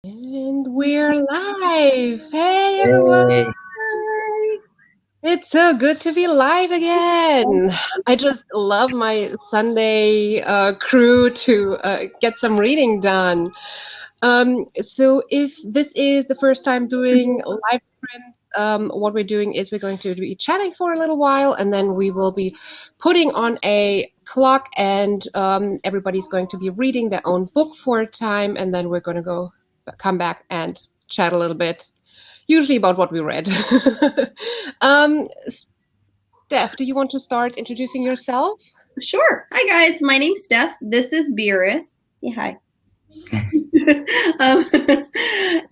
And we're live. Hey, everyone. Hey. It's so good to be live again. I just love my Sunday crew to get some reading done. So if this is the first time doing live friends, what we're doing is we're going to be chatting for a little while, and then we will be putting on a clock, and everybody's going to be reading their own book for a time, and then we're going to come back and chat a little bit, usually about what we read. Steph, do you want to start introducing yourself? Sure. Hi, guys. My name's Steph. This is Beerus. Say hi.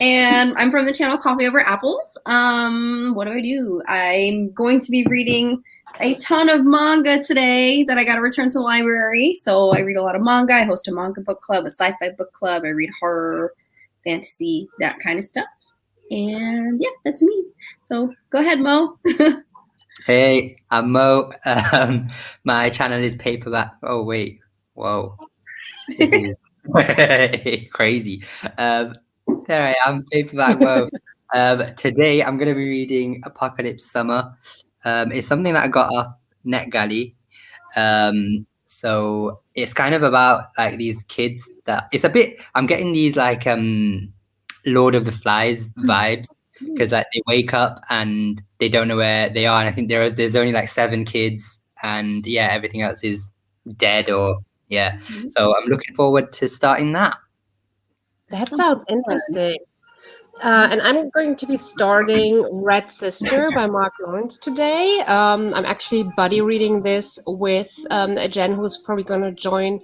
And I'm from the channel Coffee Over Apples. What do? I'm going to be reading a ton of manga today that I got to return to the library. So I read a lot of manga. I host a manga book club, a sci-fi book club. I read horror, fantasy, that kind of stuff. And yeah, that's me. So go ahead, Mo. Hey, I'm Mo. My channel is Paperback. Oh, wait. Whoa. This is crazy. There I am, Paperback Mo. Today, I'm going to be reading Apocalypse Summer. It's something that I got off NetGalley. So it's kind of about like these kids that it's a bit, I'm getting these like Lord of the Flies vibes. Because like they wake up and they don't know where they are, and I think there's only like 7 kids, and yeah, everything else is dead or yeah. So I'm looking forward to starting that. That sounds interesting. And I'm going to be starting Red Sister by Mark Lawrence today. I'm actually buddy reading this with Jen, who's probably going to join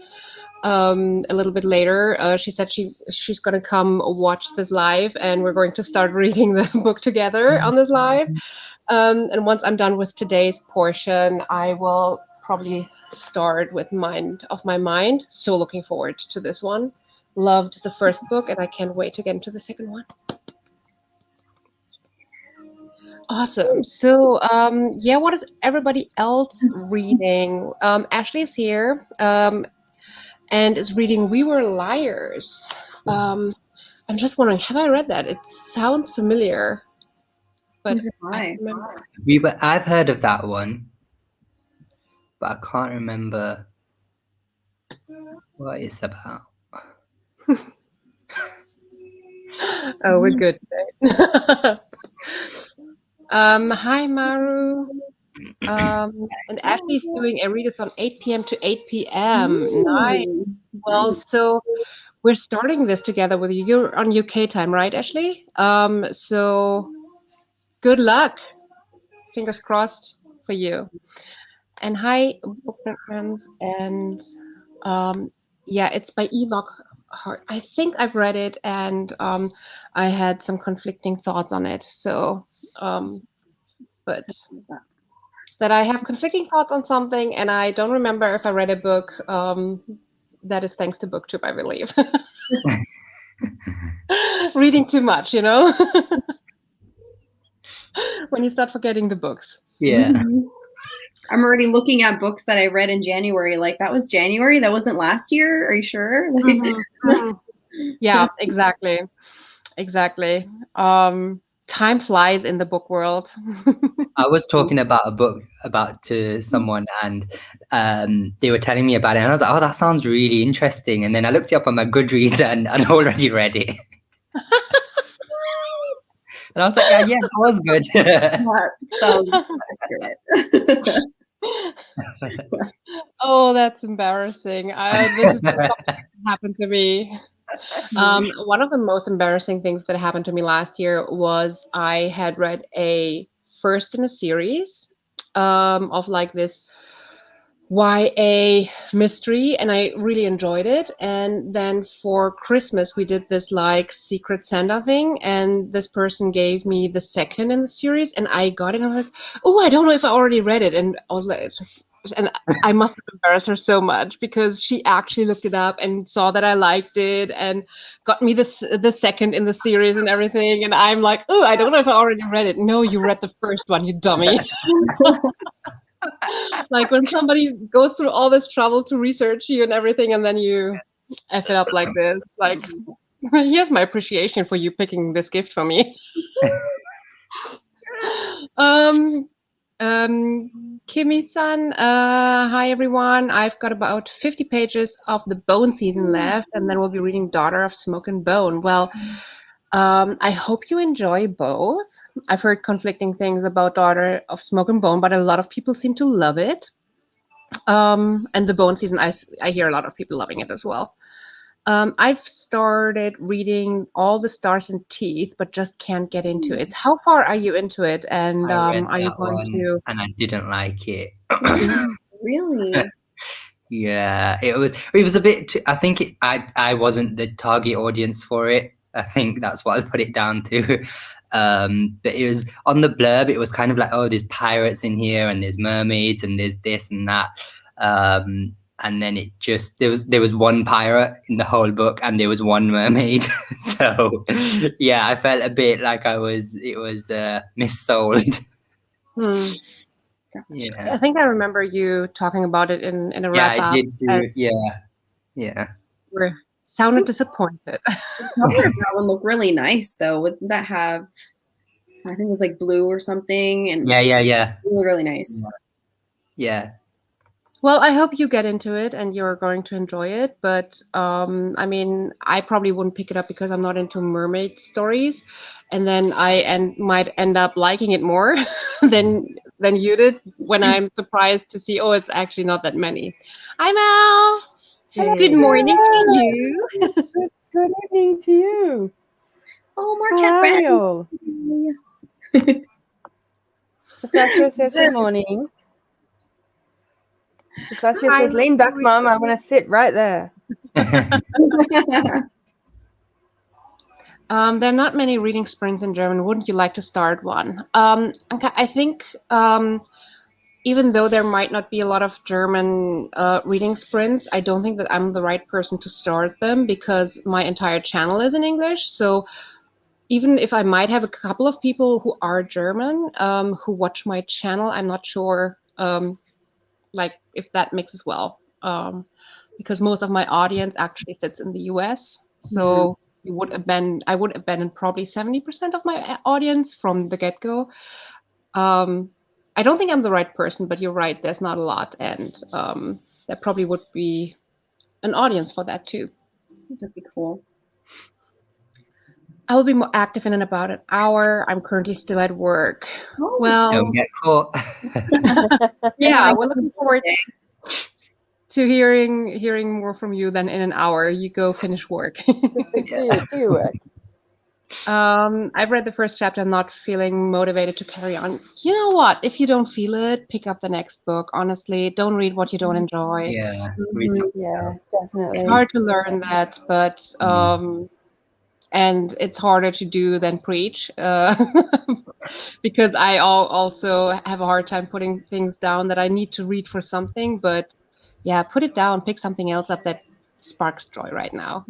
a little bit later. She said she's going to come watch this live, and we're going to start reading the book together on this live. And once I'm done with today's portion, I will probably start with Mind of My Mind. So looking forward to this one. Loved the first book, and I can't wait to get into the second one. Awesome. So, yeah, what is everybody else reading? Ashley's here. And is reading We Were Liars. I'm just wondering, have I read that? It sounds familiar. But I've heard of that one, but I can't remember what it's about. Oh, we're good today. Hi, Maru. And Ashley's doing a readathon 8 p.m. to 8 p.m. Nice. Well, so we're starting this together with you. You're on UK time, right, Ashley? So good luck. Fingers crossed for you. And hi, Bookclubs friends. And yeah, it's by E. Lockhart. I think I've read it, and I had some conflicting thoughts on it. So, but that I have conflicting thoughts on something, and I don't remember if I read a book. That is thanks to Booktube, I believe. Reading too much, you know? When you start forgetting the books. Yeah. I'm already looking at books that I read in January. Like, that was January? That wasn't last year? Are you sure? Yeah, exactly. Exactly. Time flies in the book world. I was talking about a book to someone, and they were telling me about it, and I was like, oh, that sounds really interesting. And then I looked it up on my Goodreads, and I'd already read it. And I was like, yeah, that was good. That sounds accurate. Oh, that's embarrassing. This is something that happened to me. One of the most embarrassing things that happened to me last year was I had read a first in a series of like this YA mystery, and I really enjoyed it. And then for Christmas, we did this like Secret Santa thing, and this person gave me the second in the series, and I got it, and I was like, oh, I don't know if I already read it. And I was like, and I must have embarrassed her so much because she actually looked it up and saw that I liked it and got me the second in the series and everything. And I'm like, oh, I don't know if I already read it. No, you read the first one, you dummy. Like when somebody goes through all this trouble to research you and everything, and then you F it up like this. Like, Here's my appreciation for you picking this gift for me. Um, Kimi-san, hi everyone. I've got about 50 pages of the Bone season left, and then we'll be reading Daughter of Smoke and Bone. Well, I hope you enjoy both. I've heard conflicting things about Daughter of Smoke and Bone, but a lot of people seem to love it. And the Bone season, I hear a lot of people loving it as well. I've started reading All the Stars and Teeth, but just can't get into it. How far are you into it? And I read are you that going one to? and I didn't like it. Really? Yeah, it was a bit too, I think I wasn't the target audience for it. I think that's what I put it down to. But it was on the blurb, it was kind of like, oh, there's pirates in here and there's mermaids and there's this and that. And then it just there was one pirate in the whole book and there was one mermaid. So yeah, I felt a bit like it was missold. Yeah. I think I remember you talking about it in a Yeah, wrap I up. did do. Yeah. You sounded disappointed. The cover of that one looked really nice, though. Wouldn't that have? I think it was like blue or something, and Yeah. really, really nice. Yeah. Well, I hope you get into it and you're going to enjoy it. But I mean, I probably wouldn't pick it up because I'm not into mermaid stories, and then might end up liking it more than you did. When I'm surprised to see, oh, it's actually not that many. Hi, Mel. Hello. Good morning to you. Good evening to you. Oh, more How cat are friends. we all? Pistachio says good morning. Pistachio Hi. says, lean back, Mum. I want to sit right there. There are not many reading sprints in German. Wouldn't you like to start one? I think even though there might not be a lot of German reading sprints, I don't think that I'm the right person to start them because my entire channel is in English. So even if I might have a couple of people who are German who watch my channel, I'm not sure like if that mixes well because most of my audience actually sits in the US. So I would abandon probably 70% of my audience from the get-go. I don't think I'm the right person, but you're right. There's not a lot, and there probably would be an audience for that too. That'd be cool. I will be more active in about an hour. I'm currently still at work. Oh, Well, Don't get caught. yeah, we're looking forward to hearing more from you than in an hour. You go finish work. Do your work. I've read the first chapter. I'm not feeling motivated to carry on. You know what? If you don't feel it, pick up the next book. Honestly, don't read what you don't enjoy. Yeah. Yeah, definitely. It's hard to learn that, but and it's harder to do than preach because I also have a hard time putting things down that I need to read for something. But yeah, put it down. Pick something else up that sparks joy right now.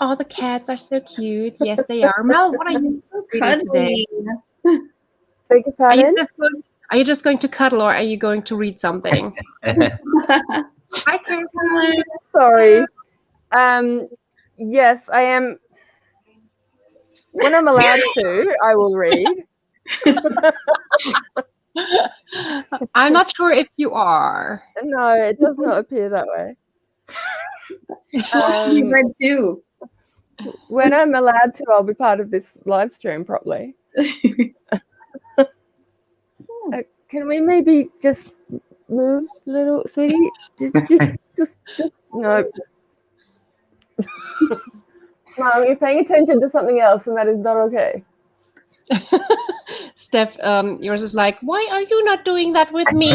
Oh, the cats are so cute. Yes, they are. Mel, what are you reading today? Beg your pardon? Are you just going to cuddle, or are you going to read something? Hi, Kerken. Sorry. Yes, I am. When I'm allowed to, I will read. I'm not sure if you are. No, it does not appear that way. You read too. When I'm allowed to, I'll be part of this live stream properly. Can we maybe just move, little sweetie? Just no. Mom, you're paying attention to something else, and that is not okay. Steph, yours is like, why are you not doing that with me?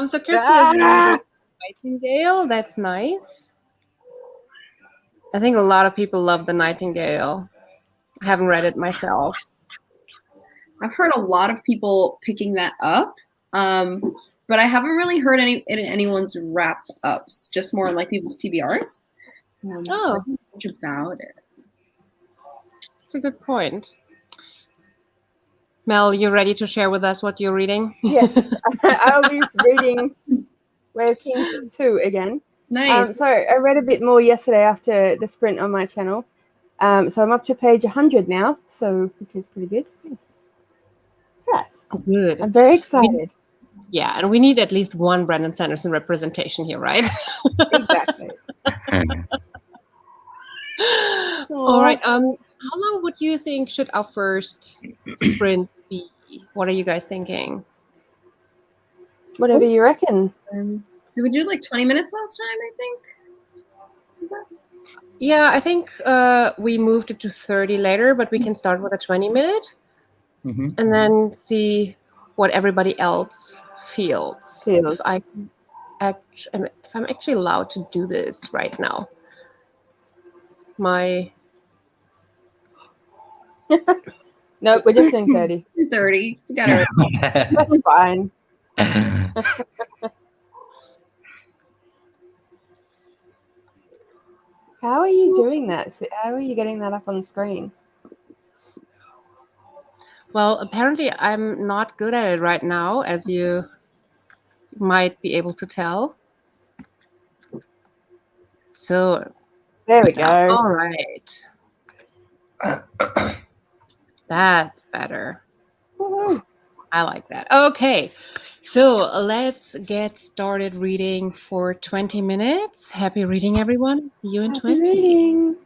So Kirsten is reading Nightingale. That's nice. I think a lot of people love The Nightingale. I haven't read it myself. I've heard a lot of people picking that up, but I haven't really heard anyone's wrap ups. Just more like people's TBRs. So I don't know much about it. That's a good point. Mel, you ready to share with us what you're reading? Yes, I'll be reading Way of Kings 2 again. Nice. So I read a bit more yesterday after the sprint on my channel. So I'm up to page 100 now, which is pretty good. Yes, Good. I'm very excited. Yeah, and we need at least one Brandon Sanderson representation here, right? Exactly. All right. How long would you think should our first sprint be? What are you guys thinking? Whatever you reckon. Did we do like 20 minutes last time, I think? Is that? Yeah, I think we moved it to 30 later, but we can start with a 20-minute Mhm. and then see what everybody else feels. If I'm actually allowed to do this right now. No, we're just doing 30. 30. You got it. That's fine. How are you doing that? How are you getting that up on the screen? Well, apparently I'm not good at it right now, as you might be able to tell. So There we go. all right. That's better. Woo-hoo. I like that. Okay, so let's get started reading for 20 minutes. Happy reading, everyone. See you in Happy 20. reading.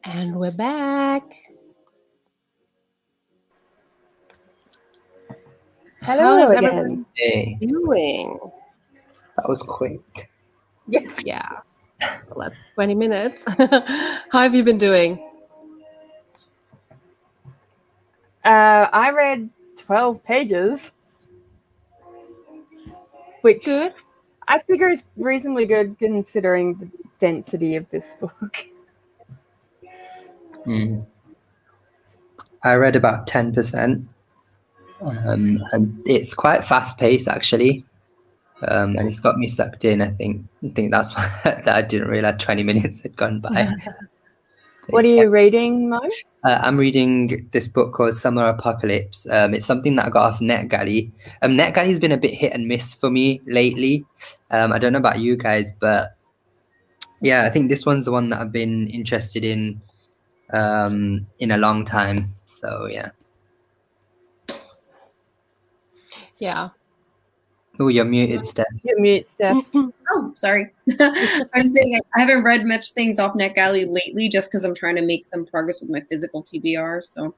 And we're back. Hello How is again. everyone Hey, doing? that was quick. Yeah, well, that's 20 minutes. How have you been doing? I read 12 pages, which Good. I figure is reasonably good considering the density of this book. I read about 10%, and it's quite fast paced actually, and it's got me sucked in. I think that's why that I didn't realize 20 minutes had gone by. What are you reading, Mo? I'm reading this book called Summer Apocalypse. It's something that I got off NetGalley. NetGalley's been a bit hit and miss for me lately. I don't know about you guys, but yeah, I think this one's the one that I've been interested in a long time. So yeah. Yeah. Oh, you're muted, Steph. You're mute, Steph. Oh, sorry. I was saying I haven't read much things off NetGalley lately just because I'm trying to make some progress with my physical TBR. So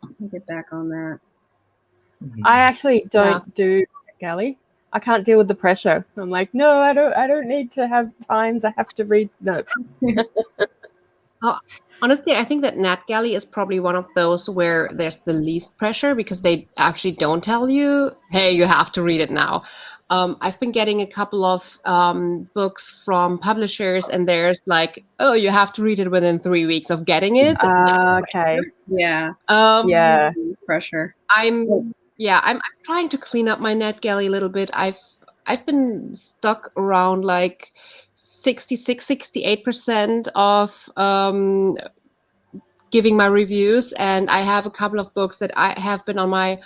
I'll get back on that. I actually don't do Galley. I can't deal with the pressure. I'm like, no, I don't need to have times I have to read. No. Honestly, I think that NetGalley is probably one of those where there's the least pressure because they actually don't tell you, hey, you have to read it now. I've been getting a couple of books from publishers, and there's like, oh, you have to read it within 3 weeks of getting it. Okay. Yeah. Yeah. Pressure. I'm trying to clean up my NetGalley a little bit. I've been stuck around like 68% of giving my reviews, and I have a couple of books that I have been on my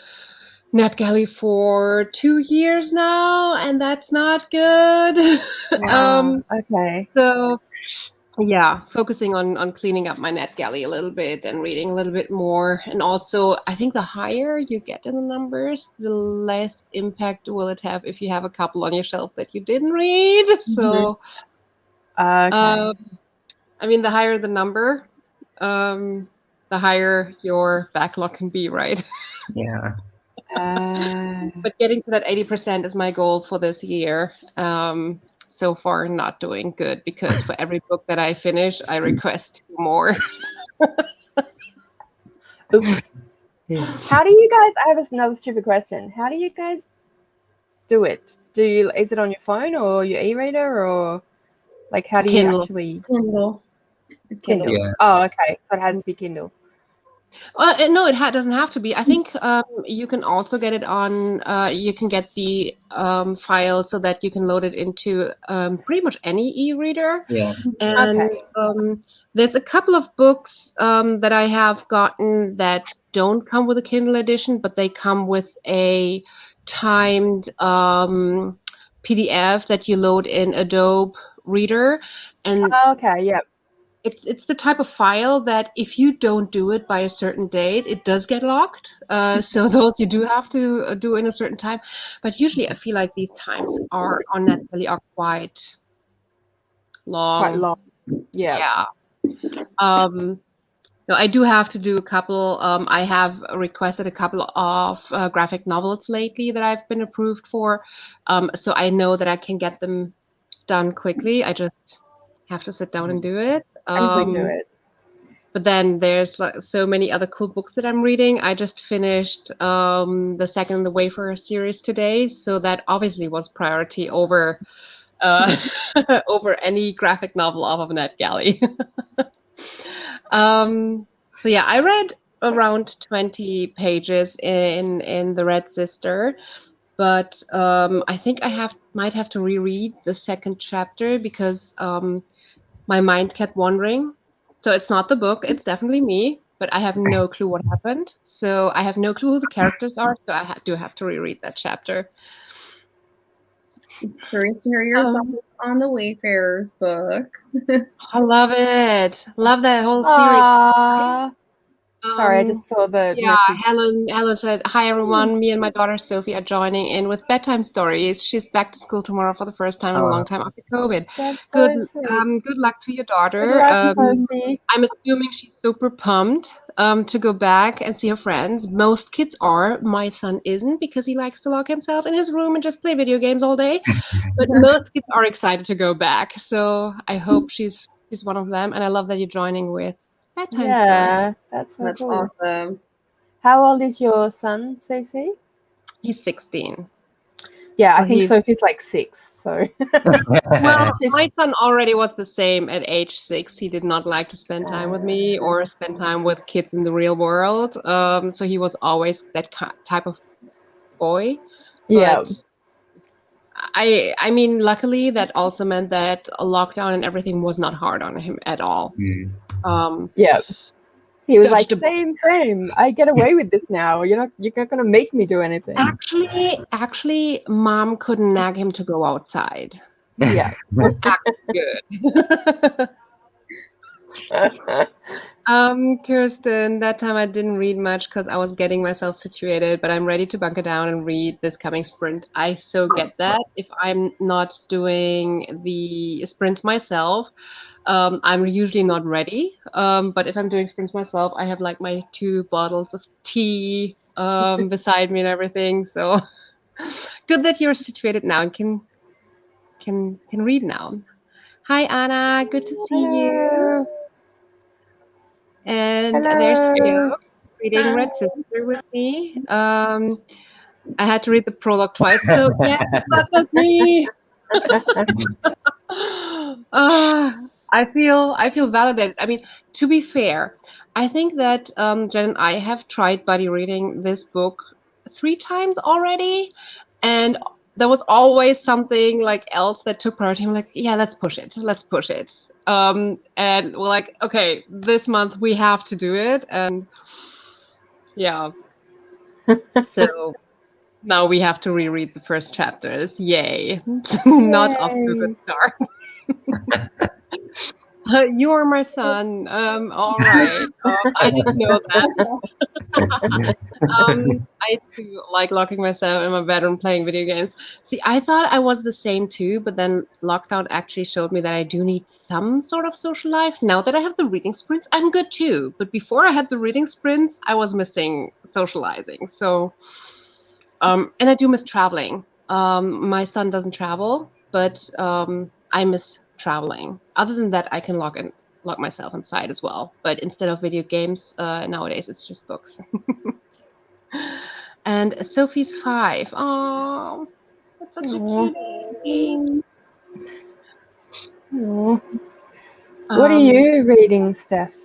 NetGalley for 2 years now, and that's not good. Okay. So yeah, focusing on cleaning up my NetGalley a little bit and reading a little bit more. And also, I think the higher you get in the numbers, the less impact will it have if you have a couple on your shelf that you didn't read. So, Okay. I mean, the higher the number, the higher your backlog can be, right? Yeah. But getting to that 80% is my goal for this year. So far, not doing good because for every book that I finish, I request 2 more. Oops. How do you guys? I have another stupid question. How do you guys do it? Is it on your phone or your e-reader, or like how do you Kindle. actually Kindle. It's Kindle? Yeah. Oh, okay. So it has to be Kindle. No, it doesn't have to be. I think you can also get it on. You can get the file so that you can load it into pretty much any e-reader. Yeah. And Okay. there's a couple of books that I have gotten that don't come with a Kindle edition, but they come with a timed PDF that you load in Adobe Reader, and Okay. Yep. it's the type of file that if you don't do it by a certain date, it does get locked. So those you do have to do in a certain time. But usually, I feel like these times are on NetGalley are quite long. Quite long. Yeah. No, I do have to do a couple. I have requested a couple of graphic novels lately that I've been approved for. So I know that I can get them done quickly. I just have to sit down and do it. Actually do it. But then there's like so many other cool books that I'm reading. I just finished the second in the Wayfarer series today, so that obviously was priority over over any graphic novel off of NetGalley. So yeah, I read around 20 pages in the Red Sister, but I think I might have to reread the second chapter because my mind kept wandering. So it's not the book, it's definitely me, but I have no clue what happened. So I have no clue who the characters are, so I do have to reread that chapter. Curious to hear your thoughts on the Wayfarers book. I love it. Love that whole series. Sorry, I just saw the Yeah, message. Helen said, "Hi everyone, me and my daughter Sophie are joining in with bedtime stories. She's back to school tomorrow for the first time in a long time after COVID. That's Good, so sweet. good luck to your Good daughter. luck, Sophie. I'm assuming she's super pumped to go back and see her friends. Most kids are. My son isn't because he likes to lock himself in his room and just play video games all day. But most kids are excited to go back. So I hope she's one of them. And I love that you're joining with bedtime stories. Yeah, that's so That's cool. awesome. How old is your son, Cece? He's 16. Yeah, I Or think he's- Sophie's like 6. So Well, my son already was the same at age 6. He did not like to spend time with me or spend time with kids in the real world. So he was always that type of boy. yeah, But I mean, luckily, that also meant that a lockdown and everything was not hard on him at all. yeah. He was like, Dodged a same. I get away with this now. You're not gonna make me do anything. Actually, mom couldn't nag him to go outside. Yeah. Good. Kirsten, that time I didn't read much because I was getting myself situated, but I'm ready to bunker down and read this coming sprint. I so get that. If I'm not doing the sprints myself, I'm usually not ready. But if I'm doing sprints myself, I have like my 2 bottles of tea beside me and everything. So good that you're situated now and can read now. Hi Anna, good to see you. Hello. And Hello. there's Theo reading Red Sister with me. I had to read the prologue twice, so yeah, that was me. I feel validated. I mean, to be fair, I think that Jen and I have tried buddy reading this book 3 times already, and there was always something like else that took priority. I'm like, yeah, let's push it. And we're like, okay, this month we have to do it, and yeah. So now we have to reread the first chapters. Yay! Not off to a good start. You are my son. All right. I didn't know that. I too like locking myself in my bedroom playing video games. See, I thought I was the same too, but then lockdown actually showed me that I do need some sort of social life. Now that I have the reading sprints, I'm good too. But before I had the reading sprints, I was missing socializing. So, and I do miss traveling. My son doesn't travel, but I miss traveling. Other than that, I can lock myself inside as well. But instead of video games, nowadays it's just books. And Sophie's 5. Oh, that's such a cute baby. What are you reading, Steph?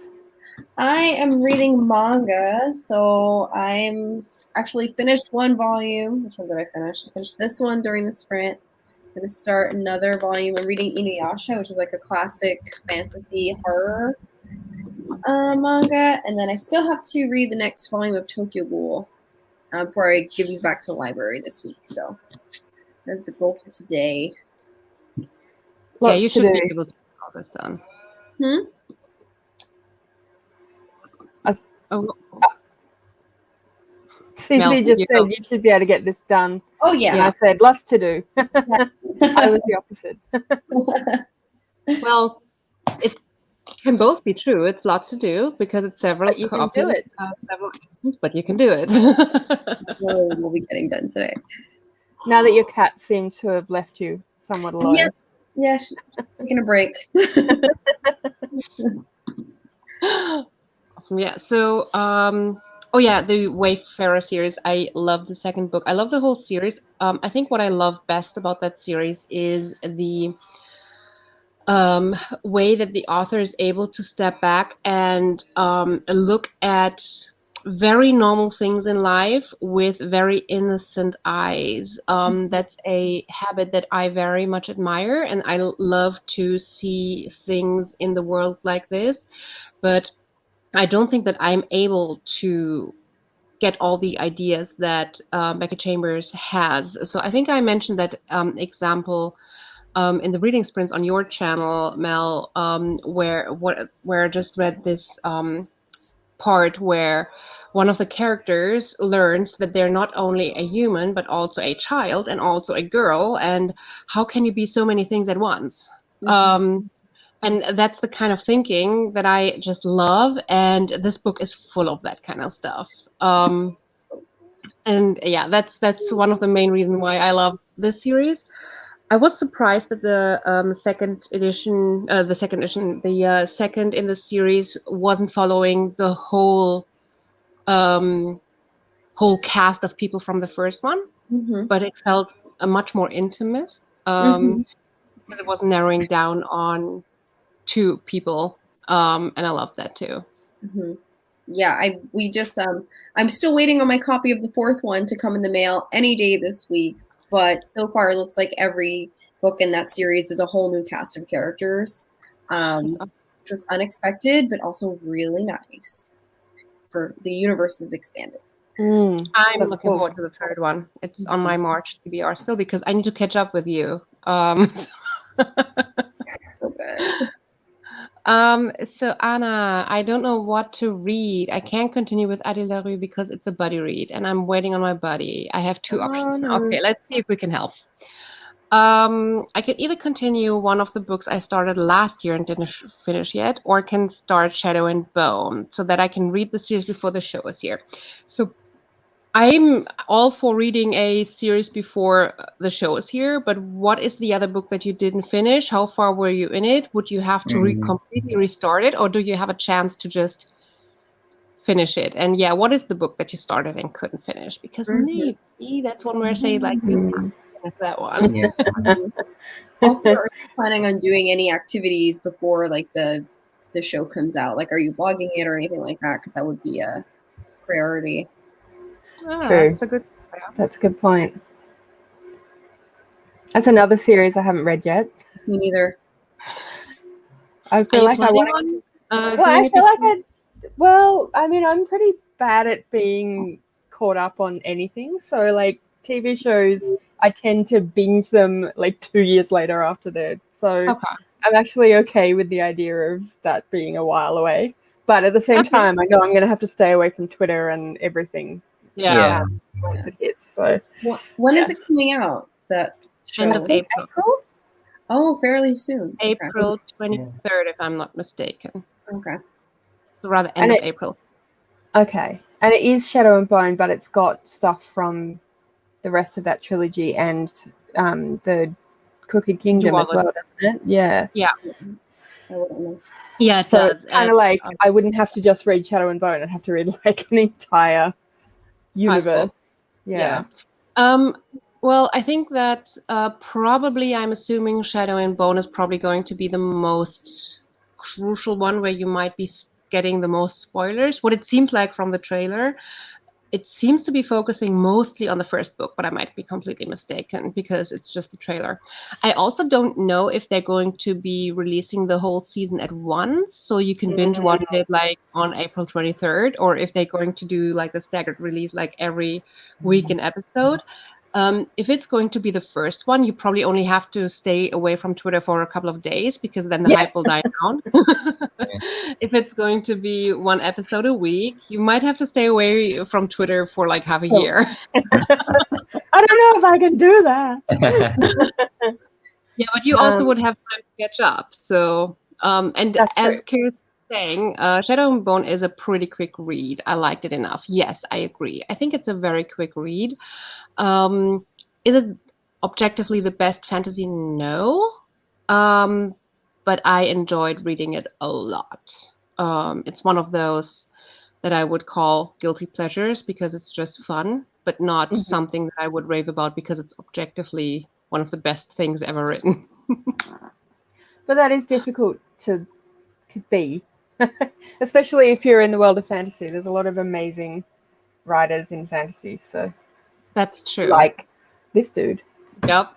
I am reading manga, so I'm actually finished 1 volume. Which one did I finish? I finished this one during the sprint. I'm going to start another volume. I'm reading Inuyasha, which is like a classic fantasy horror manga. And then I still have to read the next volume of Tokyo Ghoul before I give these back to the library this week. So that's the goal for today. Yeah, you should be able to get all this done. Cece just said you should be able to get this done. Oh, yeah. And I said, lots to do. I was the opposite. Well, it can both be true. It's lots to do because it's several. But you can do it. Several items, but you can do it. We'll be getting done today. Now that your cat seems to have left you somewhat alone. Yeah, she's taking a break. Awesome. Yeah. So, oh yeah, the Wayfarer series. I love the second book. I love the whole series. I think what I love best about that series is the way that the author is able to step back and look at very normal things in life with very innocent eyes. That's a habit that I very much admire, and I love to see things in the world like this. But I don't think that I'm able to get all the ideas that Becca Chambers has. So I think I mentioned that example in the reading sprints on your channel, Mel, where I just read this part where one of the characters learns that they're not only a human but also a child and also a girl, and how can you be so many things at once? And that's the kind of thinking that I just love, and this book is full of that kind of stuff. And yeah, that's one of the main reasons why I love this series. I was surprised that the second second in the series wasn't following the whole cast of people from the first one, but it felt much more intimate because it was narrowing down on 2 people, and I loved that too. Yeah, I'm still waiting on my copy of the 4th one to come in the mail any day this week. But so far, it looks like every book in that series is a whole new cast of characters, which was unexpected, but also really nice. For the universe is expanded. I'm looking forward to the 3rd one. It's on my March TBR still because I need to catch up with you. So good. So Anna, I don't know what to read. I can't continue with Adi LaRue because it's a buddy read, and I'm waiting on my buddy. I have 2 options. no. Okay, let's see if we can help. I can either continue one of the books I started last year and didn't finish yet, or can start Shadow and Bone so that I can read the series before the show is here. So I'm all for reading a series before the show is here, but what is the other book that you didn't finish? How far were you in it? Would you have to completely restart it, or do you have a chance to just finish it? And yeah, what is the book that you started and couldn't finish? Because maybe that's one where I say, like, finish that one. Yeah. Also, are you planning on doing any activities before like the show comes out? Like, are you blogging it or anything like that? Because that would be a priority. True. That's a good point. That's another series I haven't read yet. Me neither. I feel like I want. I mean, I'm pretty bad at being caught up on anything. So, like TV shows, I tend to binge them like 2 years later after they're. So I'm actually okay with the idea of that being a while away. But at the same time, I know I'm going to have to stay away from Twitter and everything. Yeah. Once it hits. So when is it coming out? That show? End of April. Oh, fairly soon. April 23rd, if I'm not mistaken. Okay. So rather end of April. Okay. And it is Shadow and Bone, but it's got stuff from the rest of that trilogy and the Crooked Kingdom as well, doesn't it? Yeah. Yeah. Yeah, it so does. It's kind of like I wouldn't have to just read Shadow and Bone. I'd have to read like an entire universe. Yeah. Well, I think that probably I'm assuming Shadow and Bone is probably going to be the most crucial one where you might be getting the most spoilers. What it seems like from the trailer, it seems to be focusing mostly on the first book, but I might be completely mistaken because it's just the trailer. I also don't know if they're going to be releasing the whole season at once, so you can binge watch it like on April 23rd, or if they're going to do like the staggered release like every week an episode. If it's going to be the first one, you probably only have to stay away from Twitter for a couple of days because then the hype will die down. If it's going to be 1 episode a week, you might have to stay away from Twitter for like half a year. I don't know if I can do that. Yeah, but you also would have time to catch up. So, and as Kira's saying, Shadow and Bone is a pretty quick read. I liked it enough. Yes, I agree. I think it's a very quick read. Is it objectively the best fantasy? No. But I enjoyed reading it a lot. It's one of those that I would call guilty pleasures because it's just fun, but not something that I would rave about because it's objectively one of the best things ever written. But that is difficult to be, especially if you're in the world of fantasy. There's a lot of amazing writers in fantasy, so that's true. Like this dude. Yep.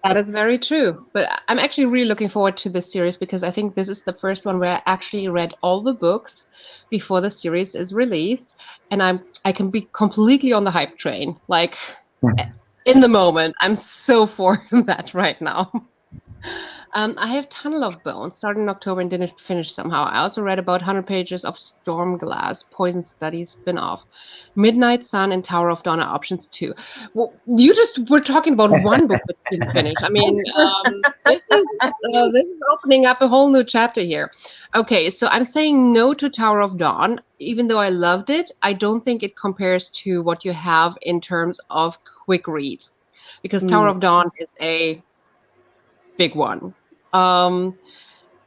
That is very true. But I'm actually really looking forward to this series because I think this is the first one where I actually read all the books before the series is released, and I can be completely on the hype train. Like in the moment, I'm so for that right now. I have Tunnel of Bone, started in October and didn't finish somehow. I also read about 100 pages of Stormglass, Poison Study spin-off. Midnight Sun and Tower of Dawn are options too. Well, you just were talking about one book that you didn't finish. I mean, this is opening up a whole new chapter here. Okay, so I'm saying no to Tower of Dawn. Even though I loved it, I don't think it compares to what you have in terms of quick read. Because Tower of Dawn is a big one.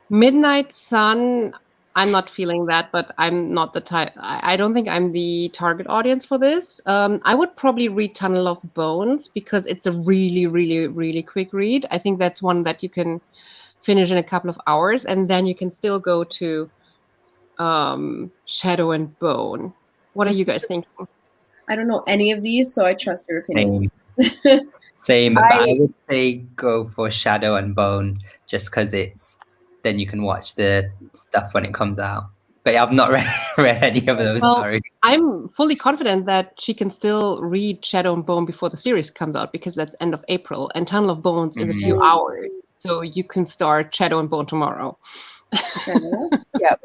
Midnight Sun, I'm not feeling that, but I'm not the type. I don't think I'm the target audience for this. I would probably read Tunnel of Bones because it's a really, really, really quick read. I think that's one that you can finish in a couple of hours, and then you can still go to Shadow and Bone. What are you guys thinking? I don't know any of these, so I trust your opinion. Same, but I would say go for Shadow and Bone just because then you can watch the stuff when it comes out. But I've not read any of those. Well, sorry. I'm fully confident that she can still read Shadow and Bone before the series comes out because that's end of April, and Tunnel of Bones is a few hours, so you can start Shadow and Bone tomorrow. Yeah,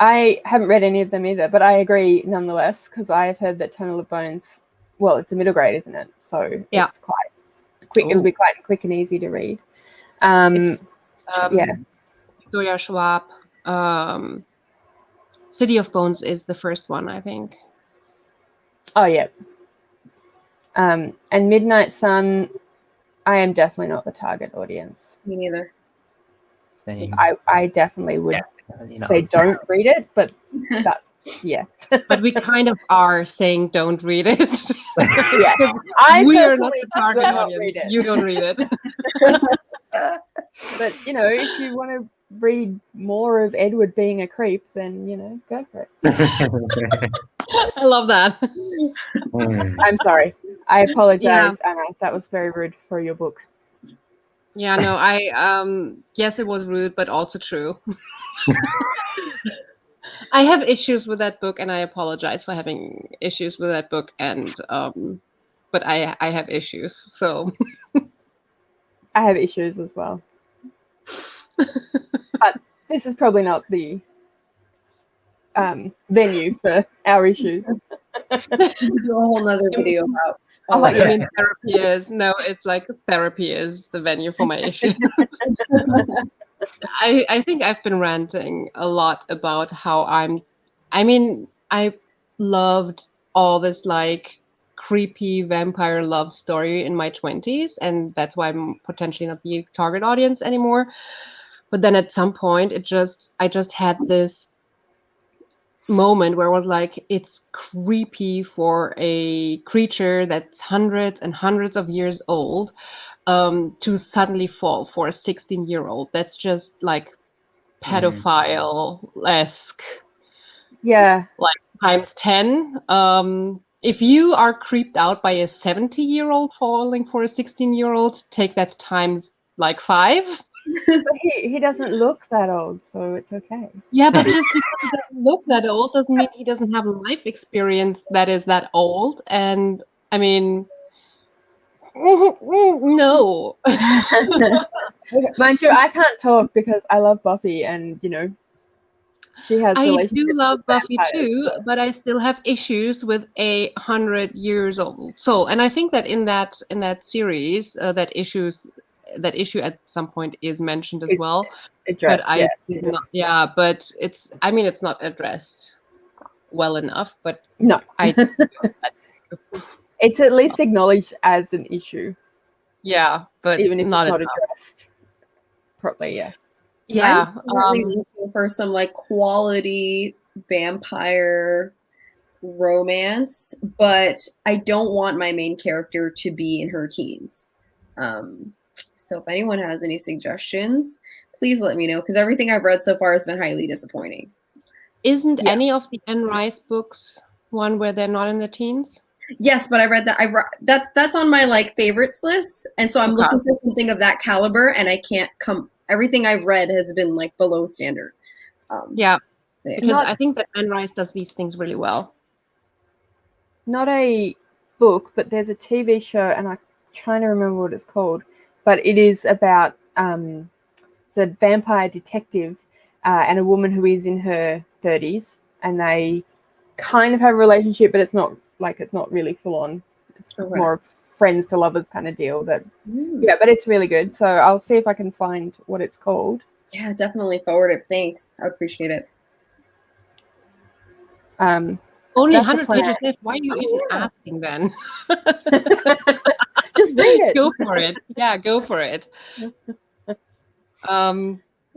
I haven't read any of them either, but I agree nonetheless because I've heard that Tunnel of Bones. Well, it's a middle grade, isn't it? So it's quite quick. It'll be quite quick and easy to read. Victoria Schwab. City of Bones is the first one, I think. Oh yeah. And Midnight Sun, I am definitely not the target audience. Me neither. Same. I definitely would say don't read it, but that's But we kind of are saying don't read it. We are not the target audience. You don't read it. But if you want to read more of Edward being a creep, then go for it. I love that. I'm sorry. I apologize, Anna. That was very rude for your book. Yeah, no, yes, it was rude, but also true. I have issues with that book, and I apologize for having issues with that book. And but I have issues, so I have issues as well. But this is probably not the venue for our issues. A whole nother video about. I mean, therapy is it's like therapy is the venue for my issues. I think I've been ranting a lot about how I loved all this like creepy vampire love story in my 20s, and that's why I'm potentially not the target audience anymore. But then at some point I just had this moment where I was like, it's creepy for a creature that's hundreds and hundreds of years old to suddenly fall for a 16-year-old. That's just like pedophile-esque. Yeah. Like times 10. If you are creeped out by a 70-year-old falling for a 16-year-old, take that times like 5. But he doesn't look that old, so it's okay. Yeah, but just because he doesn't look that old doesn't mean he doesn't have a life experience that is that old. And I mean, no. Mind you, I can't talk because I love Buffy, and she has. I do love Buffy too, but I still have issues with a 100-years-old soul. And I think that in that series, that issue at some point is mentioned as well. Addressed, but but it's not addressed well enough. But no, it's at least acknowledged as an issue. Yeah, but even if not it's not addressed properly. Yeah. I'm really looking for some like quality vampire romance, but I don't want my main character to be in her teens. So if anyone has any suggestions, please let me know, because everything I've read so far has been highly disappointing. Isn't any of the Anne Rice books one where they're not in the teens? Yes, but I read that. That's on my like favorites list, and so I'm looking for something of that caliber, and I can't come. Everything I've read has been like below standard. Because I think that Anne Rice does these things really well. Not a book, but there's a TV show, and I'm trying to remember what it's called. But it is about a vampire detective and a woman who is in her 30s, and they kind of have a relationship, but it's not really full on. It's more of friends to lovers kind of deal. But it's really good. So I'll see if I can find what it's called. Yeah, definitely forward it. Thanks. I appreciate it. Only 100 pages left. Why are you even asking then? Just read it. Go for it. Yeah, go for it.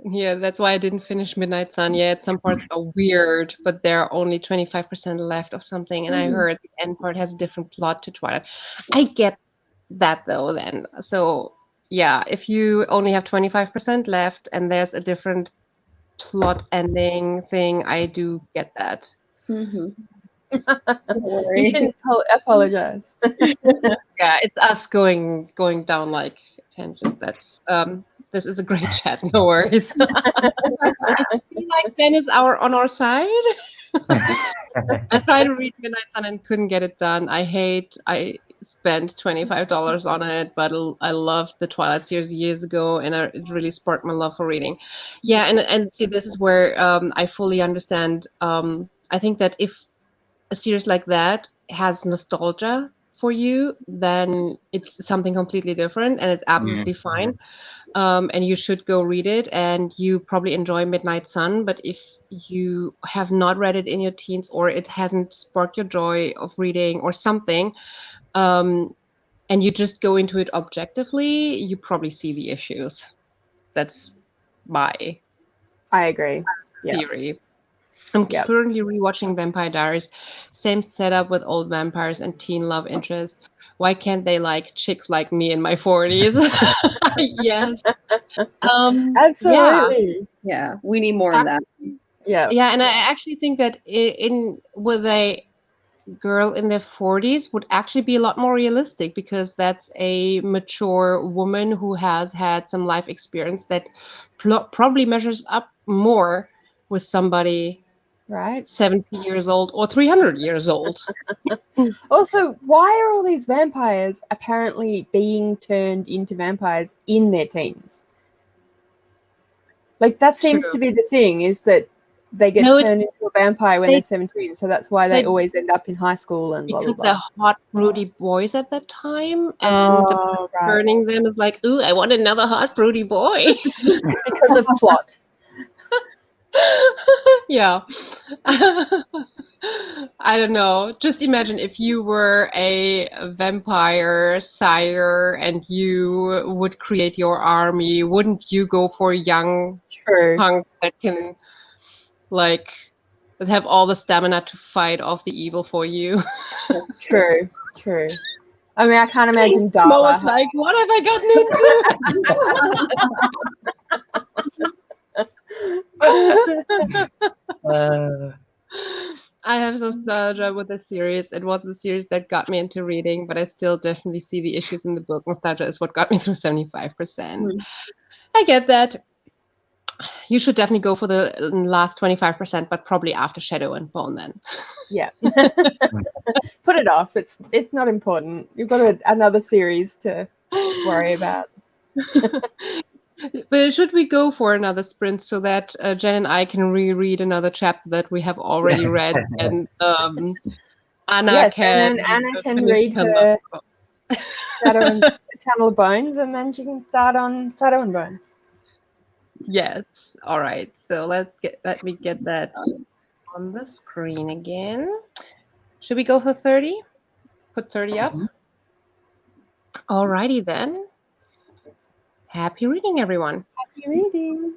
Yeah, that's why I didn't finish Midnight Sun yet. Some parts are weird, but there are only 25% left of something. And I heard the end part has a different plot to Twilight. I get that though then. So yeah, if you only have 25% left and there's a different plot ending thing, I do get that. Don't You shouldn't apologize. Yeah, it's us going down like tangent. That's this is a great chat. No worries. I feel like Ben is on our side. I tried to read Midnight Sun and couldn't get it done. I spent $25 on it, but I loved the Twilight series years ago, and it really sparked my love for reading. Yeah, and see, this is where I fully understand. I think that if a series like that has nostalgia for you, then it's something completely different, and it's absolutely fine. And you should go read it, and you probably enjoy Midnight Sun. But if you have not read it in your teens, or it hasn't sparked your joy of reading or something, and you just go into it objectively, you probably see the issues. That's my I agree. theory. I'm currently rewatching Vampire Diaries. Same setup with old vampires and teen love interest. Why can't they like chicks like me in my 40s? Yes. Absolutely. Yeah, we need more of that. Yeah. Yeah, and I actually think that with a girl in their 40s would actually be a lot more realistic, because that's a mature woman who has had some life experience that probably measures up more with somebody right 70 years old or 300 years old. Also, why are all these vampires apparently being turned into vampires in their teens? Like, that seems to be the thing, is that they get turned into a vampire when they're 17, so that's why they always end up in high school and blah, blah, blah. Because they're hot, broody boys at that time, and turning them is like, ooh, I want another hot, broody boy. Because of plot. Yeah. I don't know. Just imagine if you were a vampire sire and you would create your army. Wouldn't you go for a young punk that can, like, that have all the stamina to fight off the evil for you? True. I mean, I can't imagine Darla. Mo's like, what have I gotten into? I have nostalgia with the series. It was the series that got me into reading, but I still definitely see the issues in the book. Nostalgia is what got me through 75%. I get that. You should definitely go for the last 25%, but probably after Shadow and Bone then. Yeah. Put it off. It's not important. You've got another series to worry about. But should we go for another sprint so that Jen and I can reread another chapter that we have already read, and Anna can read her Tunnel of Bones, and then she can start on Shadow and Bone. Yes. All right. So let me get that on the screen again. Should we go for 30? Put 30 up. All righty then. Happy reading, everyone. Happy reading.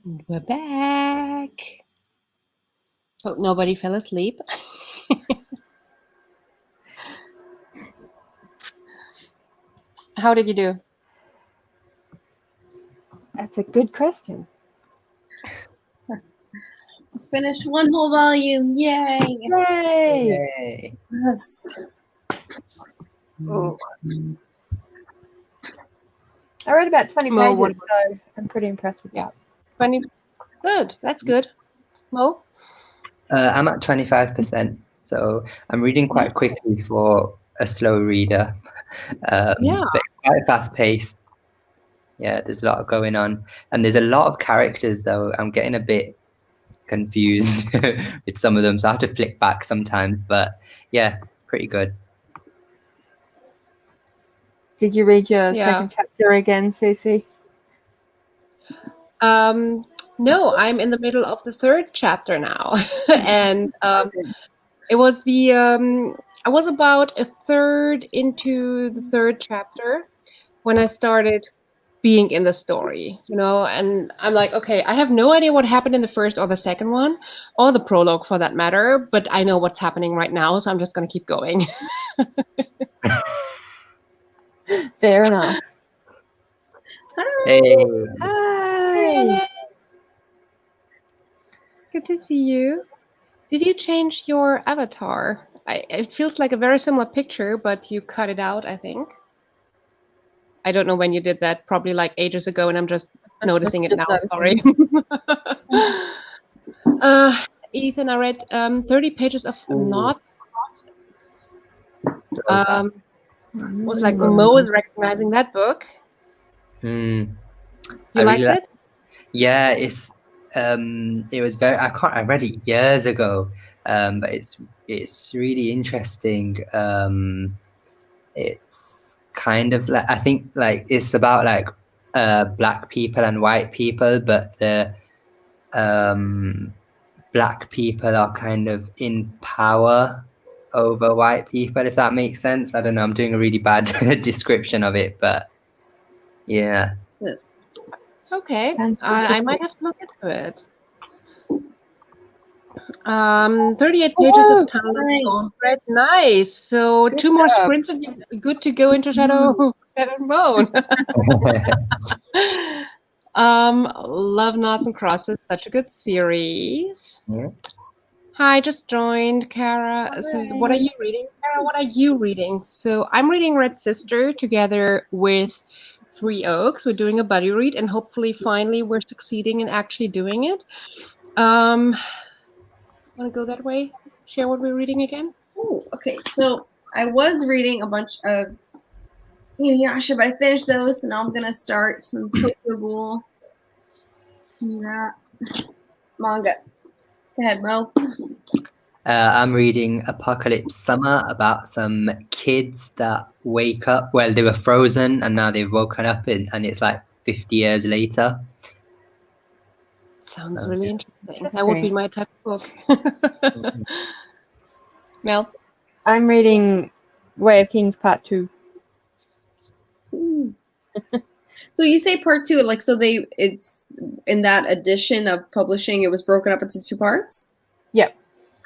And we're back. Hope nobody fell asleep. How did you do? That's a good question. Finished one whole volume. Yay! Yay! Yay. Yes. Oh. I read about 20 Mo, what pages, so I'm pretty impressed with that. 20. Good. That's good. Mo? I'm at 25%, so I'm reading quite quickly for a slow reader. Yeah. But it's quite fast paced. Yeah, there's a lot going on, and there's a lot of characters. Though I'm getting a bit confused with some of them, so I have to flick back sometimes. But yeah, it's pretty good. Did you read your Yeah. second chapter again, Cece? No, I'm in the middle of the third chapter now. And it was I was about a third into the third chapter when I started being in the story, and I'm like, okay, I have no idea what happened in the first or the second one, or the prologue for that matter, but I know what's happening right now, so I'm just going to keep going. Fair enough. Hey. Hi. Good to see you. Did you change your avatar? It feels like a very similar picture, but you cut it out, I think. I don't know when you did that, probably like ages ago, and I'm just noticing it Just now. Sorry. Ethan, I read 30 pages of Not Process. Was like Mo is recognizing that book. You liked it? Yeah, it was very. I read it years ago, but it's really interesting. It's kind of like, I think like it's about like black people and white people, but the black people are kind of in power over white people, if that makes sense. I don't know, I'm doing a really bad description of it, but yeah. Okay, Sounds I might interesting. have to look into it. 38 pages of time. Nice. So Good 2 more job. sprints and you're good to go into Shadow and Bone. Love Knots and Crosses, such a good series. Yeah. Hi, just joined. Kara says, what are you reading? Kara, what are you reading? So I'm reading Red Sister together with Three Oaks. We're doing a buddy read, and hopefully finally we're succeeding in actually doing it. Want to go that way? Share what we're reading again? Oh, okay. So I was reading a bunch of Inuyasha, but I finished those, so now I'm gonna start some Tokyo Ghoul. Manga. Go ahead, Mo. I'm reading Apocalypse Summer about some kids that wake up. Well, they were frozen and now they've woken up, and it's like 50 years later. Sounds really interesting. That would be my type of book. Mel? I'm reading Way of Kings Part 2. So you say part 2, like, so it's in that edition of publishing, it was broken up into 2 parts? Yep.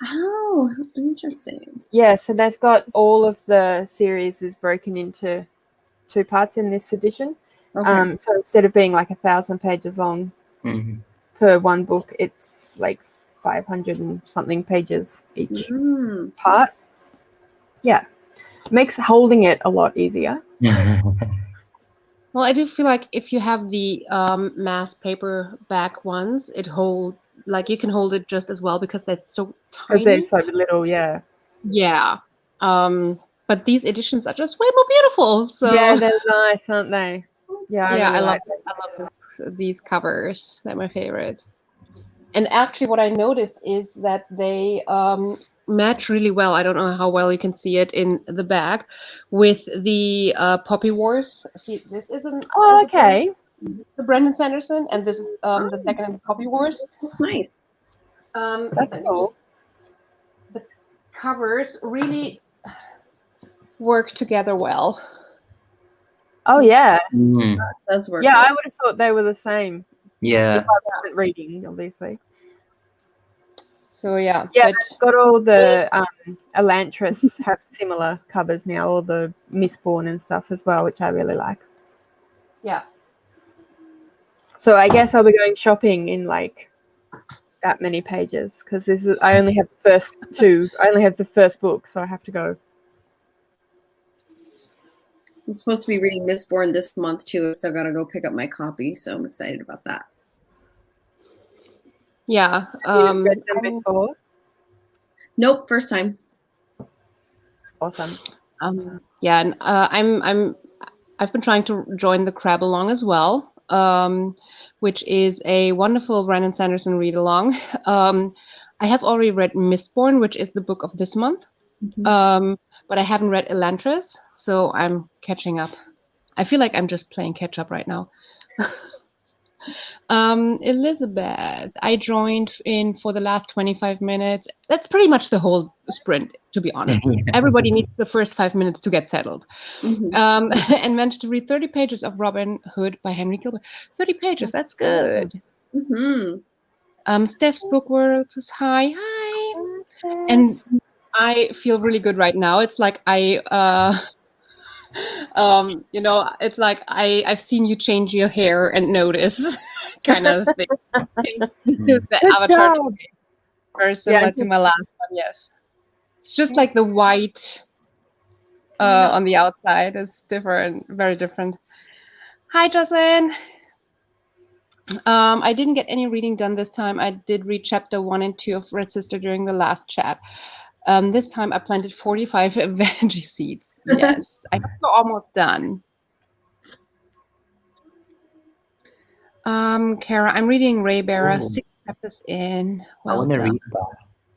Oh, interesting. Yeah, so they've got all of the series is broken into 2 parts in this edition. Okay. So instead of being like 1,000 pages long per one book, it's like 500 and something pages each part. Yeah. Makes holding it a lot easier. Well, I do feel like if you have the mass paperback ones, you can hold it just as well because they're so tiny. Because they're so little, yeah. Yeah. But these editions are just way more beautiful. So yeah, they're nice, aren't they? Yeah, I love these covers. They're my favorite. And actually, what I noticed is that they match really well. I don't know how well you can see it in the back with the Poppy Wars. See, this isn't. Oh, okay. The Brandon Sanderson, and this is the second in the Poppy Wars. That's nice. That's cool. The covers really work together well. Oh, yeah. That does work. Yeah, I would have thought they were the same. Yeah. I wasn't reading, obviously. So yeah, Yeah, but they've got all the Elantris have similar covers now, all the Mistborn and stuff as well, which I really like. yeah. So I guess I'll be going shopping in like that many pages because I only have the first two. I only have the first book, so I have to go. I'm supposed to be reading Mistborn this month too, so I've got to go pick up my copy. So I'm excited about that. Yeah. Have you read them before? Nope, first time. Awesome. Yeah, and I've been trying to join the Readalongs as well, which is a wonderful Brandon Sanderson read along. I have already read Mistborn, which is the book of this month, but I haven't read Elantris, so I'm catching up. I feel like I'm just playing catch up right now. Elizabeth, I joined in for the last 25 minutes. That's pretty much the whole sprint, to be honest. Everybody needs the first 5 minutes to get settled. And managed to read 30 pages of Robin Hood by Henry Gilbert. 30 pages, that's good. Steph's book world is hi. And I feel really good right now. It's like it's like I've seen you change your hair and notice kind of thing. The avatar very similar to my last one, yes. It's just like the white on the outside is different, very different. Hi, Jocelyn. I didn't get any reading done this time. I did read chapter 1 and 2 of Red Sister during the last chat. This time I planted 45 veggie seeds. Yes, I think we're almost done. Kara, I'm reading Raybearer, 6 chapters in. Well, I want to done.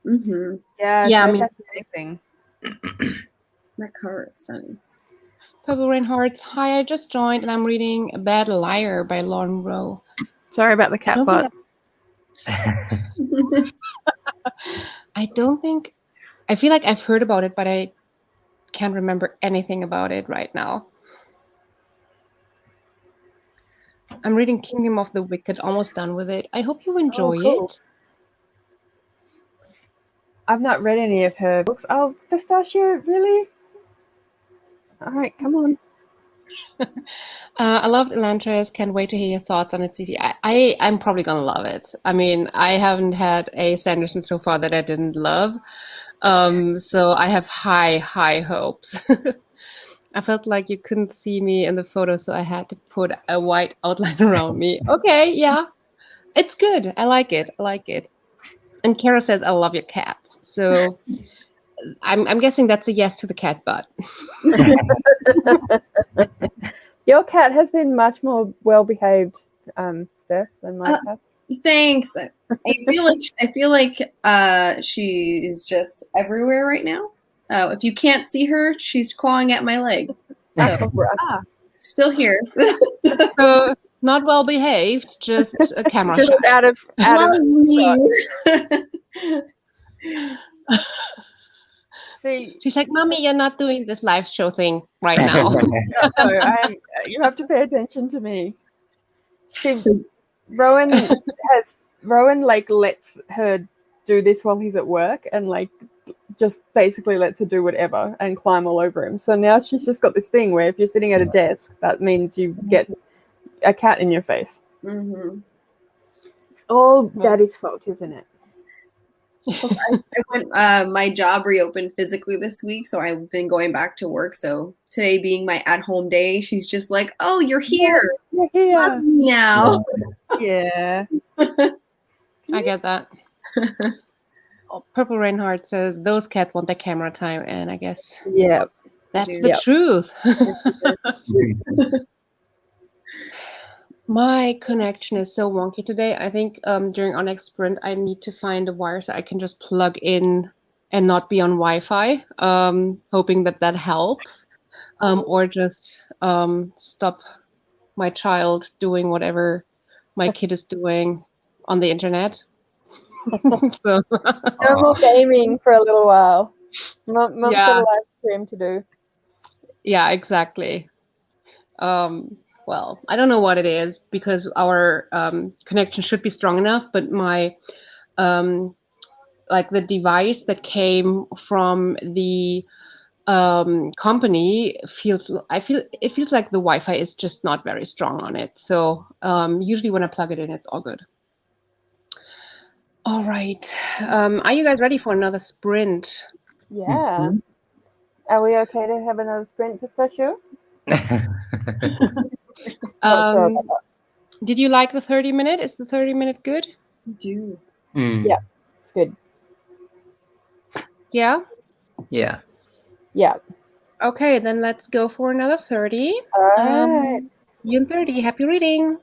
read that. Yeah, I mean, that's amazing. That cover is stunning. Purple Rain Hearts. Hi, I just joined and I'm reading A Bad Liar by Lauren Rowe. Sorry about the cat butt. I feel like I've heard about it, but I can't remember anything about it right now. I'm reading Kingdom of the Wicked, almost done with it. I hope you enjoy it. I've not read any of her books. Oh, Pistachio, really? All right, come on. I loved Elantris. Can't wait to hear your thoughts on it, Cici. I'm probably going to love it. I mean, I haven't had a Sanderson so far that I didn't love. So I have high hopes. I felt like you couldn't see me in the photo, so I had to put a white outline around me. Okay, yeah. It's good. I like it. And Kara says, I love your cats. So I'm guessing that's a yes to the cat butt. Your cat has been much more well-behaved, Steph, than my cat. Thanks. I feel like she is just everywhere right now. If you can't see her, she's clawing at my leg. Still here. So, not well behaved, just a camera just shot. out of See, she's like, Mommy, you're not doing this live show thing right now. No, you have to pay attention to me. See, Rowan like lets her do this while he's at work and like just basically lets her do whatever and climb all over him. So now she's just got this thing where if you're sitting at a desk, that means you get a cat in your face. It's all Daddy's fault, isn't it? My job reopened physically this week, so I've been going back to work. So today being my at-home day, she's just like, "Oh, you're here. Yes, you're here Love me now." Yeah. I get that. Purple Reinhardt says those cats want their camera time, and I guess that's the truth. My connection is so wonky today. I think during our next sprint, I need to find a wire so I can just plug in and not be on Wi-Fi, hoping that helps, or just stop my child doing whatever my kid is doing on the internet. So, no more gaming for a little while. Mom's got a live stream to do. Yeah, exactly. well, I don't know what it is because our connection should be strong enough, but my like the device that came from the company it feels like the Wi-Fi is just not very strong on it. So usually when I plug it in, it's all good. All right. Are you guys ready for another sprint? Yeah. Are we okay to have another sprint, Pistachio? Not sure about that. Did you like the 30-minute? Is the 30-minute good? Do. Yeah, it's good. Yeah? Yeah. Yeah. Okay, then let's go for another 30. All right. You and 30. Happy reading.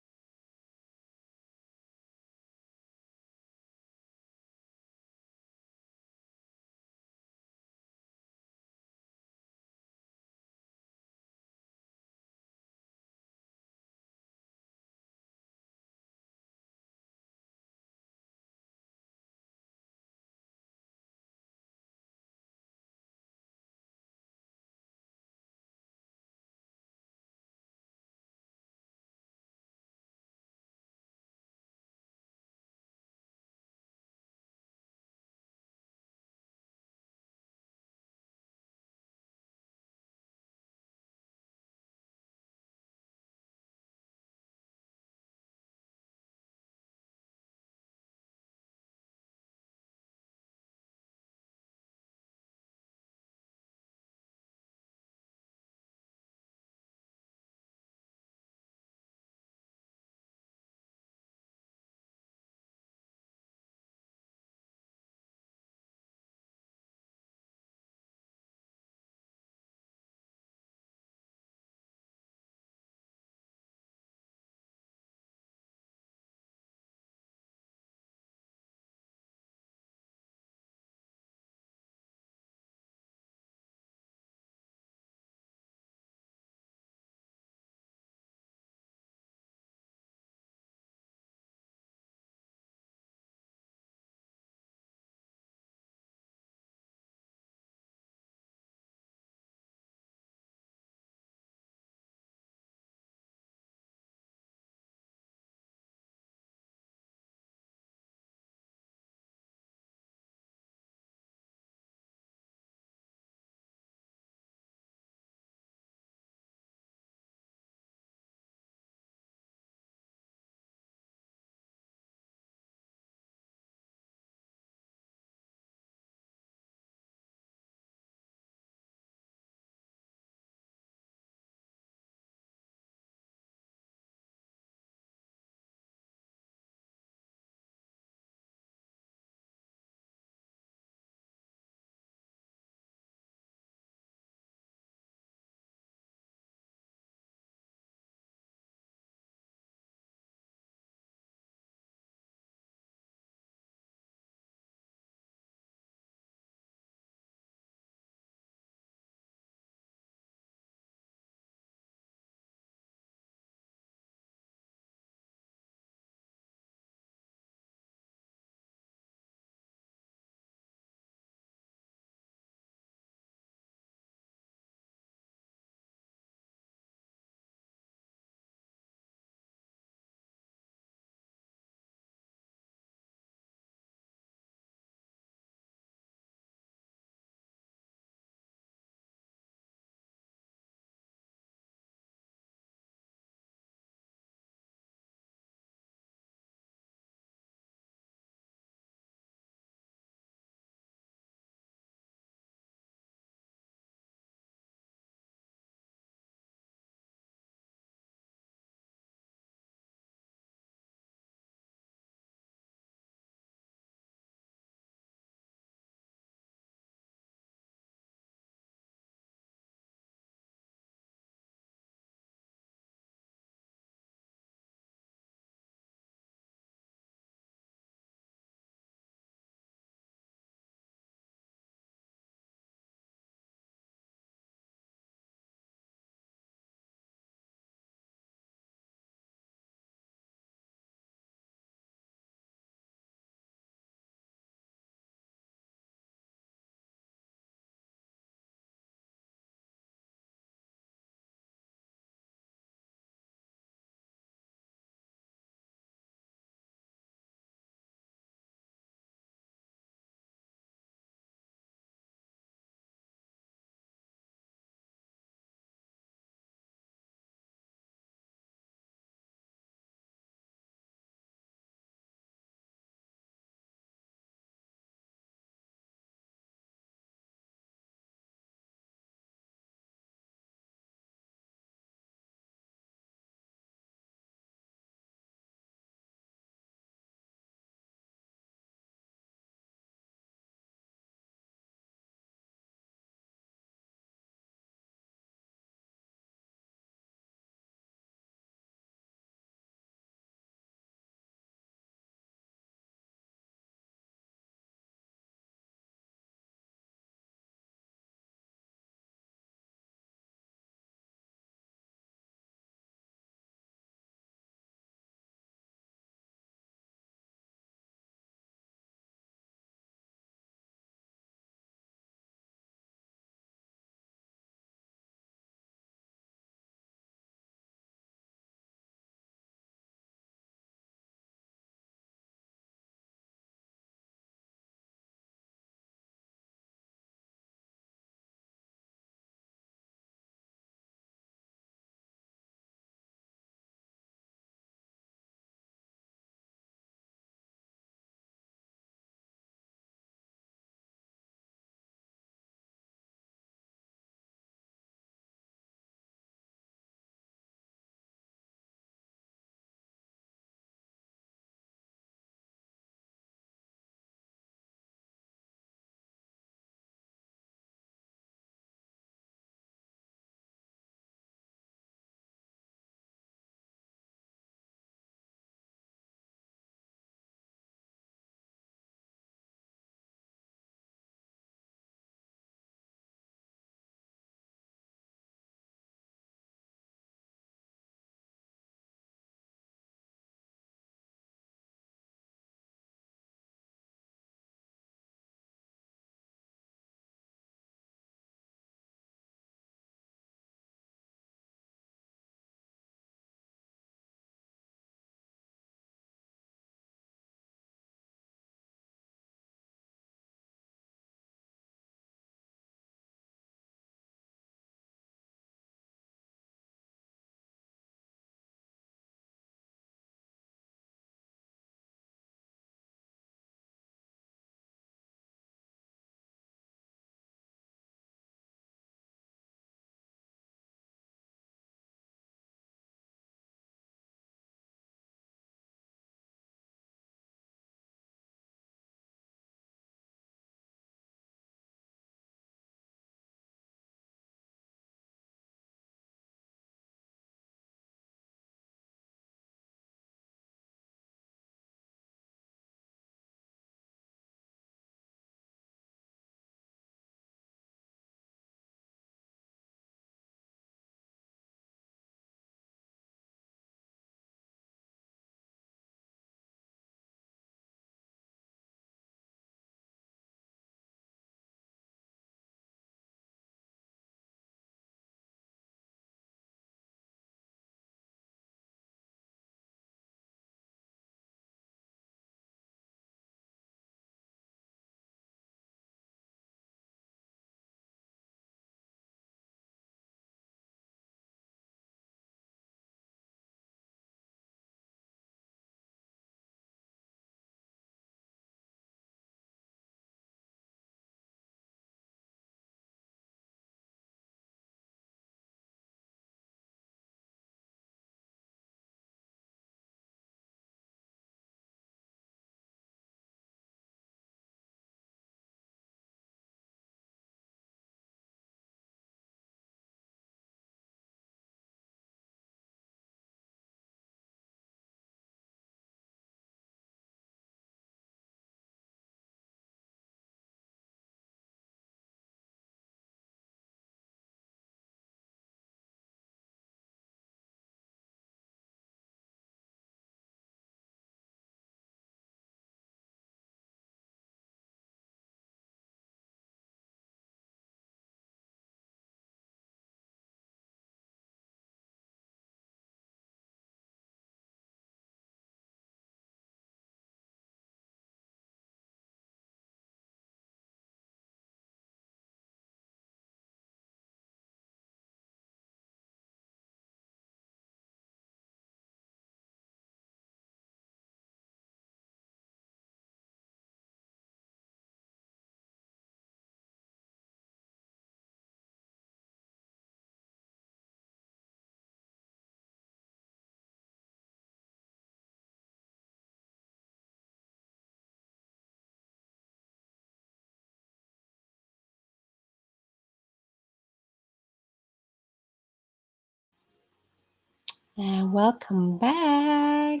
And welcome back.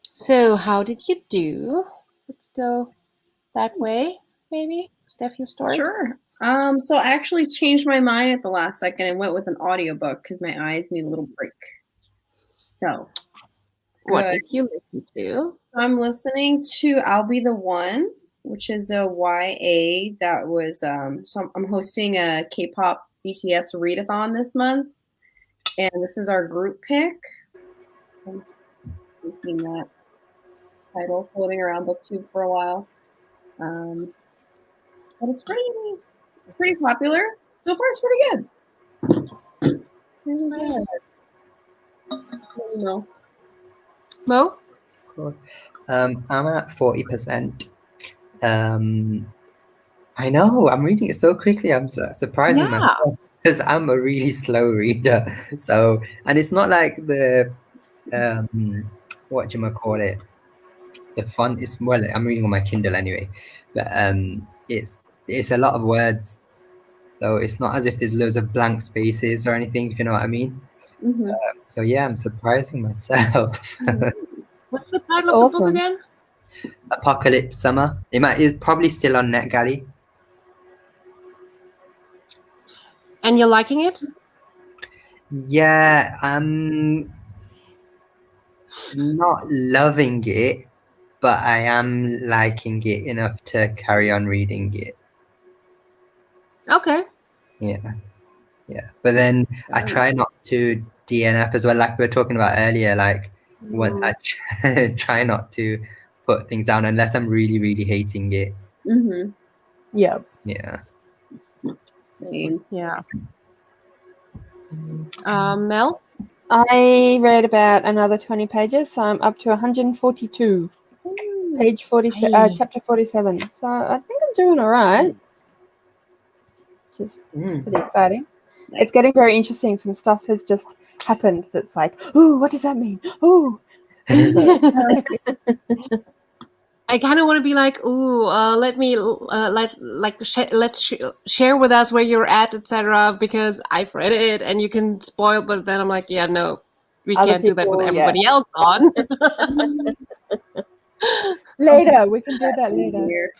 So, how did you do? Let's go that way, maybe. Steph, you start. Sure. So I actually changed my mind at the last second and went with an audiobook because my eyes need a little break. So, What did you listen to? I'm listening to I'll Be the One, which is a YA that was, so I'm hosting a K-pop BTS readathon this month. And this is our group pick. You've seen that title floating around BookTube for a while. But it's pretty popular. So far, it's pretty good. Mo? Cool. I'm at 40%. I know, I'm reading it so quickly. I'm surprising myself because I'm a really slow reader. So, and it's not like the what do you call it? The font is, well, I'm reading on my Kindle anyway, but it's a lot of words, so it's not as if there's loads of blank spaces or anything, if you know what I mean. Mm-hmm. So yeah, I'm surprising myself. What's the title of the book again? Apocalypse Summer. It's probably still on NetGalley. And you're liking it? Yeah, I'm not loving it, but I am liking it enough to carry on reading it. Okay. Yeah. But then I try not to DNF as well, like we were talking about earlier. Like when I try not to put things down unless I'm really, really hating it. Mm-hmm. Yeah. Yeah. Same. Yeah. Mel? I read about another 20 pages, so I'm up to 142. Page 47, chapter 47. So I think I'm doing all right, which is pretty exciting. It's getting very interesting. Some stuff has just happened that's like, oh, what does that mean? Oh. I kind of want to be like, ooh, let me let's share with us where you're at, etc. Because I've read it and you can spoil. But then I'm like, yeah, no, we can't do that with everybody else on. Later, we can do that later.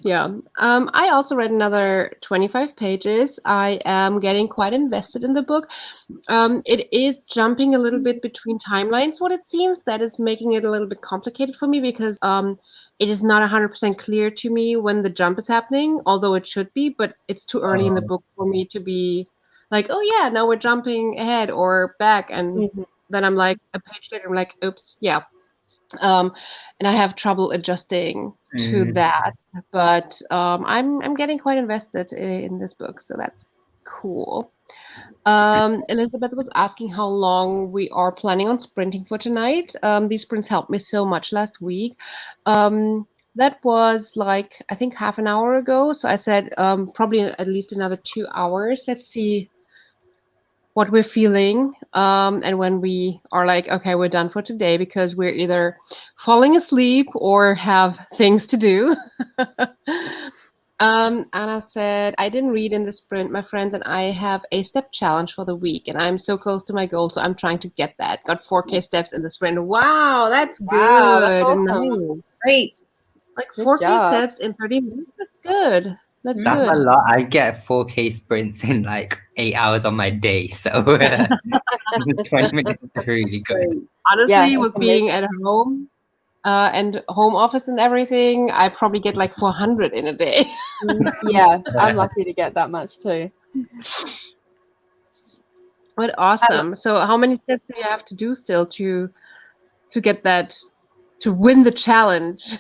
Yeah. I also read another 25 pages. I am getting quite invested in the book. It is jumping a little bit between timelines, what it seems. That is making it a little bit complicated for me because it is not 100% clear to me when the jump is happening, although it should be, but it's too early in the book for me to be like, oh yeah, now we're jumping ahead or back. And then I'm like, a page later, I'm like, oops, yeah. And I have trouble adjusting to that, but I'm getting quite invested in this book, so that's cool. Elizabeth was asking how long we are planning on sprinting for tonight. These sprints helped me so much last week. That was like, I think half an hour ago. So I said probably at least another 2 hours. Let's see what we're feeling. And when we are like, okay, we're done for today because we're either falling asleep or have things to do. Anna said, I didn't read in the sprint. My friends and I have a step challenge for the week, and I'm so close to my goal, so I'm trying to get that. Got 4K steps in the sprint. Wow, that's good. That's awesome. Nice. Great. Like 4K steps in 30 minutes. That's good. That's a good. lot. I get 4K sprints in like 8 hours on my day, so 20 minutes is really good. Honestly, with being at home and home office and everything, I probably get like 400 in a day. Yeah, I'm lucky to get that much too. But awesome. So how many steps do you have to do still to get that, to win the challenge?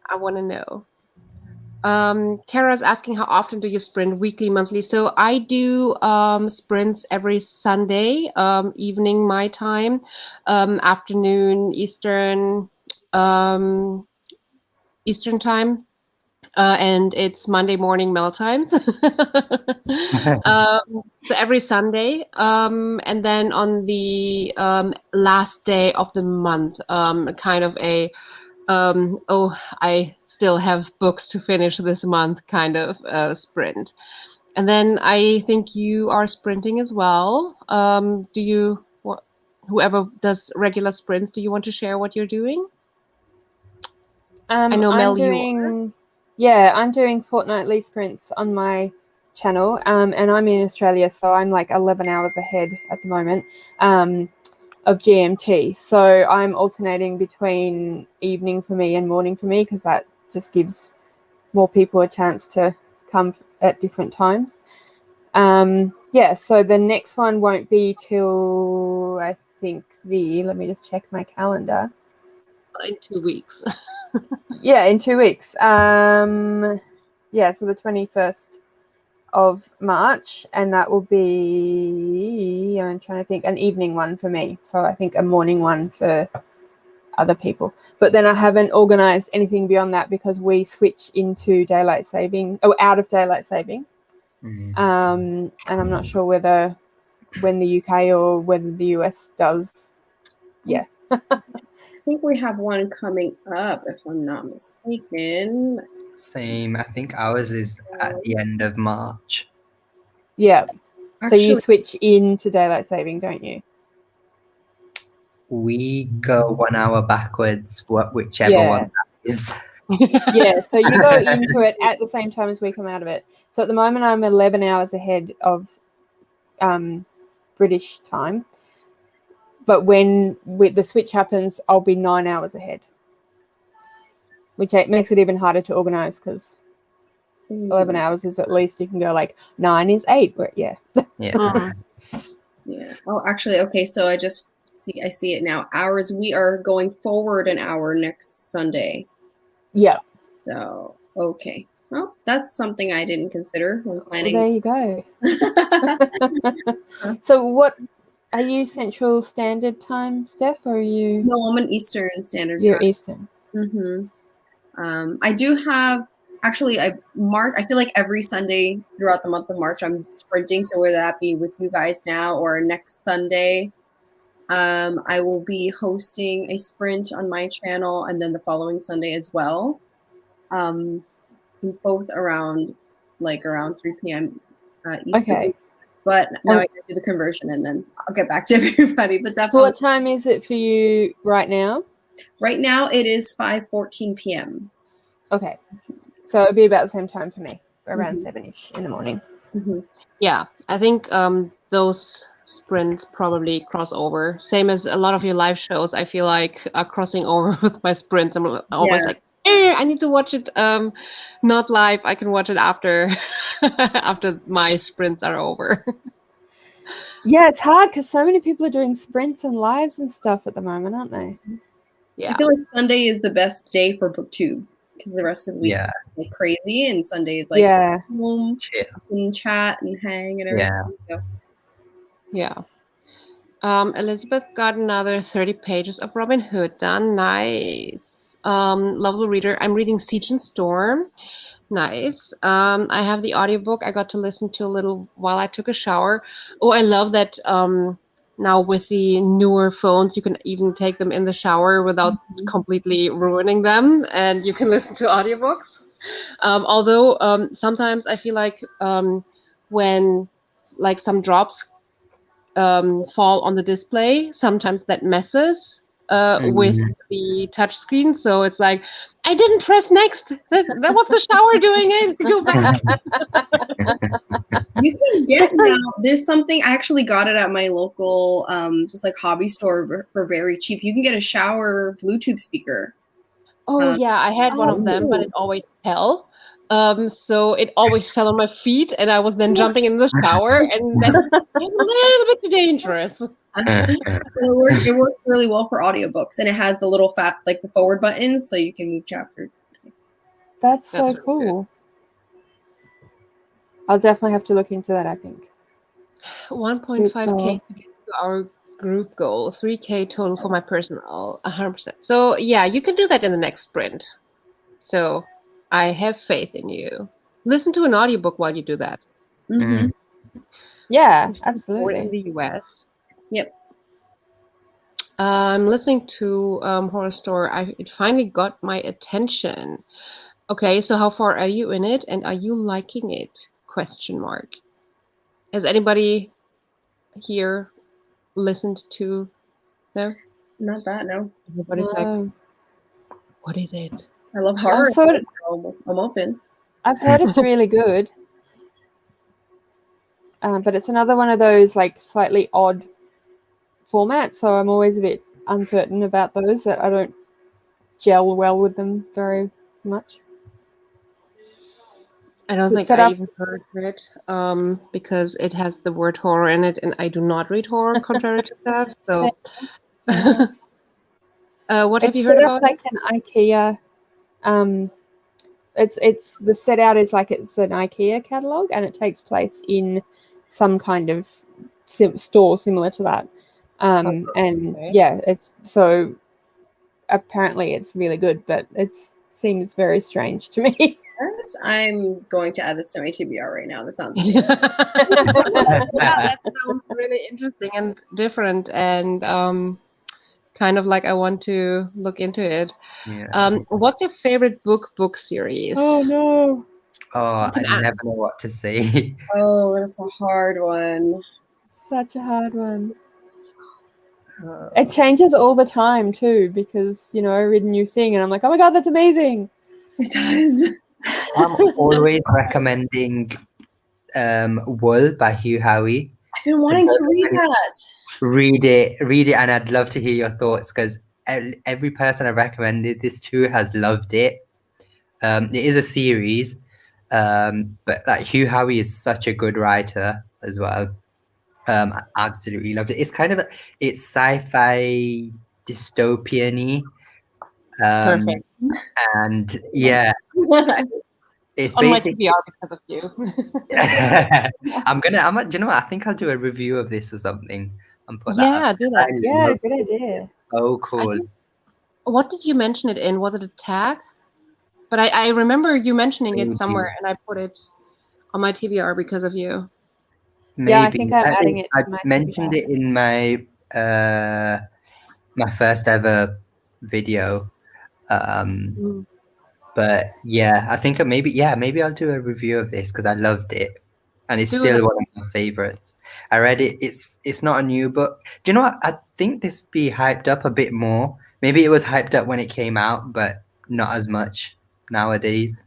I want to know. Kara's asking how often do you sprint, weekly, monthly? So I do sprints every Sunday, evening my time, afternoon Eastern time, and it's Monday morning Mel times. So every Sunday, and then on the last day of the month, kind of a I still have books to finish this month kind of sprint. And then I think you are sprinting as well. Whoever does regular sprints, do you want to share what you're doing? I know, Mel, I'm doing fortnightly sprints on my channel, and I'm in Australia, so I'm like 11 hours ahead at the moment of GMT. So I'm alternating between evening for me and morning for me, because that just gives more people a chance to come at different times. So the next one won't be till, I think, let me just check my calendar. In 2 weeks. Yeah, in 2 weeks. So the 21st of March, and that will be, I'm trying to think, an evening one for me. So I think a morning one for other people. But then I haven't organized anything beyond that, because we switch into out of daylight saving. And I'm not sure when the UK or whether the US does. Yeah. I think we have one coming up, if I'm not mistaken. Same. I think ours is at the end of March. Yeah. Actually, so you switch into daylight saving, don't you? We go 1 hour backwards, whichever one that is. Yeah, so you go into it at the same time as we come out of it. So at the moment, I'm 11 hours ahead of British time. But when the switch happens, I'll be 9 hours ahead, which makes it even harder to organize, because 11 hours is at least, you can go like 9 is 8. Yeah. Yeah. Oh, actually, okay. So I see it now. Hours. We are going forward an hour next Sunday. Yeah. So, okay. Well, that's something I didn't consider when planning. Well, there you go. So what, are you Central Standard Time, Steph, or are you? No, I'm an Eastern Standard Time. You're Eastern. I do have, actually, I feel like every Sunday throughout the month of March, I'm sprinting. So whether that be with you guys now or next Sunday, I will be hosting a sprint on my channel, and then the following Sunday as well. Both around 3 p.m. Eastern. Okay. But now I can do the conversion, and then I'll get back to everybody. But definitely. So what time is it for you right now? Right now it is 5:14 p.m. Okay. So it'll be about the same time for me, around 7-ish in the morning. Yeah, I think those sprints probably cross over. Same as a lot of your live shows, I feel like are crossing over with my sprints. I'm always like, I need to watch it not live. I can watch it after after my sprints are over. Yeah, it's hard because so many people are doing sprints and lives and stuff at the moment, aren't they? Yeah. I feel like Sunday is the best day for BookTube, because the rest of the week is like crazy, and Sunday is like home and chat and hang and everything. Yeah. Elizabeth got another 30 pages of Robin Hood done. Nice. Lovely reader. I'm reading Siege and Storm. Nice. I have the audiobook I got to listen to a little while I took a shower. Oh, I love that now with the newer phones, you can even take them in the shower without completely ruining them, and you can listen to audiobooks. Although sometimes I feel like when like some drops fall on the display, sometimes that messes with the touch screen. So it's like, I didn't press next. That was the shower doing it. Go back. You can get now. There's something, I actually got it at my local just like hobby store for very cheap. You can get a shower Bluetooth speaker. Oh yeah, I had one of them, but it always fell. So it always fell on my feet, and I was then jumping in the shower, and that was a little bit dangerous. It works really well for audiobooks, and it has the little the forward buttons, so you can move chapters. That's so cool. I'll definitely have to look into that, I think. 1.5K to get to our group goal, 3K total for my personal, 100%. So yeah, you can do that in the next sprint. So I have faith in you. Listen to an audiobook while you do that. Yeah, absolutely. In the US. Yep. I'm listening to Horror Store. It finally got my attention. Okay, so how far are you in it, and are you liking it? Question mark. Has anybody here listened to? No. Not that, no. Everybody's like, No. what is it? I love horror, sort of- so I'm open. I've heard it's really good. But it's another one of those like slightly odd formats, so I'm always a bit uncertain about those, that I don't gel well with them very much. I don't So think set I up- even heard of it because it has the word horror in it, and I do not read horror, contrary to that. So, what have It's you heard set up about like it? an IKEA. It's the set out is like it's an IKEA catalog, and it takes place in some kind of store similar to that. And okay. yeah, it's so apparently it's really good, but it seems very strange to me. I'm going to add this to my TBR right now. This sounds amazing. Yeah, that sounds really interesting and different, and kind of like I want to look into it. Yeah. What's your favorite book series? Oh no, Oh, can I add- never know what to say. Oh, that's a hard one. such a hard one. It changes all the time too, because I read a new thing and I'm like, oh my god, that's amazing. It does. I'm always recommending Wool by Hugh Howey. I've been wanting to read that. Read it, and I'd love to hear your thoughts, because every person I recommended this to has loved it. It is a series, but like Hugh Howey is such a good writer as well. I absolutely loved it. It's kind of it's sci-fi dystopian-y. Perfect. And yeah, it's On my basically. TBR because of you. Do you know what? I think I'll do a review of this or something and put that Yeah, up. do that. I Yeah, love good it. idea. Oh, cool. think- What did you mention it in? Was it a tag? But I remember you mentioning it Maybe. somewhere, and I put it on my TBR because of you. Maybe. Yeah, I think I'm adding it to I my mentioned TBR. it in my my first ever video. But yeah, I think maybe I'll do a review of this because I loved it, and it's Do still it. one of my favorites. I read it. It's not a new book. Do you know what? I think this be hyped up a bit more. Maybe it was hyped up when it came out, but not as much nowadays.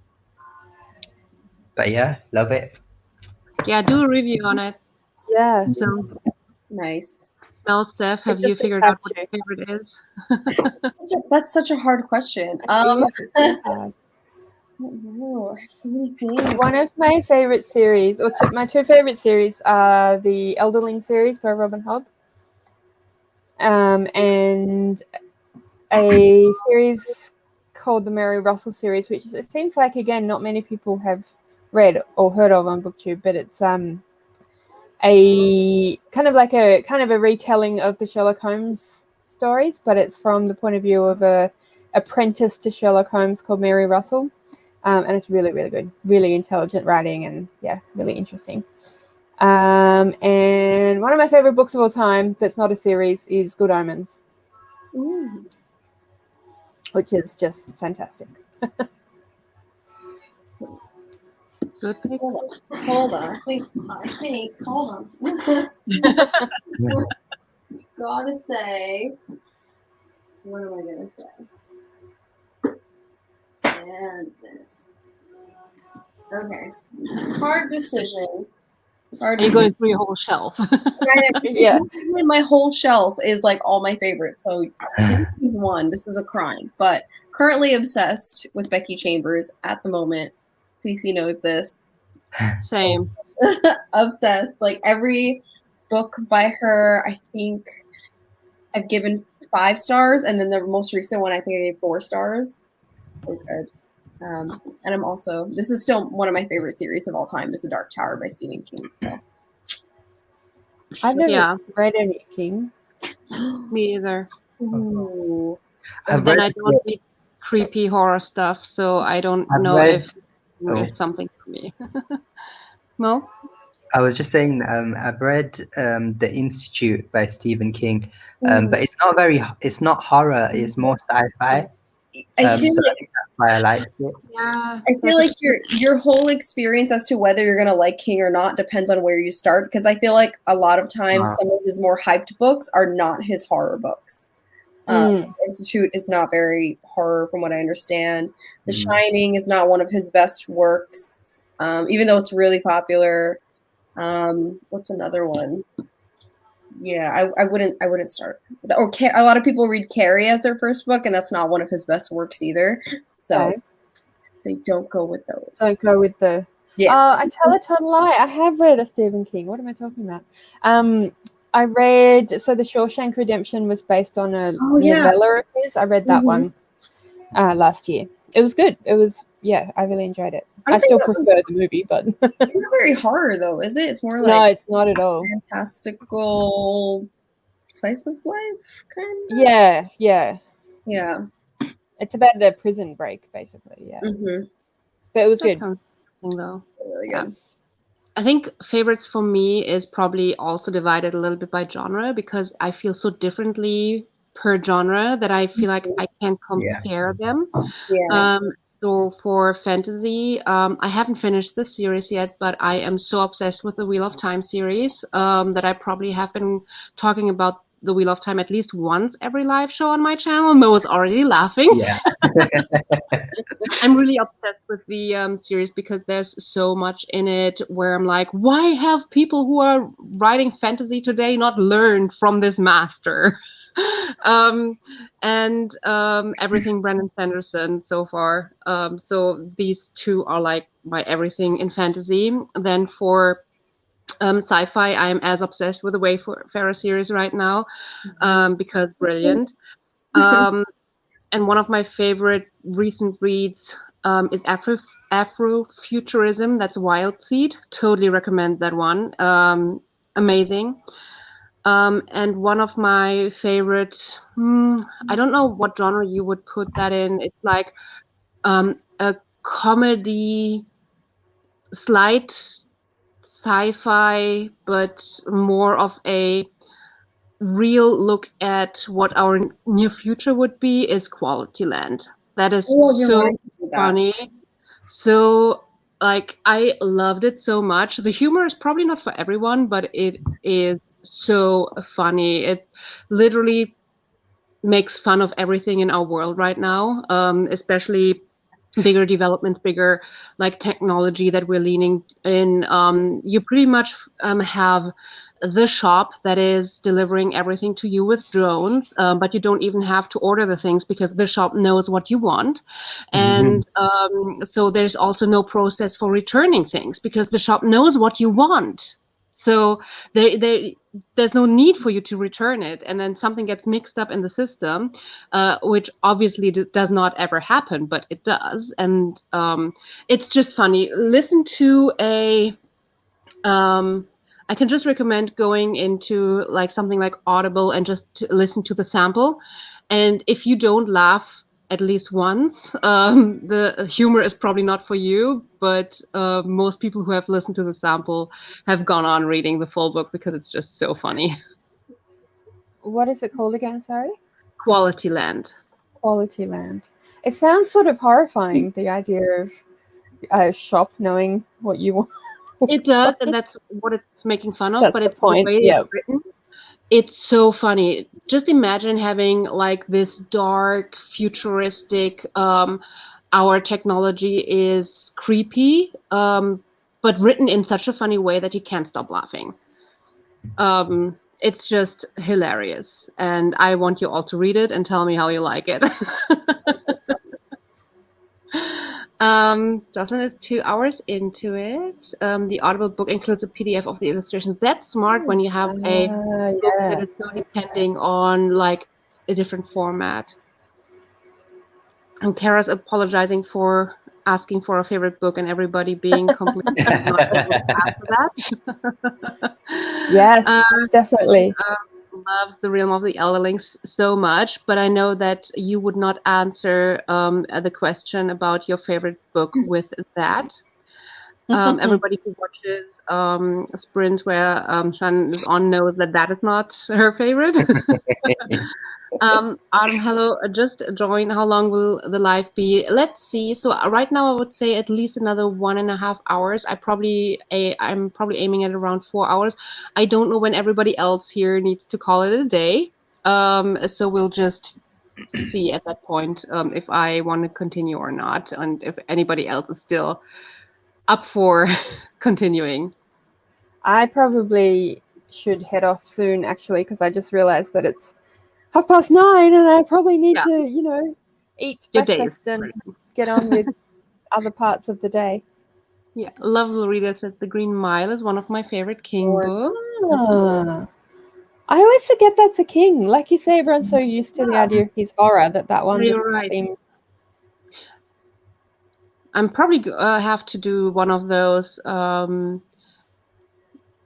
But yeah, love it. Yeah, do a review on it. Yeah. So, Nice. Mel, Steph, have It you just figured out what attracts your favorite is? That's such a hard question. It's so hard. I don't know. I have so many things. One of my favorite series, or my two favorite series, are the Elderling series by Robin Hobb, and a series called the Mary Russell series, which it seems like, again, not many people have read or heard of on BookTube, but it's a kind of a retelling of the Sherlock Holmes stories, but it's from the point of view of a apprentice to Sherlock Holmes called Mary Russell. And it's really, really good, really intelligent writing, and yeah, really interesting. And one of my favorite books of all time that's not a series is Good Omens, which is just fantastic. Good pick. Hold on. I think. Hold on. Gotta say. What am I gonna say? And this. Okay. Hard decision. Are you going through your whole shelf? Yeah. My whole shelf is like all my favorites. So he's one. This is a crime. But currently obsessed with Becky Chambers at the moment. Cece knows this. Same. Obsessed. Like every book by her, I think I've given 5 stars, and then the most recent one I think I gave 4 stars. So good. And I'm also, this is still one of my favorite series of all time, is The Dark Tower by Stephen King. So. I've never read any King. Me either. Ooh. And then I don't read creepy horror stuff, so I don't know if it's something for me. Mo? I was just saying, I've read The Institute by Stephen King, but it's not horror, it's more sci-fi. I So feel I like think that's why I liked it. Yeah, I feel like your whole experience as to whether you're gonna like King or not depends on where you start. Because I feel like a lot of times some of his more hyped books are not his horror books. Institute is not very horror, from what I understand. The Shining is not one of his best works, even though it's really popular. What's another one? Yeah, I wouldn't start. Or a lot of people read Carrie as their first book, and that's not one of his best works either. So they don't go with those. Don't go with the. Yes. I tell a total lie. I have read a Stephen King. What am I talking about? I read. So the Shawshank Redemption was based on a novella of his. I read that one last year. It was good. It was I really enjoyed it. I still prefer the movie, but it's not very horror though, is it? It's more like no, it's not at all. Fantastical slice of life kind of. Yeah. It's about the prison break, basically. Yeah, but it was good. Sounds interesting, though. Really good. I think favorites for me is probably also divided a little bit by genre, because I feel so differently per genre that I feel like I can't compare them. Yeah. So for fantasy, I haven't finished this series yet, but I am so obsessed with the Wheel of Time series that I probably have been talking about the Wheel of Time at least once every live show on my channel. Mo was already laughing. Yeah. I'm really obsessed with the series because there's so much in it where I'm like, why have people who are writing fantasy today not learned from this master? And everything Brandon Sanderson so far. So these two are like my everything in fantasy. Then for sci-fi, I am as obsessed with the Wayfarer series right now because brilliant. And one of my favorite recent reads is Afrofuturism. That's Wild Seed. Totally recommend that one. Amazing. And one of my favorite, I don't know what genre you would put that in. It's like a comedy, slight sci-fi, but more of a real look at what our near future would be is Quality Land. That is so funny. So like I loved it so much. The humor is probably not for everyone, but it is so funny. It literally makes fun of everything in our world right now, especially bigger developments, bigger like technology that we're leaning in. You pretty much have the shop that is delivering everything to you with drones, but you don't even have to order the things because the shop knows what you want. And so there's also no process for returning things because the shop knows what you want. So there's no need for you to return it. And then something gets mixed up in the system, which obviously does not ever happen, but it does. And it's just funny. Listen to I can just recommend going into like something like Audible and just listen to the sample. And if you don't laugh at least once, the humor is probably not for you. But most people who have listened to the sample have gone on reading the full book because it's just so funny. What is it called again? Sorry? Quality Land. Quality Land. It sounds sort of horrifying, the idea of a shop knowing what you want. It does, and that's what it's making fun of. That's but the it's point. the way it's written. It's so funny. Just imagine having like this dark, futuristic. Our technology is creepy, but written in such a funny way that you can't stop laughing. It's just hilarious, and I want you all to read it and tell me how you like it. Jocelyn is 2 hours into it. The Audible book includes a PDF of the illustrations. That's smart when you have a book that is so depending on like a different format. And Kara's apologizing for asking for a favorite book and everybody being completely not able to answer that. Yes, definitely. Loves The Realm of the Elderlings so much, but I know that you would not answer the question about your favorite book with that. Everybody who watches Sprint where Shan is on knows that that is not her favorite. Adam, hello. Just join. How long will the live be? Let's see. So right now, I would say at least another 1.5 hours. I'm probably aiming at around 4 hours. I don't know when everybody else here needs to call it a day. So we'll just see at that point if I want to continue or not, and if anybody else is still up for continuing. I probably should head off soon, actually, because I just realized that it's 9:30 and I probably need to, eat Your breakfast days. and get on with other parts of the day. Yeah, Love Lorita says The Green Mile is one of my favorite King books. I always forget that's a King. Like you say, everyone's so used to the idea of his horror that one just seems... I'm probably have to do one of those.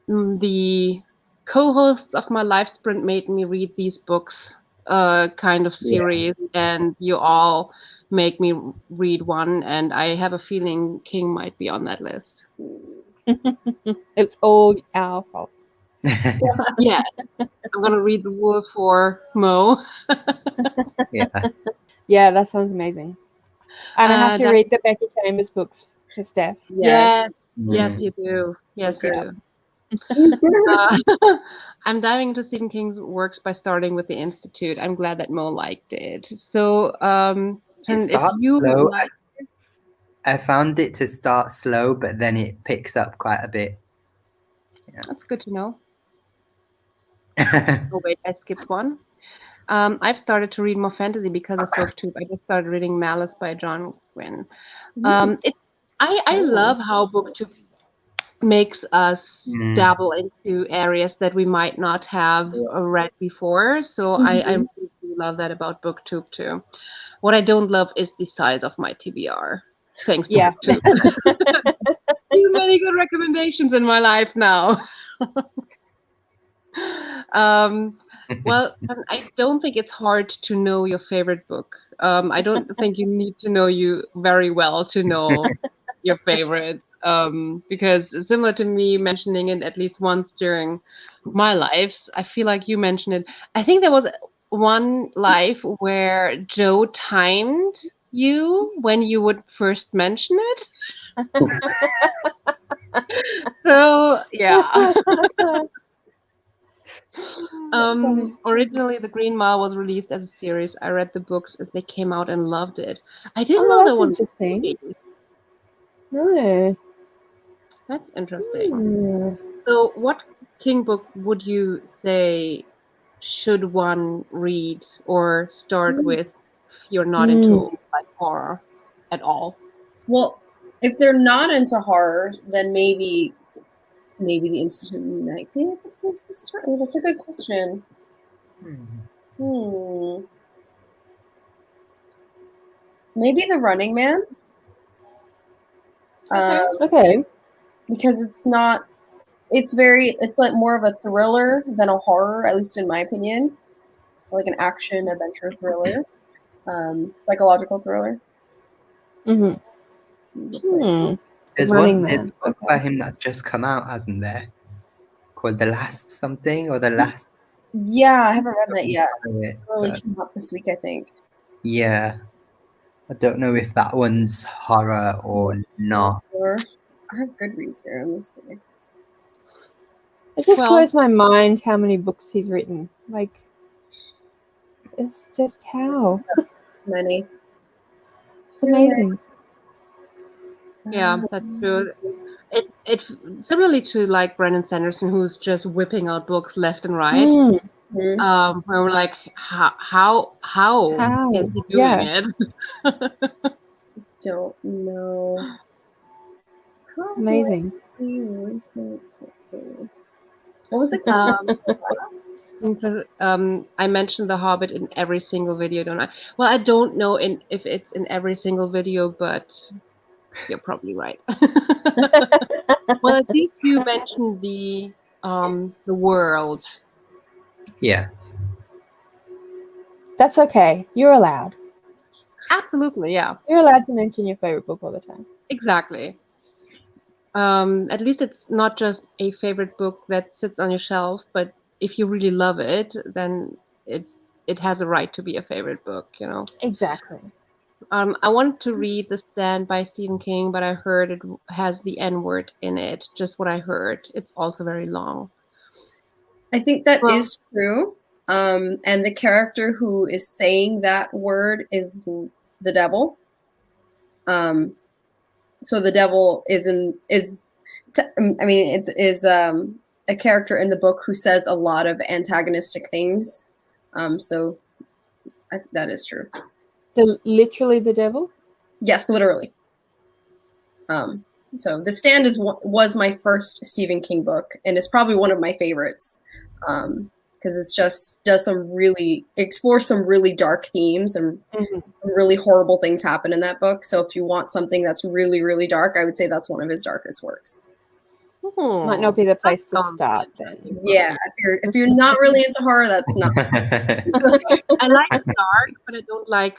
The co-hosts of my live sprint made me read these books kind of series, and you all make me read one, and I have a feeling King might be on that list. It's all our fault. Yeah, I'm gonna read The Wolf for Mo. Yeah, that sounds amazing. And I have to read the Becky Chambers books for Steph. Yes, you do. Yes, you do. I'm diving into Stephen King's works by starting with The Institute. I'm glad that Mo liked it. So, and if you slow, I found it to start slow, but then it picks up quite a bit. Yeah. That's good to know. Oh wait, I skipped one. I've started to read more fantasy because of BookTube. I just started reading Malice by John Gwynne. I love how BookTube makes us dabble into areas that we might not have read before. So I really love that about BookTube too. What I don't love is the size of my TBR. Thanks to BookTube. Too many good recommendations in my life now. Well, I don't think it's hard to know your favorite book. I don't think you need to know you very well to know your favorite. Because similar to me mentioning it at least once during my lives, I feel like you mentioned it. I think there was one life where Joe timed you when you would first mention it. So yeah. Originally, The Green Mile was released as a series. I read the books as they came out and loved it. I didn't know there was interesting. No. That's interesting. So, what King book would you say should one read or start with if you're not into like horror at all? Well, if they're not into horror, then maybe The Institute might be a good place to start. Oh, that's a good question. Maybe The Running Man. Okay. Because it's like more of a thriller than a horror, at least in my opinion. Like an action adventure thriller. Psychological thriller. There's one book by him that's just come out, hasn't there? Called The Last Something or The Last. Yeah, I haven't read that yet. It really came out this week, I think. Yeah. I don't know if that one's horror or not. I have Goodreads here. Let me see. It just blows my mind how many books he's written. Like, it's just how many. It's amazing. Yeah, that's true. It similarly to like Brandon Sanderson, who's just whipping out books left and right. Where we're like, how is he doing it? Don't know. It's amazing. Let's see. What was it called? I mentioned The Hobbit in every single video, don't I? Well, I don't know if it's in every single video, but you're probably right. Well, I think you mentioned the world. Yeah. That's okay. You're allowed. Absolutely, yeah. You're allowed to mention your favorite book all the time. Exactly. At least it's not just a favorite book that sits on your shelf, but if you really love it, then it has a right to be a favorite book, you know. Exactly. I wanted to read The Stand by Stephen King, but I heard it has the N word in it. Just what I heard. It's also very long. I think that Well- is true. And the character who is saying that word is the devil. So the devil it is a character in the book who says a lot of antagonistic things. So that is true. Literally the devil? Yes, literally. So The Stand was my first Stephen King book, and it's probably one of my favorites because it's just explores some really dark themes, and really horrible things happen in that book. So if you want something that's really, really dark, I would say that's one of his darkest works. Might not be the place to start then. Yeah, if you're not really into horror, that's not. I like dark, but I don't like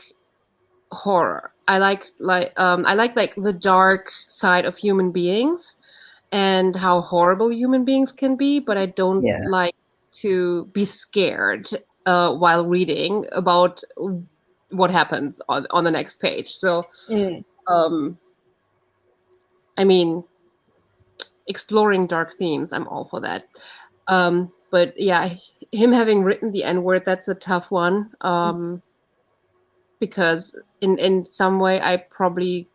horror. I like the dark side of human beings and how horrible human beings can be, but I don't like to be scared while reading about what happens on the next page. So I mean, exploring dark themes, I'm all for that. But yeah, him having written the N-word, that's a tough one. Because in some way I probably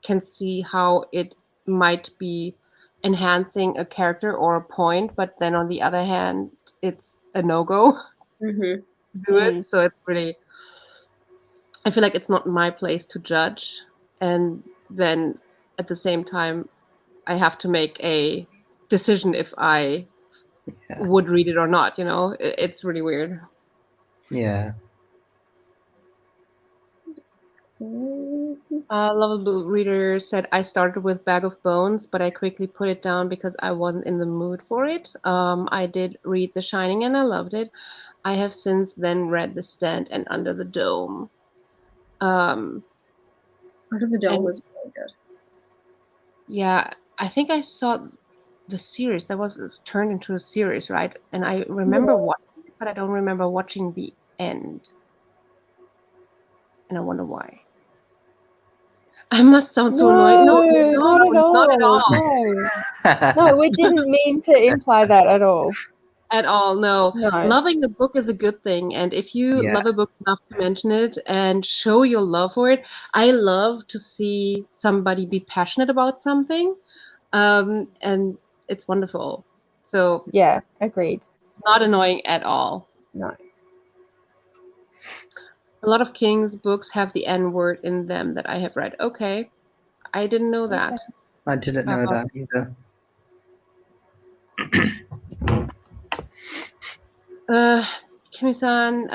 can see how it might be enhancing a character or a point, but then on the other hand, it's a no-go to do it. So it's really, I feel like it's not my place to judge. And then at the same time, I have to make a decision if I would read it or not, you know? It's really weird. Yeah. Lovable Reader said, I started with Bag of Bones, but I quickly put it down because I wasn't in the mood for it. I did read The Shining and I loved it. I have since then read The Stand and Under the Dome. Under the Dome was really good. Yeah, I think I saw the series. That was turned into a series, right? And I remember watching it, but I don't remember watching the end. And I wonder why. I must sound so annoying. No, not at all. Not at all. No, we didn't mean to imply that at all. At all, no. No. Loving a book is a good thing. And if you love a book enough to mention it and show your love for it, I love to see somebody be passionate about something. And it's wonderful. So yeah, agreed. Not annoying at all. No. A lot of King's books have the N word in them that I have read. Okay. I didn't know that. Okay. I didn't know that either. Kimi-san,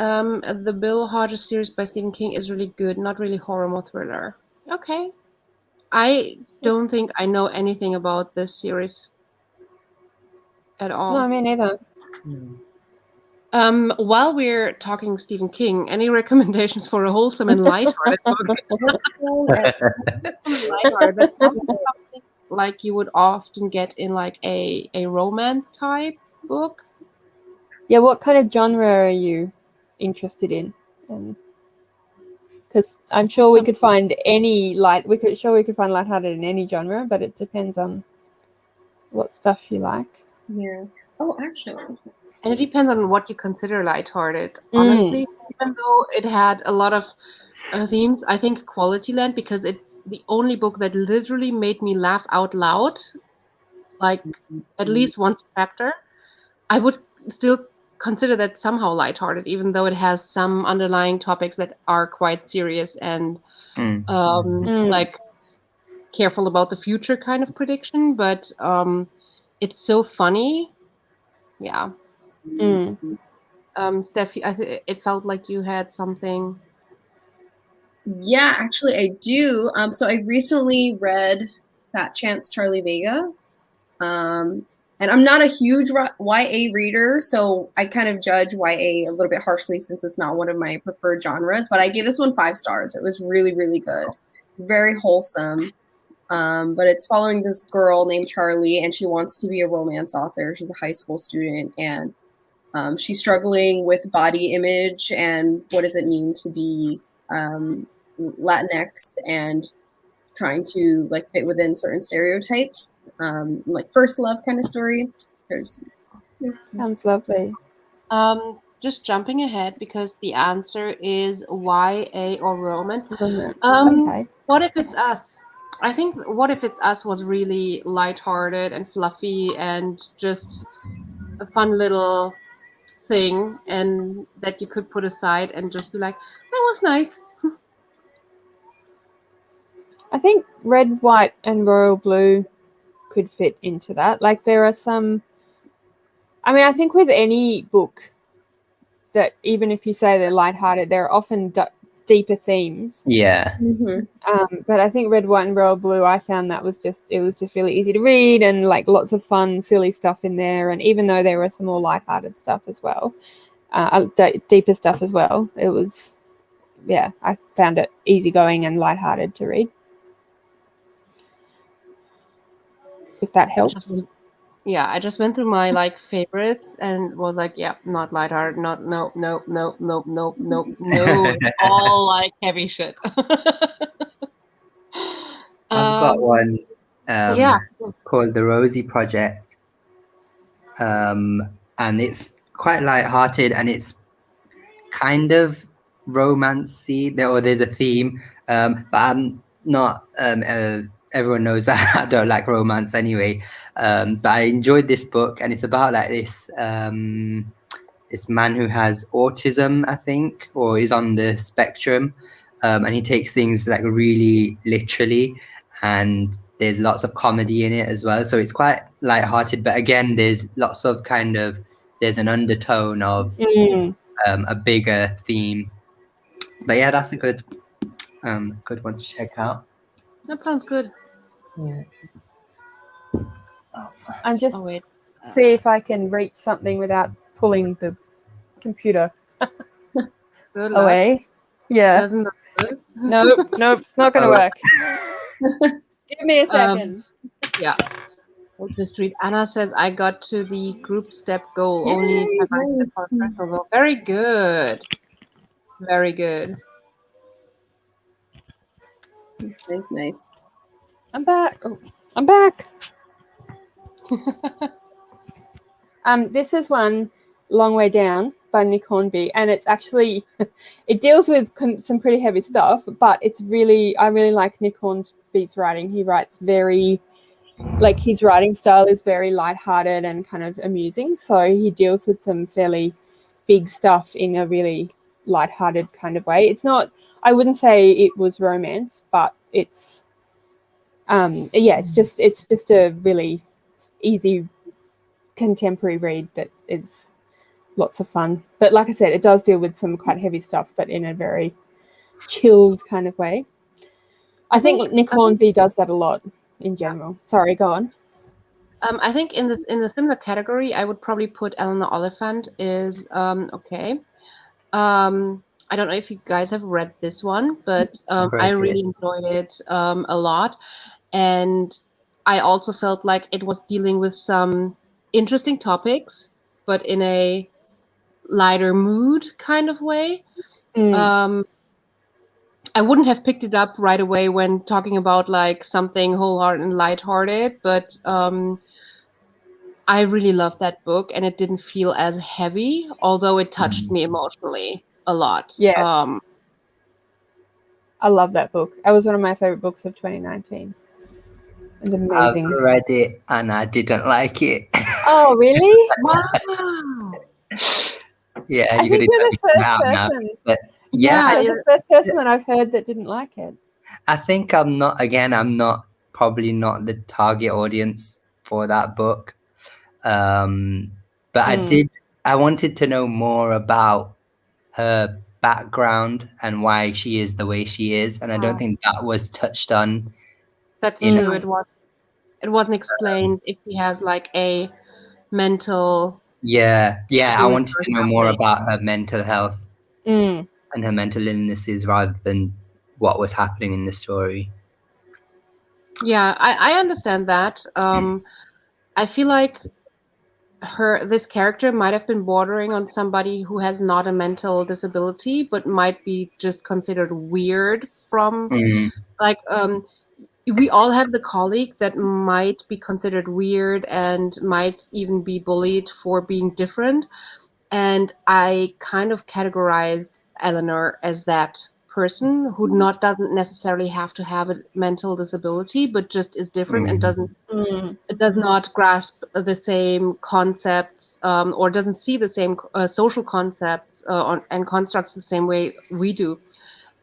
the Bill Hodges series by Stephen King is really good. Not really horror, more thriller. Okay. I don't think I know anything about this series at all. No, me neither. While we're talking Stephen King, any recommendations for a wholesome and lighthearted book? Lighthearted, something like you would often get in like a romance type book. Yeah, what kind of genre are you interested in? Because I'm sure we could find lighthearted in any genre, but it depends on what stuff you like. Yeah. Oh, actually. And it depends on what you consider lighthearted. Honestly, even though it had a lot of themes, I think Quality Land, because it's the only book that literally made me laugh out loud, like at least one chapter, I would still consider that somehow lighthearted, even though it has some underlying topics that are quite serious and like careful about the future kind of prediction. But it's so funny. Yeah. Steph, it felt like you had something. Yeah, actually, I do. So I recently read Fat Chance Charlie Vega. And I'm not a huge YA reader, so I kind of judge YA a little bit harshly since it's not one of my preferred genres. But I gave this one 5 stars. It was really, really good. Very wholesome. But it's following this girl named Charlie, and she wants to be a romance author. She's a high school student, and she's struggling with body image and what does it mean to be Latinx and trying to like fit within certain stereotypes, like first love kind of story. Very sweet. Sounds lovely. Just jumping ahead because the answer is YA or romance. Okay. What if it's us? I think What If It's Us was really lighthearted and fluffy and just a fun little thing, and that you could put aside and just be like, that was nice. I think Red, White, and Royal Blue could fit into that. Like there are some. I mean, I think with any book that even if you say they're lighthearted, there are often deeper themes. Yeah. But I think Red, White, and Royal Blue, I found that was just really easy to read and like lots of fun, silly stuff in there. And even though there were some more lighthearted stuff as well, deeper stuff as well, it was, yeah, I found it easygoing and lighthearted to read. If that helps. Yeah, I just went through my like favorites and was like, yeah, not lighthearted, not no, all like heavy shit. I've got one yeah. called The Rosie Project, and it's quite light-hearted and it's kind of romancy. There's a theme, but I'm not. Everyone knows that I don't like romance anyway. But I enjoyed this book, and it's about like this this man who has autism, I think, or is on the spectrum, and he takes things like really literally, and there's lots of comedy in it as well. So it's quite light-hearted, but again, there's lots of there's an undertone of a bigger theme. But yeah, that's a good one to check out. That sounds good. Yeah. I'm just see if I can reach something without pulling the computer away. Yeah. Doesn't look good. Nope, it's not going to work. Give me a second. Yeah. We'll just read. Anna says, I got to the group step goal. Only goal. Very good. Very good. Nice. I'm back. Oh, I'm back. This is one, Long Way Down by Nick Hornby, and it's actually it deals with some pretty heavy stuff, but I really like Nick Hornby's writing. He writes very, like, his writing style is very lighthearted and kind of amusing, so he deals with some fairly big stuff in a really lighthearted kind of way. It's not, I wouldn't say it was romance, but it's it's just a really easy contemporary read that is lots of fun. But like I said, it does deal with some quite heavy stuff, but in a very chilled kind of way. I think Nick Hornby does that a lot in general. Sorry, go on. I think in the similar category, I would probably put Eleanor Oliphant is okay. I don't know if you guys have read this one, but I really enjoyed it a lot. And I also felt like it was dealing with some interesting topics, but in a lighter mood kind of way. I wouldn't have picked it up right away when talking about like something wholehearted and lighthearted, but I really loved that book, and it didn't feel as heavy, although it touched me emotionally a lot. Yes. I love that book. That was one of my favorite books of 2019. And amazing. I've read it and I didn't like it. Oh, really? Wow. Yeah, I think you're the first person. But yeah, you're the first person that I've heard that didn't like it. I think I'm probably not the target audience for that book. But I wanted to know more about her background and why she is the way she is, and I don't think that was touched on. That's true. It wasn't explained if he has like a mental. Yeah. I wanted to know more about her mental health and her mental illnesses rather than what was happening in the story. Yeah, I understand that. I feel like this character might have been bordering on somebody who has not a mental disability, but might be just considered weird from like we all have the colleague that might be considered weird and might even be bullied for being different. And I kind of categorized Eleanor as that person who doesn't necessarily have to have a mental disability, but just is different and does not grasp the same concepts or doesn't see the same social concepts and constructs the same way we do.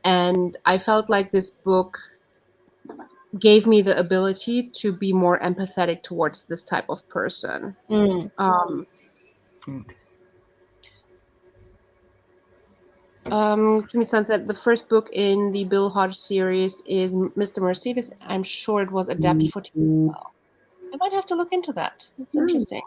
And I felt like this book gave me the ability to be more empathetic towards this type of person. Kimi-san said the first book in the Bill Hodge series is Mr. Mercedes. I'm sure it was adapted for TV. I might have to look into that. It's interesting.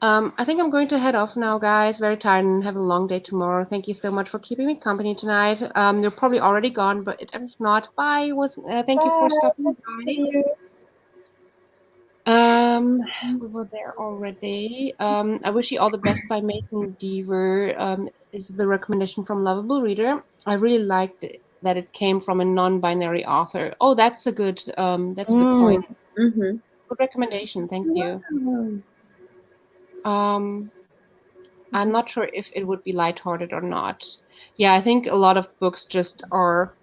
I think I'm going to head off now, guys. Very tired and have a long day tomorrow. Thank you so much for keeping me company tonight. You're probably already gone, but if not, bye. Thank you for stopping by. We were there already. I wish you all the best by making Deaver. Is the recommendation from Lovable Reader. I really liked it, that it came from a non-binary author. Oh, that's a good point. Good recommendation. Thank you. I'm not sure if it would be lighthearted or not. Yeah, I think a lot of books just are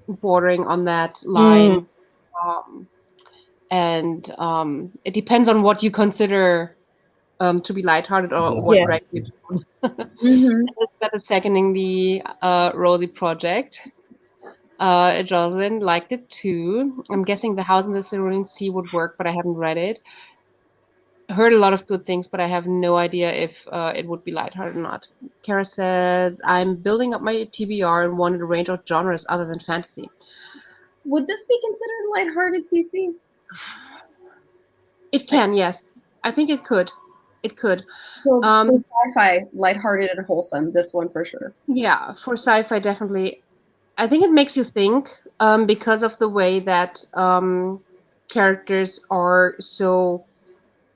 bordering on that line. And it depends on what you consider to be lighthearted or what drags you down. It's better seconding the Rosie project. Jocelyn liked it too. I'm guessing The House in the Cerulean Sea would work, but I haven't read it. Heard a lot of good things, but I have no idea if it would be lighthearted or not. Kara says, I'm building up my TBR and wanted a range of genres other than fantasy. Would this be considered lighthearted, CC? It can, yes. I think it could. It could. So for sci-fi, lighthearted and wholesome, this one for sure. Yeah, for sci-fi, definitely. I think it makes you think because of the way that characters are so,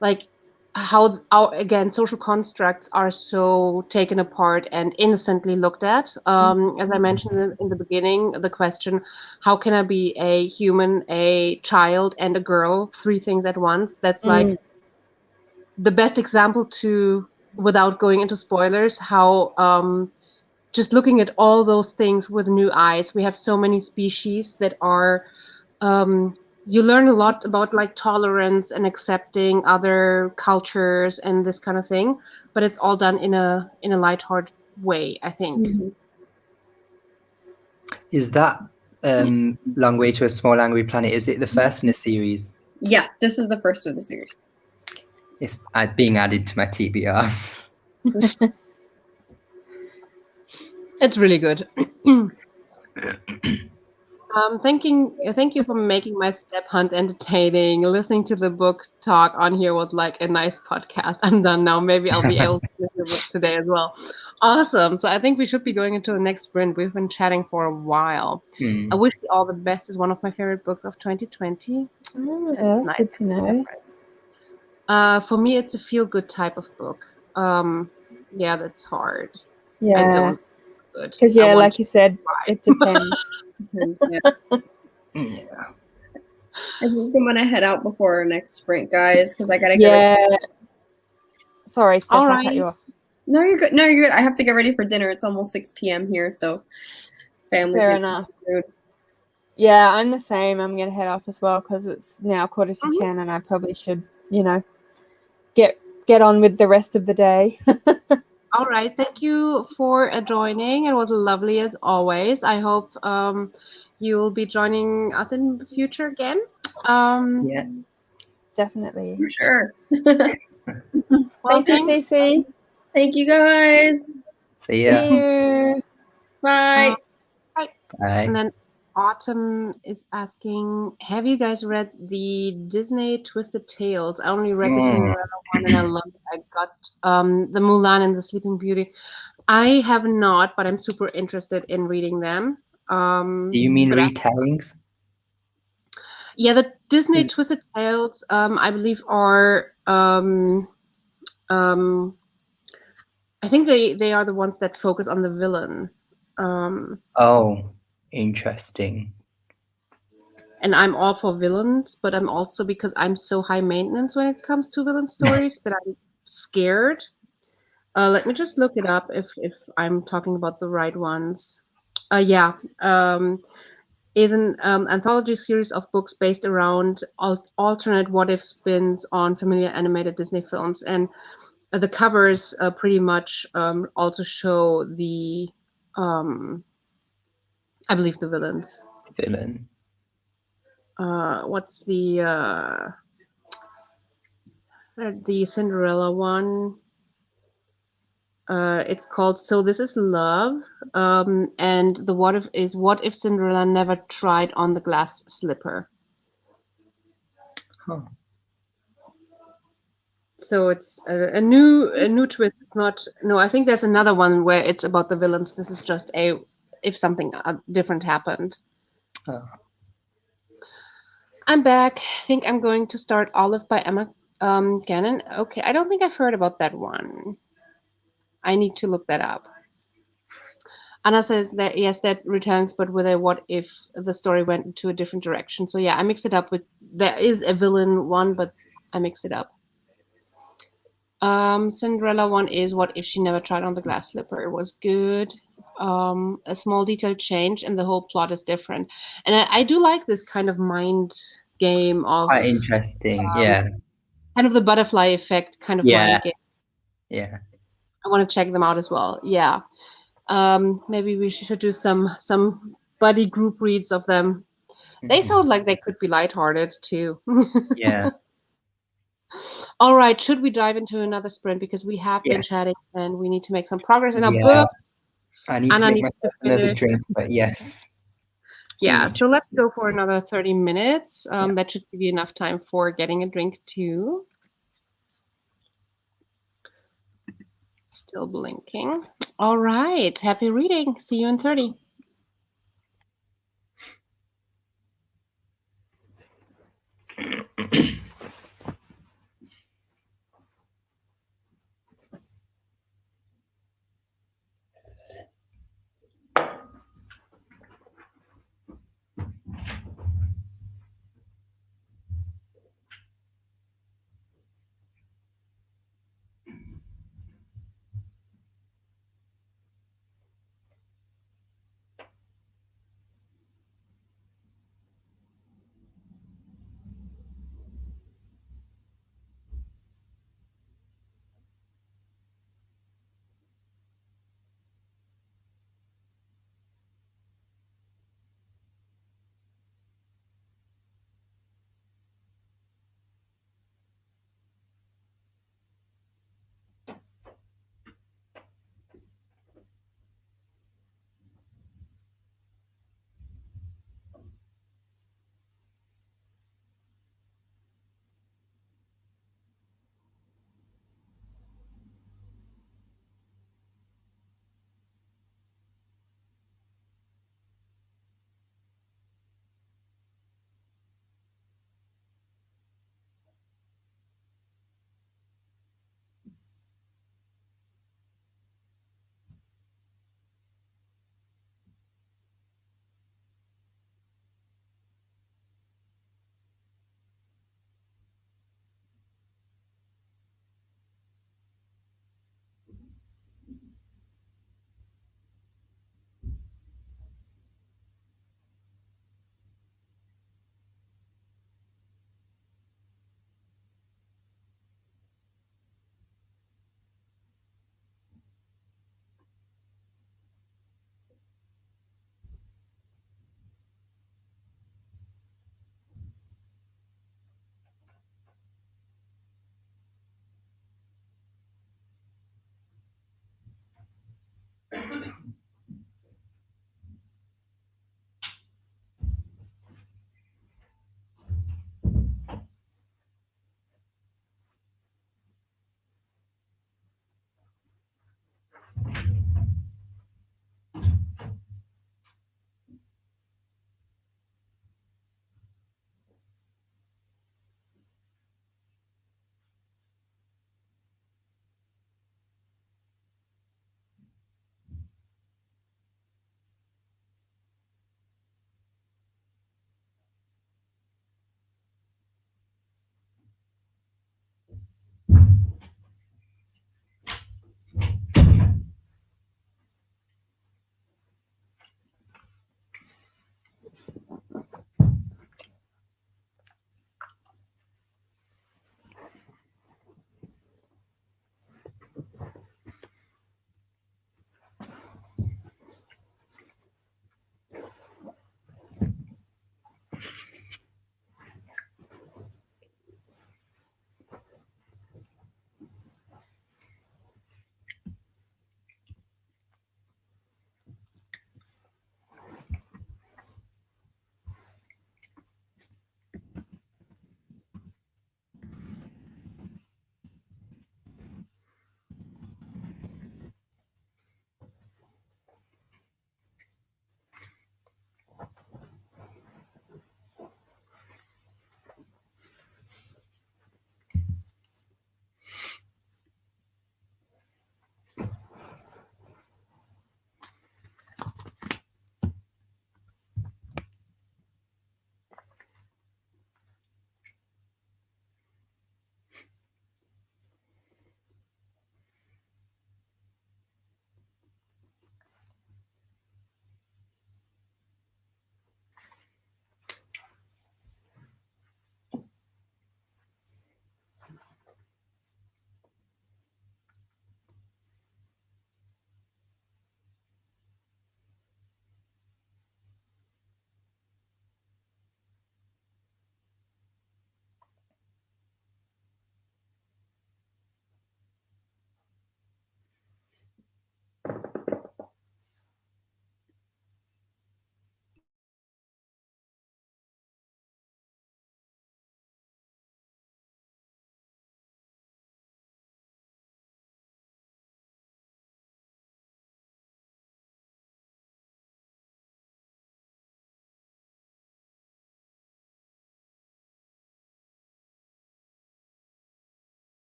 like, how again social constructs are so taken apart and innocently looked at. As I mentioned in the beginning, the question, how can I be a human, a child, and a girl, three things at once? That's like the best example to, without going into spoilers, how just looking at all those things with new eyes. We have so many species that are you learn a lot about like tolerance and accepting other cultures and this kind of thing, but it's all done in a lighthearted way, I think. Is that Long Way to a Small Angry Planet, is it the first in a series? Yeah, this is the first of the series. It's being added to my TBR. It's really good. Thank you for making my step hunt entertaining. Listening to the book talk on here was like a nice podcast. I'm done now. Maybe I'll be able to finish the book today as well. Awesome. So I think we should be going into the next sprint. We've been chatting for a while. I wish you all the best is one of my favorite books of 2020. That's nice. Good to know. For me, it's a feel-good type of book. Yeah, that's hard. Yeah. Because like you said, it depends. Yeah. I think I'm gonna head out before our next sprint, guys, because I gotta get ready. Sorry, Steph, I cut you off. No, you're good. No, you're good. I have to get ready for dinner. It's almost 6 p.m. here, so family. Fair enough. Yeah, I'm the same. I'm gonna head off as well because it's now 10:15, and I probably should, get on with the rest of the day. All right. Thank you for joining. It was lovely as always. I hope you'll be joining us in the future again. Yeah, definitely. For sure. Thank you, Cece. Thank you, guys. See ya. See you. Bye. Bye. Bye. And then Autumn is asking, have you guys read the Disney Twisted Tales? I only read the Cinderella one and I loved it. I got the Mulan and the Sleeping Beauty. I have not, but I'm super interested in reading them. Do you mean retellings? Yeah, the Disney Twisted Tales, I believe, are I think they are the ones that focus on the villain. Oh, interesting. And I'm all for villains, but I'm also, because I'm so high maintenance when it comes to villain stories, that I'm scared. Let me just look it up if I'm talking about the right ones. Yeah, is an anthology series of books based around alternate what-if spins on familiar animated Disney films, and the covers pretty much also show the, I believe, the villains. Villain. What's the Cinderella one? It's called So This Is Love, and the what if is what if Cinderella never tried on the glass slipper. Huh. So it's a new twist. It's not. No, I think there's another one where it's about the villains. This is just a if something different happened. Oh. I'm back. I think I'm going to start Olive by Emma Gannon. Okay, I don't think I've heard about that one. I need to look that up. Anna says that yes, that returns, but with a what if the story went into a different direction. So yeah, I mixed it up with there is a villain one, but I mixed it up. Cinderella one is what if she never tried on the glass slipper. It was good. A small detail change and the whole plot is different. And I do like this kind of mind game of Quite interesting. Yeah. kind of the butterfly effect kind of Yeah. mind game. Yeah. I want to check them out as well. Yeah. Maybe we should do some buddy group reads of them. They Mhm. sound like they could be lighthearted too. Yeah. All right, should we dive into another sprint because we have been Yes. chatting and we need to make some progress in our Yeah. book. I need to Anna make needs to myself another finish. drink, but yes. Yeah, need so let's go for another 30 minutes. Yeah. That should give you enough time for getting a drink too. Still blinking. All right, happy reading. See you in 30.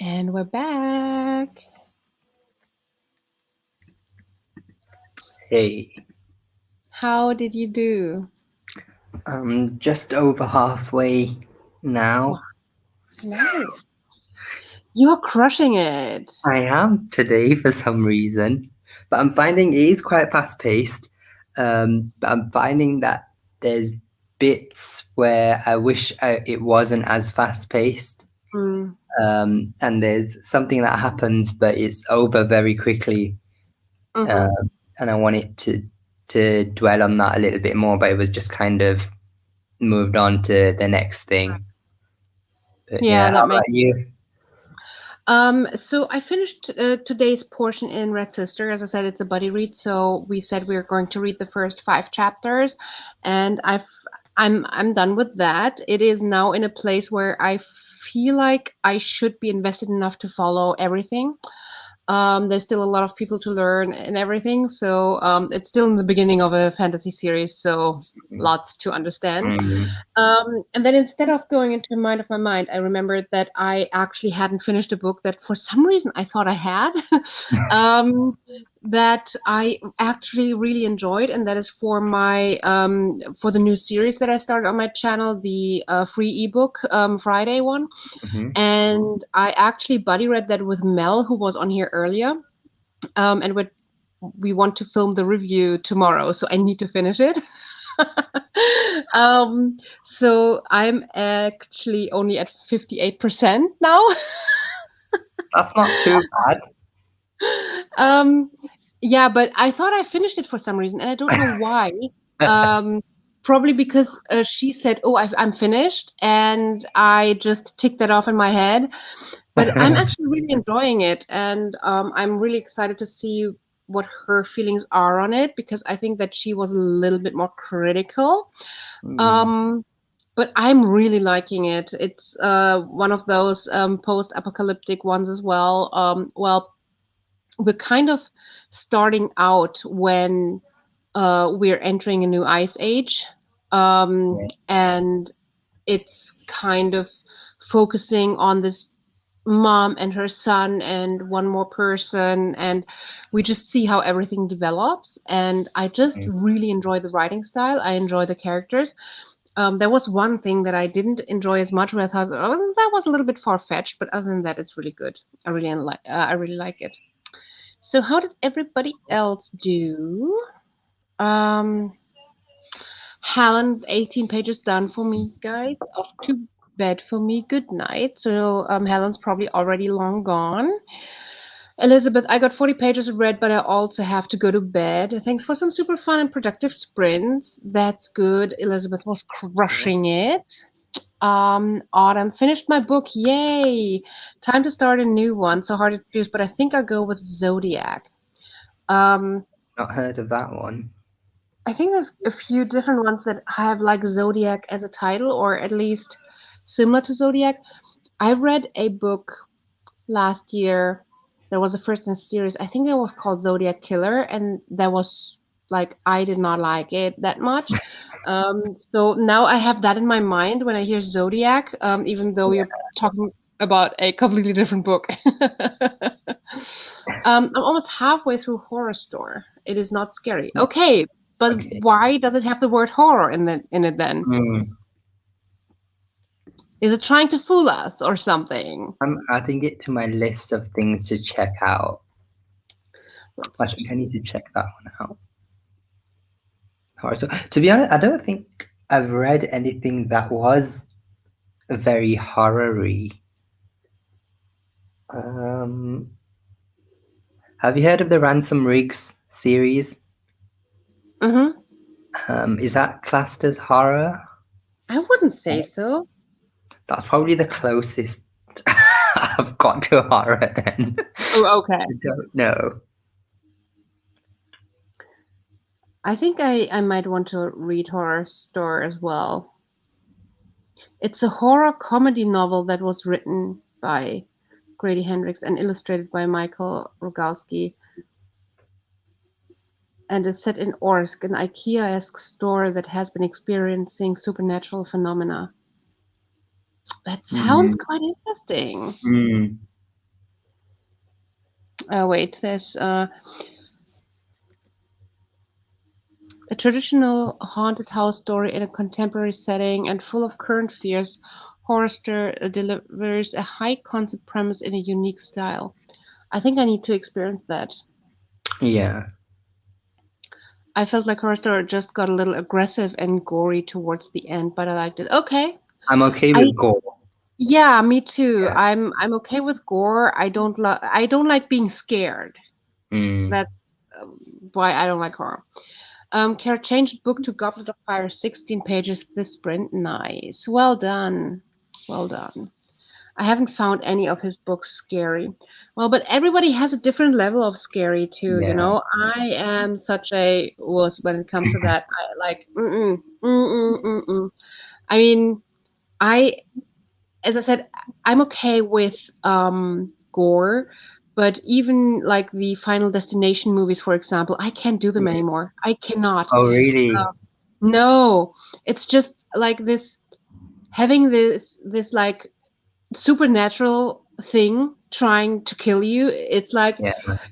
And we're back. Hey. How did you do? Just over halfway now. Wow. Nice. You're crushing it. I am today for some reason, but I'm finding it is quite fast paced. But I'm finding that there's bits where I wish it wasn't as fast paced. Mm. And there's something that happens, but it's over very quickly. And I wanted to dwell on that a little bit more, but it was just kind of moved on to the next thing. But Yeah, how about you? So I finished today's portion in Red Sister. As I said, it's a buddy read, so we said we were going to read the first 5 chapters, and I'm done with that. It is now in a place where I feel like I should be invested enough to follow everything. There's still a lot of people to learn and everything, so it's still in the beginning of a fantasy series, so lots to understand. And then instead of going into Mind of My Mind, I remembered that I actually hadn't finished a book that for some reason I thought I had, that I actually really enjoyed, and that is for my for the new series that I started on my channel, the free ebook Friday one. And I actually buddy read that with Mel, who was on here earlier, and we want to film the review tomorrow, so I need to finish it. So I'm actually only at 58% now. That's not too bad. Yeah, but I thought I finished it for some reason, and I don't know why. Probably because she said, "Oh, I'm finished," and I just ticked that off in my head. But I'm actually really enjoying it, and I'm really excited to see what her feelings are on it, because I think that she was a little bit more critical. But I'm really liking it. It's one of those post-apocalyptic ones as well. Well, we're kind of starting out when we're entering a new ice age, and it's kind of focusing on this mom and her son and one more person, and we just see how everything develops. And I just really enjoy the writing style. I enjoy the characters. There was one thing that I didn't enjoy as much, where I thought, oh, that was a little bit far-fetched, but other than that, it's really good. I really like it. So how did everybody else do? Helen, 18 pages done for me, guys. Off to bed for me. Good night. So Helen's probably already long gone. Elizabeth, I got 40 pages read, but I also have to go to bed. Thanks for some super fun and productive sprints. That's good. Elizabeth was crushing it. Autumn, finished my book. Yay! Time to start a new one. So hard to choose, but I think I'll go with Zodiac. Not heard of that one. I think there's a few different ones that have like Zodiac as a title, or at least similar to Zodiac. I read a book last year. There was a first in a series. I think it was called Zodiac Killer, and that was like, I did not like it that much. So now I have that in my mind when I hear Zodiac, even though you're talking about a completely different book. I'm almost halfway through Horror Store. It is not scary. Okay, but why does it have the word horror in it then? Is it trying to fool us or something? I'm adding it to my list of things to check out. I think I need to check that one out. So, to be honest, I don't think I've read anything that was very horror-y. Have you heard of the Ransom Riggs series? Is that classed as horror? I wouldn't say so. That's probably the closest I've got to horror then. Oh, okay. I don't know. I think I might want to read Horror Store as well. It's a horror comedy novel that was written by Grady Hendrix and illustrated by Michael Rogalski. and is set in Orsk, an IKEA-esque store that has been experiencing supernatural phenomena. That sounds quite interesting. Wait, there's a traditional haunted house story in a contemporary setting and full of current fears. Horrorster delivers a high-concept premise in a unique style. I think I need to experience that. Yeah. I felt like Horrorster just got a little aggressive and gory towards the end, but I liked it. Okay. I'm okay with gore. Yeah, me too. Yeah. I'm okay with gore. I don't like being scared. That's why I don't like horror. Kara changed book to Goblet of Fire, 16 pages this sprint. Nice. Well done. Well done. I haven't found any of his books scary. Well, but everybody has a different level of scary too, you know. I am such a wuss when it comes to that. I like I mean, as I said, I'm okay with gore, but even like the Final Destination movies, for example, I can't do them anymore. I cannot. Oh, really? No, it's just like this having this like supernatural thing trying to kill you. It's like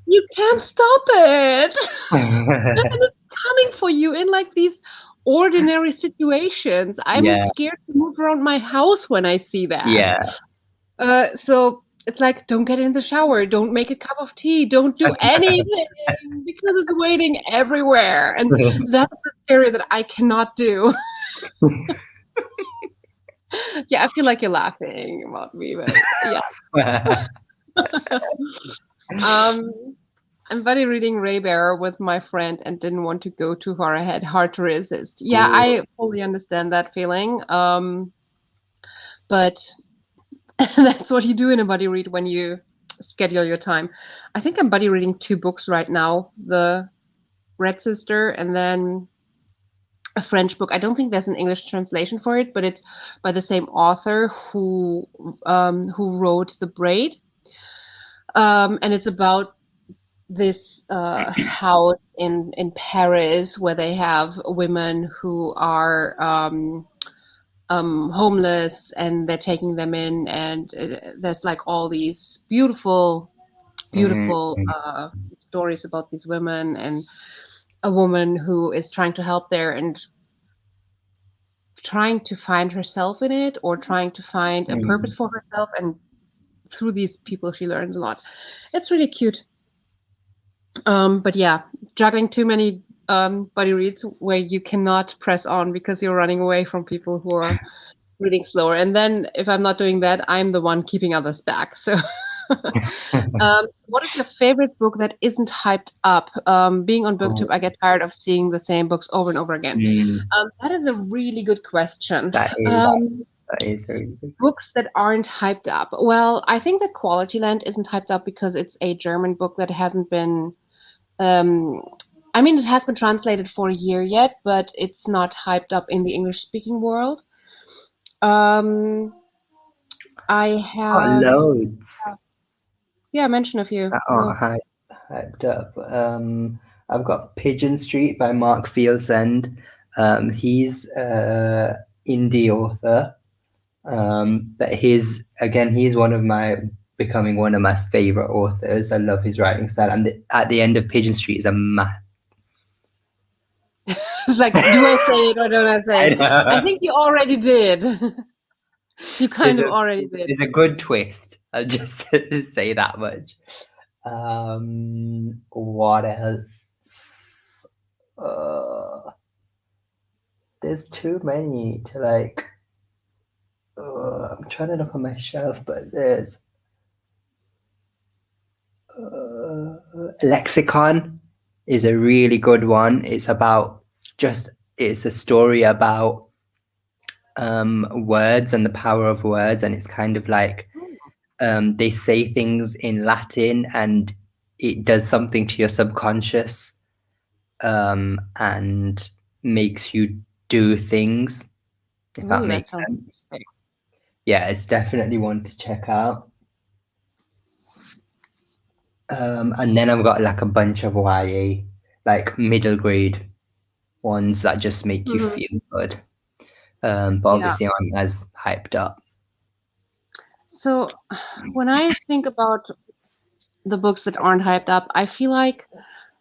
you can't stop it. And it's coming for you in like these ordinary situations. I'm scared to move around my house when I see that. So it's like, don't get in the shower, don't make a cup of tea, don't do anything because it's waiting everywhere. And that's the scary that I cannot do. Yeah, I feel like you're laughing about me, but yeah. I'm buddy reading Raybearer with my friend and didn't want to go too far ahead. Hard to resist. Yeah, I fully understand that feeling. But that's what you do in a buddy read when you schedule your time. I think I'm buddy reading 2 books right now. The Red Sister and then a French book. I don't think there's an English translation for it, but it's by the same author who wrote The Braid. And it's about this house in Paris where they have women who are homeless and they're taking them in, and there's like all these beautiful stories about these women and a woman who is trying to help there and trying to find herself in it, or trying to find a purpose for herself, and through these people she learns a lot. It's really cute. But yeah, juggling too many buddy reads where you cannot press on because you're running away from people who are reading slower. And then if I'm not doing that, I'm the one keeping others back. So what is your favorite book that isn't hyped up? Being on Booktube, I get tired of seeing the same books over and over again. That is a really good question. That is a really good books that aren't hyped up. Well, I think that Quality Land isn't hyped up because it's a German book that hasn't been I mean, it has been translated for a year yet, but it's not hyped up in the English-speaking world. I have loads. Yeah, mention a few. That aren't hyped up. I've got Pigeon Street by Mark Fieldsend. He's indie author. But he's becoming one of my favorite authors. I love his writing style. And at the end of Pigeon Street is a It's like, do I say it or don't I say it? I think you already did. You kind of already did. It's a good twist. I'll just say that much. What else? There's too many to like. I'm trying to look on my shelf, but there's Lexicon is a really good one. It's a story about words and the power of words, and it's kind of like they say things in Latin and it does something to your subconscious and makes you do things, if that makes sense. Yeah, it's definitely one to check out. And then I've got like a bunch of YA, like middle grade ones that just make you feel good. But obviously I'm as hyped up. So when I think about the books that aren't hyped up, I feel like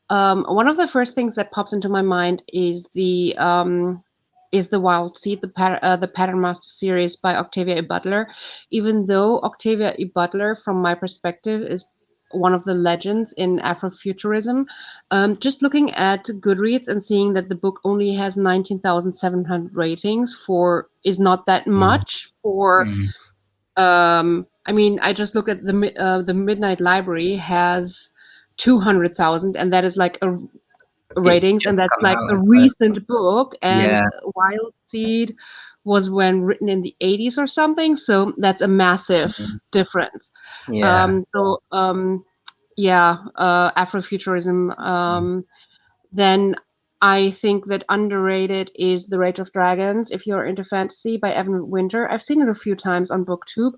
one of the first things that pops into my mind is the Wild Seed, the Pattern Master series by Octavia E. Butler. Even though Octavia E. Butler, from my perspective, is one of the legends in Afrofuturism, just looking at Goodreads and seeing that the book only has 19,700 ratings is not that much for. I mean, I just look at the Midnight Library has 200,000, and that is like a ratings, and that's like a recent book. And Wild Seed was written in the 80s or something, so that's a massive difference. Afrofuturism. Then I think that underrated is The Rage of Dragons, if you're into fantasy, by Evan Winter. I've seen it a few times on BookTube,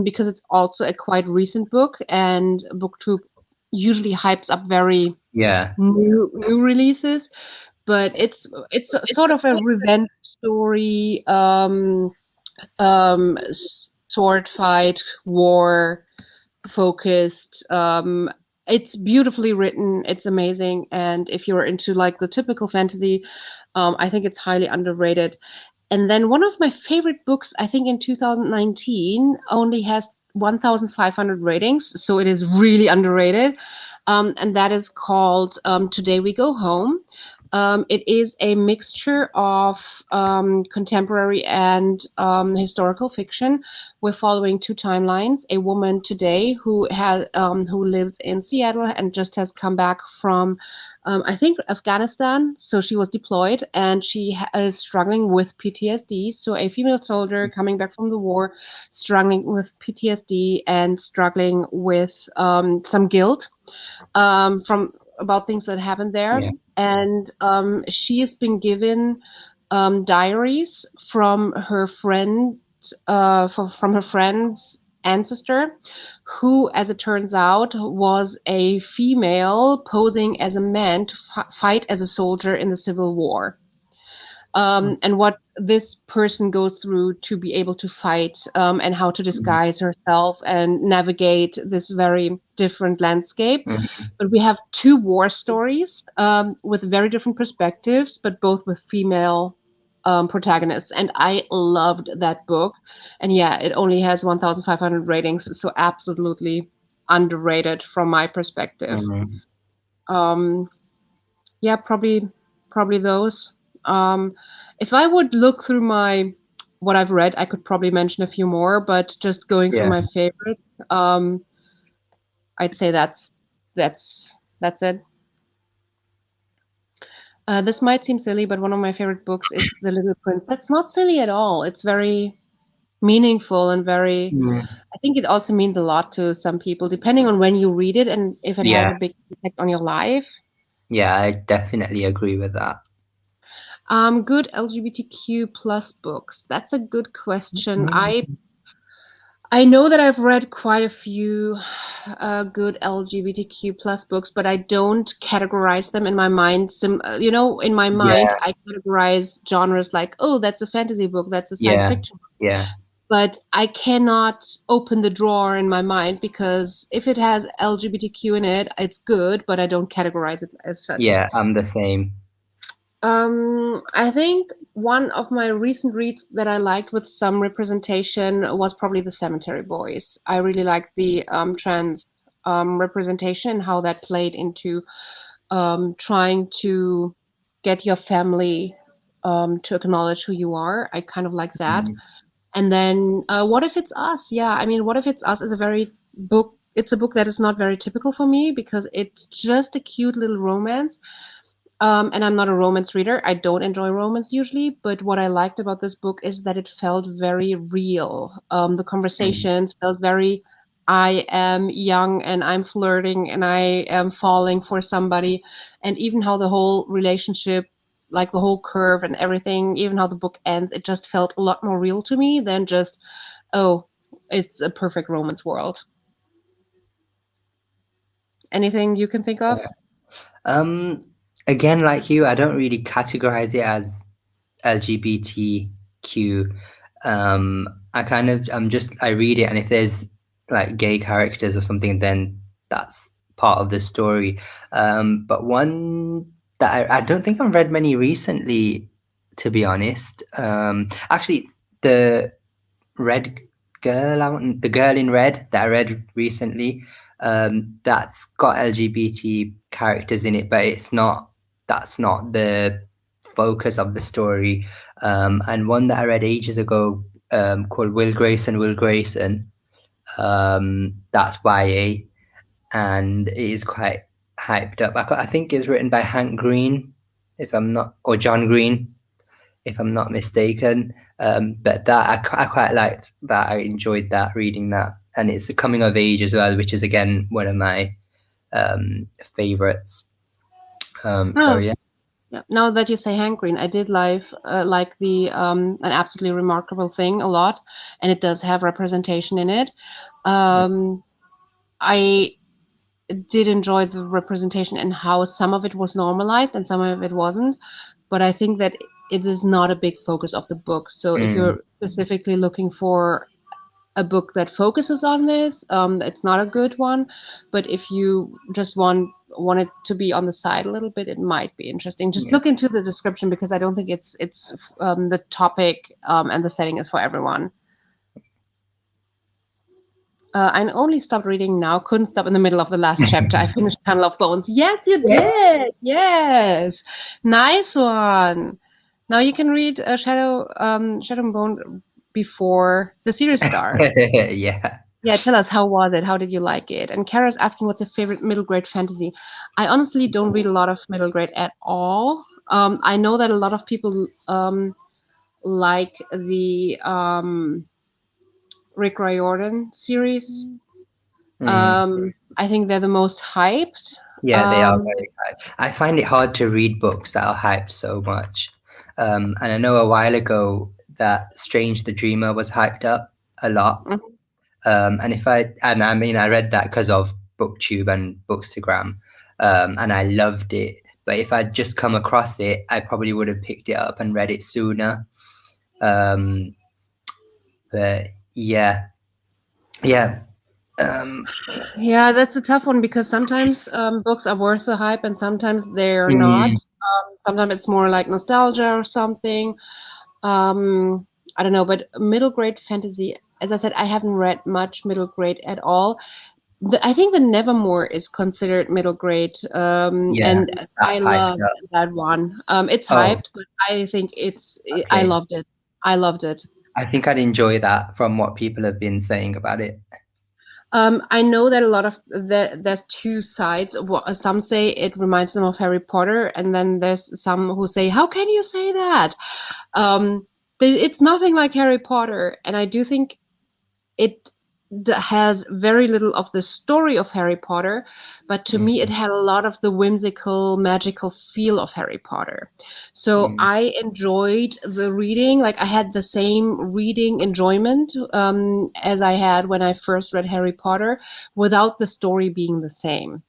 because it's also a quite recent book, and BookTube usually hypes up very new releases. But it's sort of a revenge story, sword fight, war focused. It's beautifully written. It's amazing. And if you're into like the typical fantasy, I think it's highly underrated. And then one of my favorite books, I think in 2019, only has 1,500 ratings. So it is really underrated. And that is called Today We Go Home. It is a mixture of contemporary and historical fiction. We're following two timelines: a woman today who lives in Seattle and just has come back from, I think, Afghanistan. So she was deployed, and she is struggling with PTSD. So a female soldier coming back from the war, struggling with PTSD and struggling with some guilt from about things that happened there. And she has been given diaries from her friend, from her friend's ancestor, who, as it turns out, was a female posing as a man to fight as a soldier in the Civil War. And what this person goes through to be able to fight, and how to disguise herself and navigate this very different landscape. But we have two war stories with very different perspectives, but both with female protagonists. And I loved that book. And yeah, it only has 1,500 ratings, so absolutely underrated from my perspective. Yeah, probably those. If I would look through what I've read, I could probably mention a few more, but just going through my favorites, I'd say that's it. This might seem silly, but one of my favorite books is The Little Prince. That's not silly at all. It's very meaningful and very. I think it also means a lot to some people, depending on when you read it and if it has a big impact on your life. Yeah, I definitely agree with that. Good LGBTQ plus books. That's a good question. I know that I've read quite a few good LGBTQ plus books, but I don't categorize them in my mind. In my mind, I categorize genres like, oh, that's a fantasy book, that's a science fiction book. Yeah. But I cannot open the drawer in my mind, because if it has LGBTQ in it, it's good, but I don't categorize it as such. Yeah, I'm the same. I think one of my recent reads that I liked with some representation was probably The Cemetery Boys. I really liked the trans representation and how that played into trying to get your family to acknowledge who you are. I kind of like that. And then What If It's Us? Yeah, I mean, What If It's Us is it's a book that is not very typical for me, because it's just a cute little romance. And I'm not a romance reader. I don't enjoy romance usually, but what I liked about this book is that it felt very real. The conversations felt very, I am young and I'm flirting and I am falling for somebody. And even how the whole relationship, like the whole curve and everything, even how the book ends, it just felt a lot more real to me than just, oh, it's a perfect romance world. Anything you can think of? again, like you, I don't really categorize it as LGBTQ. I read it, and if there's like gay characters or something, then that's part of the story. But one that I don't think I've read many recently, to be honest. Actually, the Red Girl, the Girl in Red that I read recently, that's got LGBT characters in it, but that's not the focus of the story. And one that I read ages ago, called Will Grayson, that's YA, and it is quite hyped up. I think it's written by Hank Green, or John Green, if I'm not mistaken. But that I quite liked that. I enjoyed that, reading that, and it's a coming of age as well, which is again one of my favorites. So yeah. Yeah. Now that you say Hank Green, I did like the An Absolutely Remarkable Thing a lot, and it does have representation in it. I did enjoy the representation and how some of it was normalized and some of it wasn't, but I think that it is not a big focus of the book. So if you're specifically looking for a book that focuses on this, it's not a good one. But if you just want it to be on the side a little bit, it might be interesting. Just look into the description, because I don't think it's the topic and the setting is for everyone. I only stopped reading now. Couldn't stop in the middle of the last chapter. I finished Tunnel of Bones. Yes, you did. Yes, nice one. Now you can read Shadow and Bone before the series starts. Yeah. Yeah, tell us, how was it? How did you like it? And Kara's asking, what's your favorite middle grade fantasy? I honestly don't read a lot of middle grade at all. I know that a lot of people like the Rick Riordan series. I think they're the most hyped. Yeah, they are very hyped. I find it hard to read books that are hyped so much. And I know a while ago that Strange the Dreamer was hyped up a lot. And I mean, I read that because of BookTube and Bookstagram, and I loved it. But if I'd just come across it, I probably would have picked it up and read it sooner. But yeah. Yeah, that's a tough one, because sometimes books are worth the hype and sometimes they're not. Sometimes it's more like nostalgia or something. I don't know, but middle grade fantasy, as I said, I haven't read much middle grade at all. I think the Nevermore is considered middle grade, and I love that one. It's hyped, but I think I loved it. I loved it. I think I'd enjoy that from what people have been saying about it. I know that a lot of there's two sides. Some say it reminds them of Harry Potter, and then there's some who say, "How can you say that?" It's nothing like Harry Potter, and I do think it has very little of the story of Harry Potter, but to me it had a lot of the whimsical, magical feel of Harry Potter. So I enjoyed the reading. Like, I had the same reading enjoyment as I had when I first read Harry Potter, without the story being the same.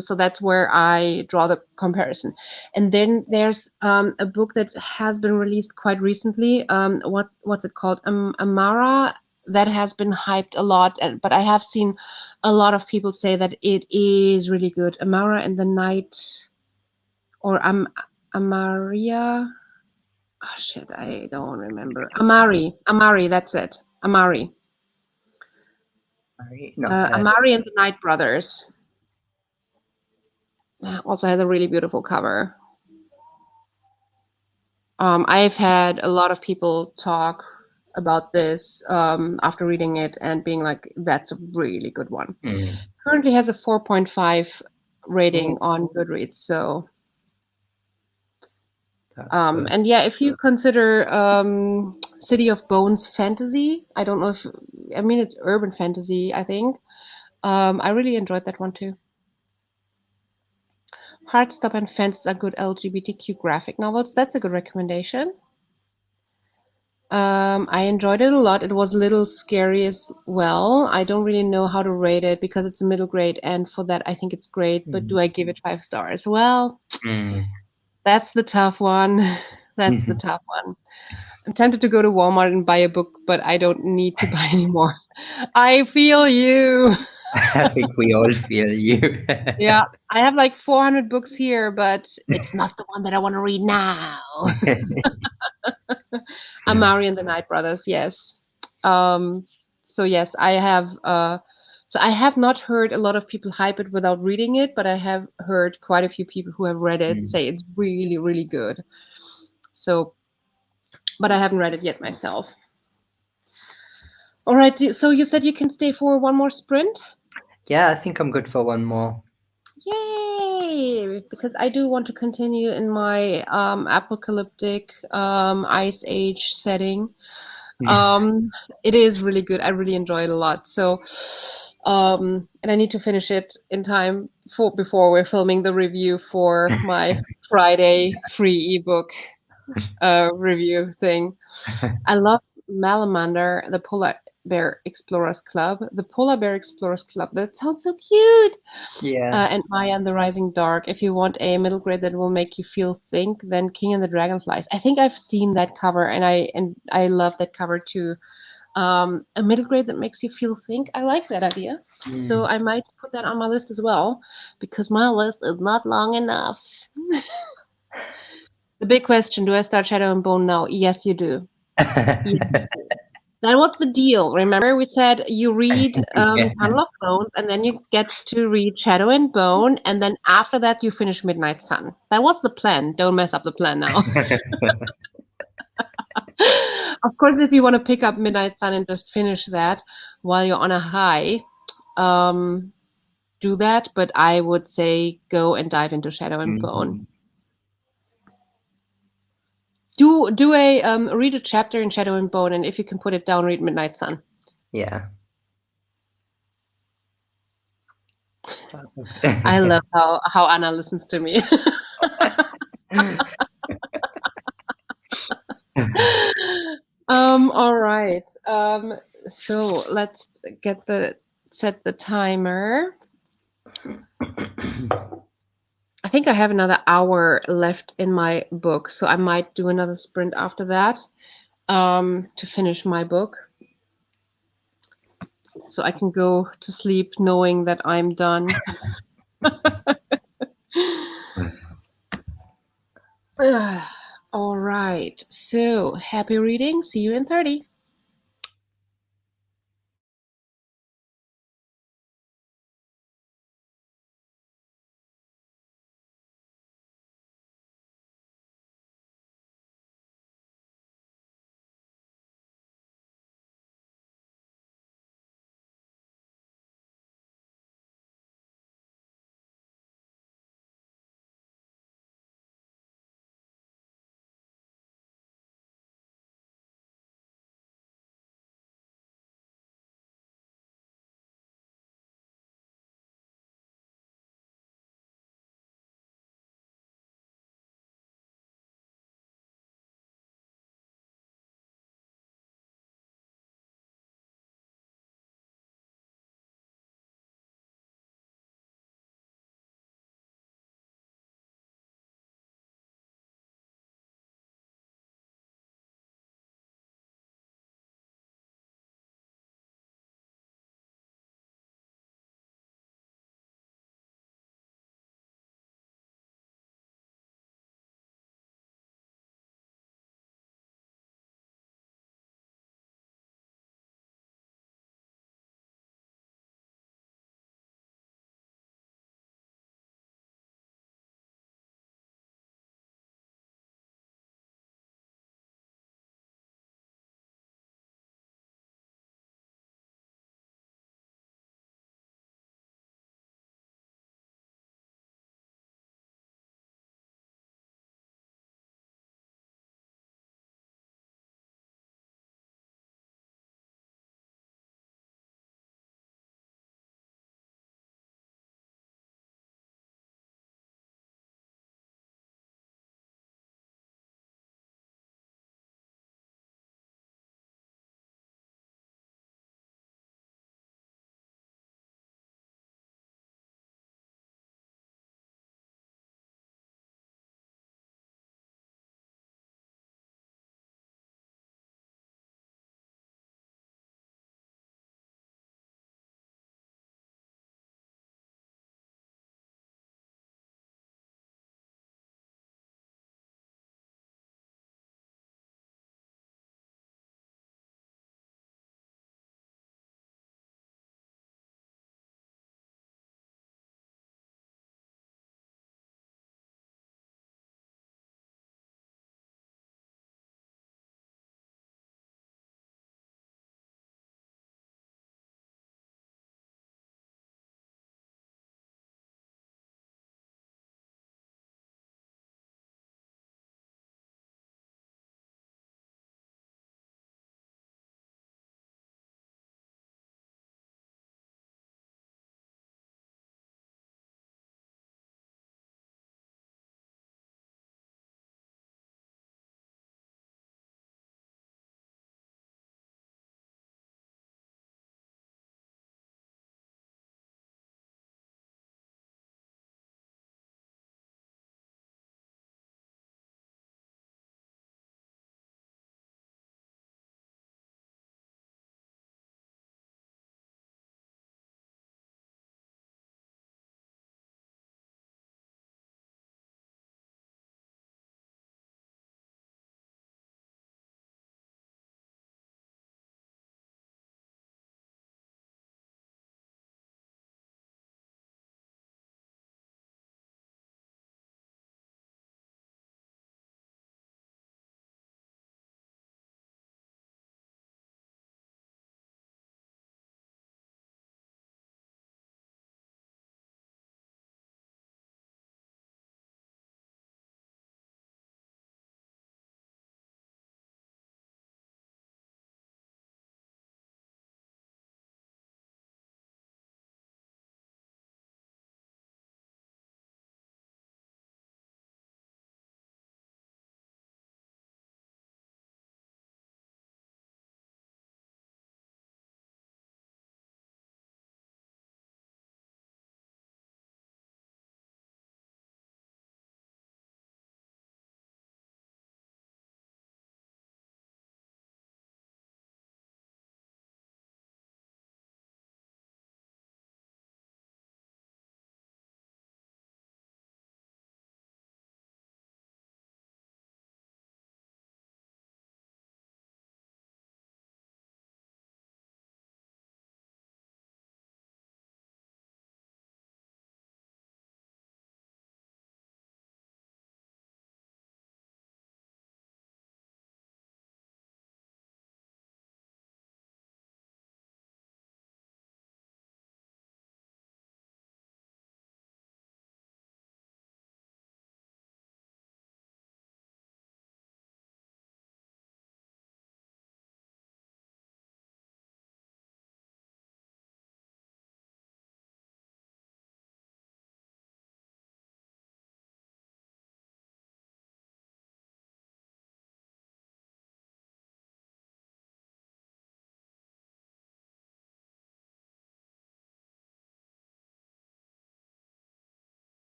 So that's where I draw the comparison. And then there's a book that has been released quite recently. What's it called? Amara. That has been hyped a lot, but I have seen a lot of people say that it is really good. Amara and the Night, or Amaria. Oh shit, I don't remember. Amari, that's it. Amari. Amari and the Night Brothers. Also has a really beautiful cover. I've had a lot of people talk about this after reading it and being like, that's a really good one. Currently has a 4.5 rating on Goodreads. So and yeah, if you consider City of Bones fantasy, I don't know it's urban fantasy, I think. I really enjoyed that one too. Heartstop and Fences are good LGBTQ graphic novels. That's a good recommendation. I enjoyed it a lot. It was a little scary as well. I don't really know how to rate it because it's a middle grade, and for that, I think it's great. But do I give it 5 stars? Well, that's the tough one. That's the tough one. I'm tempted to go to Walmart and buy a book, but I don't need to buy anymore. I feel you. I think we all feel you. Yeah, I have like 400 books here, but it's not the one that I want to read now. Amari and the Night Brothers, yes. So yes, I have. So I have not heard a lot of people hype it without reading it, but I have heard quite a few people who have read it say it's really, really good. So, but I haven't read it yet myself. All right. So you said you can stay for one more sprint? Yeah, I think I'm good for one more. Yay! Because I do want to continue in my apocalyptic ice age setting. It is really good. I really enjoy it a lot. So, and I need to finish it in time for before we're filming the review for my Friday free ebook review thing. I love Malamander, the Polar Bear Explorers Club. The Polar Bear Explorers Club. That sounds so cute. Yeah. And Maya and the Rising Dark. If you want a middle grade that will make you feel think, then King and the Dragonflies. I think I've seen that cover, and I love that cover too. A middle grade that makes you feel think. I like that idea. So I might put that on my list as well, because my list is not long enough. The big question: do I start Shadow and Bone now? Yes, you do. That was the deal. Remember, we said you read Yeah. Tunnel of Bones, and then you get to read Shadow and Bone, and then after that you finish Midnight Sun. That was the plan. Don't mess up the plan now. Of course, if you want to pick up Midnight Sun and just finish that while you're on a high, do that. But I would say go and dive into Shadow and Bone. Do a read a chapter in Shadow and Bone, and if you can put it down, read Midnight Sun. Yeah. I love how Anna listens to me. All right. So let's set the timer. I think I have another hour left in my book, so I might do another sprint after that to finish my book. So I can go to sleep knowing that I'm done. All right. So happy reading. See you in 30.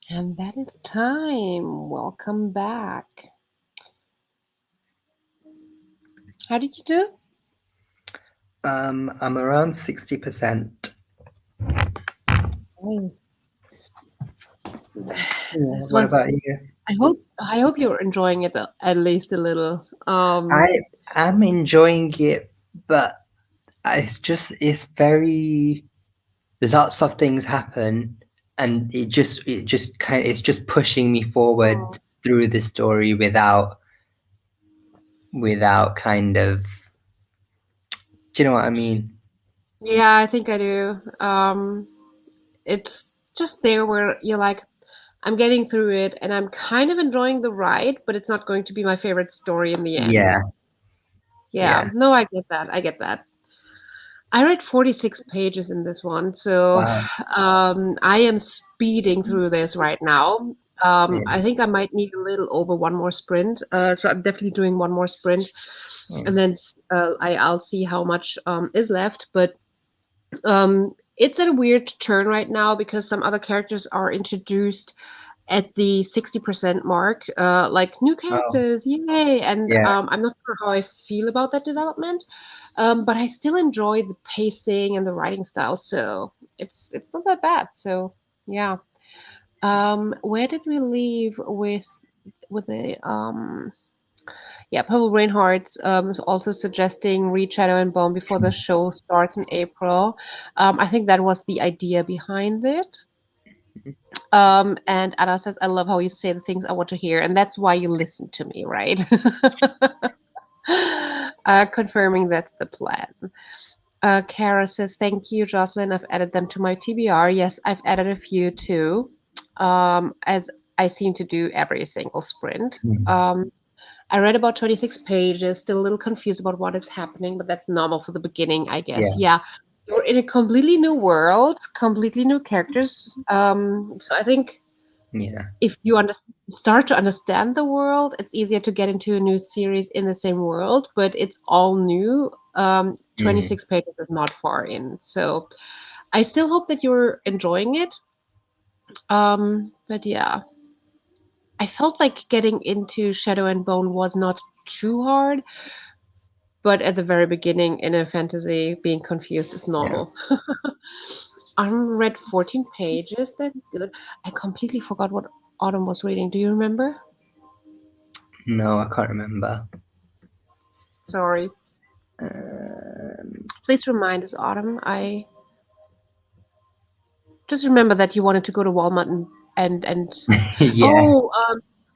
And that is time. Welcome back. How did you do? I'm around 60%. This What one's. about you? I hope you're enjoying it at least a little. I am enjoying it, but it's very lots of things happen, and it's just pushing me forward through the story without kind of, do you know what I mean? Yeah, I think I do. It's just there where you're like, I'm getting through it and I'm kind of enjoying the ride, but it's not going to be my favorite story in the end. Yeah. Yeah, no, I get that. I get that. I read 46 pages in this one, so Wow. I am speeding through this right now. Yeah. I think I might need a little over one more sprint, so I'm definitely doing one more sprint, and then I'll see how much is left. But it's at a weird turn right now because some other characters are introduced at the 60% mark, like new characters, yay! And Yeah. I'm not sure how I feel about that development, but I still enjoy the pacing and the writing style, so it's not that bad. So yeah, where did we leave with the yeah, Purple Rainhearts is also suggesting read Shadow and Bone before the show starts in April. I think that was the idea behind it. And Anna says, I love how you say the things I want to hear, and that's why you listen to me, right? Confirming that's the plan. Kara says, thank you, Jocelyn. I've added them to my TBR. Yes, I've added a few too, as I seem to do every single sprint. I read about 26 pages, still a little confused about what is happening, but that's normal for the beginning, I guess. Yeah. You're in a completely new world, completely new characters. So I think if you start to understand the world, it's easier to get into a new series in the same world, but it's all new. 26 pages is not far in. So I still hope that you're enjoying it. But yeah, I felt like getting into Shadow and Bone was not too hard, but at the very beginning in a fantasy, being confused is normal. I read 14 pages. That's good. I completely forgot what Autumn was reading. Do you remember? No, I can't remember. Sorry. Please remind us, Autumn. I just remember that you wanted to go to Walmart and Yeah. Oh,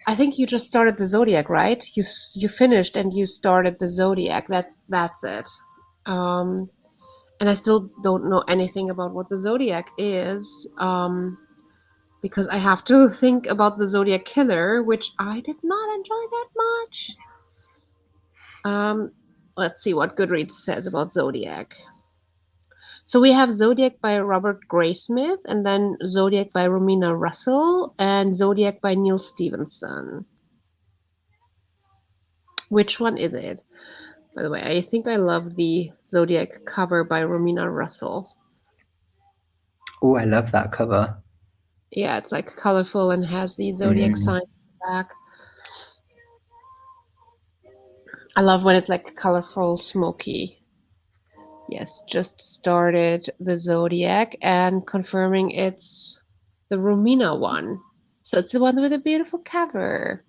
I think you just started the Zodiac, right? You finished and you started the Zodiac. That's it. And I still don't know anything about what the Zodiac is. Because I have to think about the Zodiac Killer, which I did not enjoy that much. Let's see what Goodreads says about Zodiac. So we have Zodiac by Robert Graysmith, and then Zodiac by Romina Russell, and Zodiac by Neil Stevenson. Which one is it? By the way, I think I love the Zodiac cover by Romina Russell. Oh, I love that cover. Yeah, it's like colorful and has the Zodiac sign back. I love when it's like colorful, smoky. Yes, just started the Zodiac and confirming it's the Romina one. So it's the one with the beautiful cover.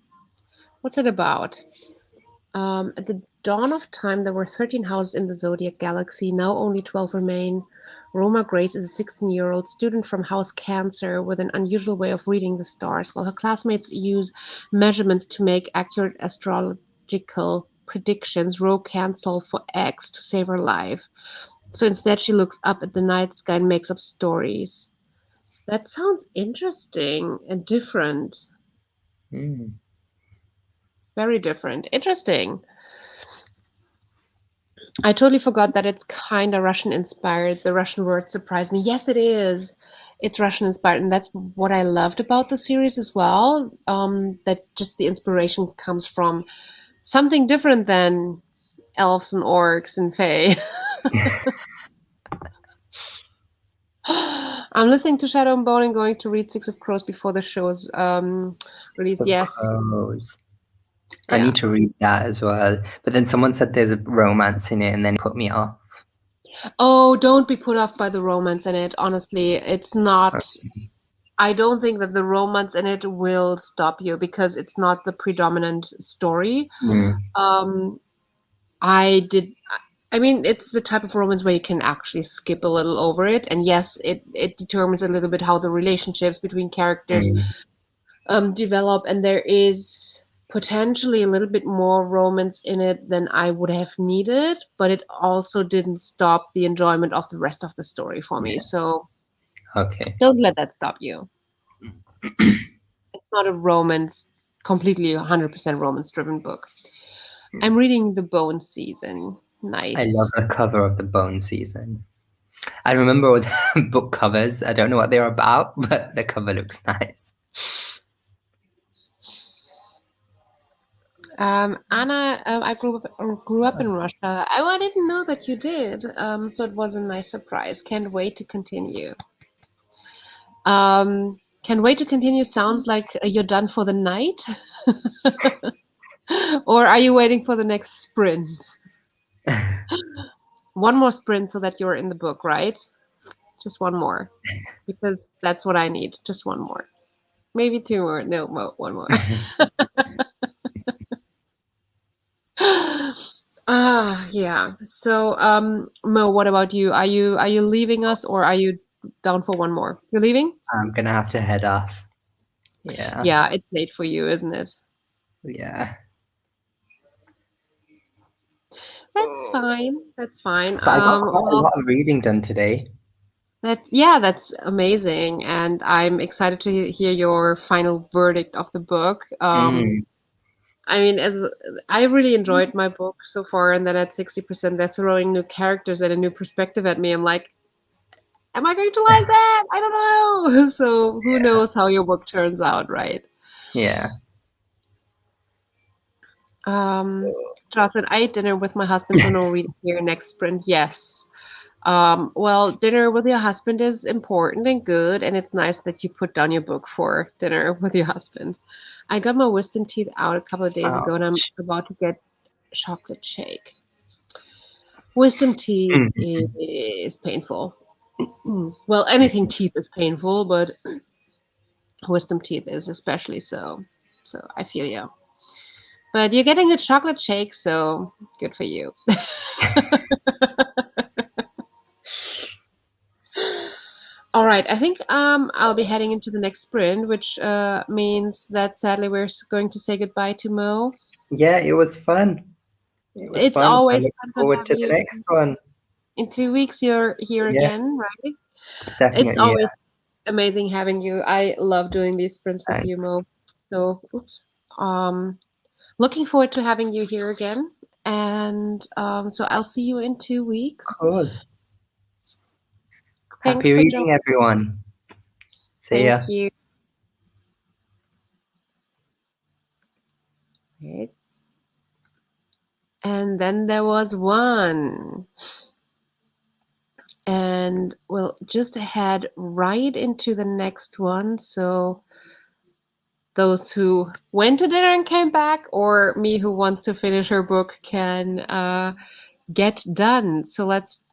What's it about? At the dawn of time, there were 13 houses in the Zodiac galaxy. Now only 12 remain. Roma Grace is a 16-year-old student from House Cancer with an unusual way of reading the stars, while her classmates use measurements to make accurate astrological predictions. Ro cancel for X to save her life. So instead, she looks up at the night sky and makes up stories. That sounds interesting and different. Very different. Interesting. I totally forgot that it's kind of Russian inspired. The Russian word surprised me. Yes, it is. It's Russian inspired, and that's what I loved about the series as well. That just the inspiration comes from something different than elves and orcs and fae. I'm listening to Shadow and Bone and going to read Six of Crows before the show is released. Of Yes. Crows. I Yeah. need to read that as well. But then someone said there's a romance in it and then put me off. Oh, don't be put off by the romance in it. Honestly, it's not. I don't think that the romance in it will stop you because it's not the predominant story. Mm. I did. I mean, it's the type of romance where you can actually skip a little over it, and yes, it determines a little bit how the relationships between characters develop, and there is potentially a little bit more romance in it than I would have needed, but it also didn't stop the enjoyment of the rest of the story for me. So Okay. don't let that stop you. It's not a romance, completely 100% romance-driven book. I'm reading The Bone Season. Nice. I love the cover of the Bone Season. I remember all the book covers. I don't know what they're about, but the cover looks nice. Anna, I grew up in Russia. Oh, I didn't know that you did. So it was a nice surprise. Can't wait to continue. Can't wait to continue sounds like you're done for the night. Or are you waiting for the next sprint? One more sprint so that you're in the book, right? Just one more. Because that's what I need. Just one more. Maybe two more. No, one more. Yeah. So, Mo, what about you? Are you leaving us or are you down for one more? You're leaving? I'm gonna have to head off. Yeah. Yeah, it's late for you, isn't it? Yeah. That's fine. That's fine. But I got quite a Well, lot of reading done today. that's amazing, and I'm excited to hear your final verdict of the book. Mm. I mean, as I really enjoyed my book so far, and then at 60%, they're throwing new characters and a new perspective at me. I'm like, am I going to like that? I don't know. So who knows how your book turns out, right? Yeah. Jocelyn, I ate dinner with my husband, so no reading here next sprint. Yes. Well, dinner with your husband is important and good, and it's nice that you put down your book for dinner with your husband. I got my wisdom teeth out a couple of days ago, and I'm Ouch. about to get chocolate shake. Wisdom teeth Mm. is painful. Well, anything teeth is painful, but wisdom teeth is especially so. So I feel you. But you're getting a chocolate shake, so good for you. All right, I think I'll be heading into the next sprint, which means that sadly we're going to say goodbye to Mo. Yeah, it was fun. It was It's fun. I always look fun to forward have to the you. next one. In 2 weeks, you're here Yeah, again, right? It's definitely. always Yeah. amazing having you. I love doing these sprints with you, Thanks. Mo. So, oops. Um, Looking forward to having you here again. And so I'll see you in 2 weeks. Cool. Thanks Happy for reading, joining. everyone. See ya. Thank you. Right. And then there was one. And we'll just head right into the next one. So those who went to dinner and came back, or me who wants to finish her book, can get done. So let's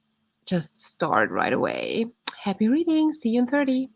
just start right away. Happy reading. See you in 30.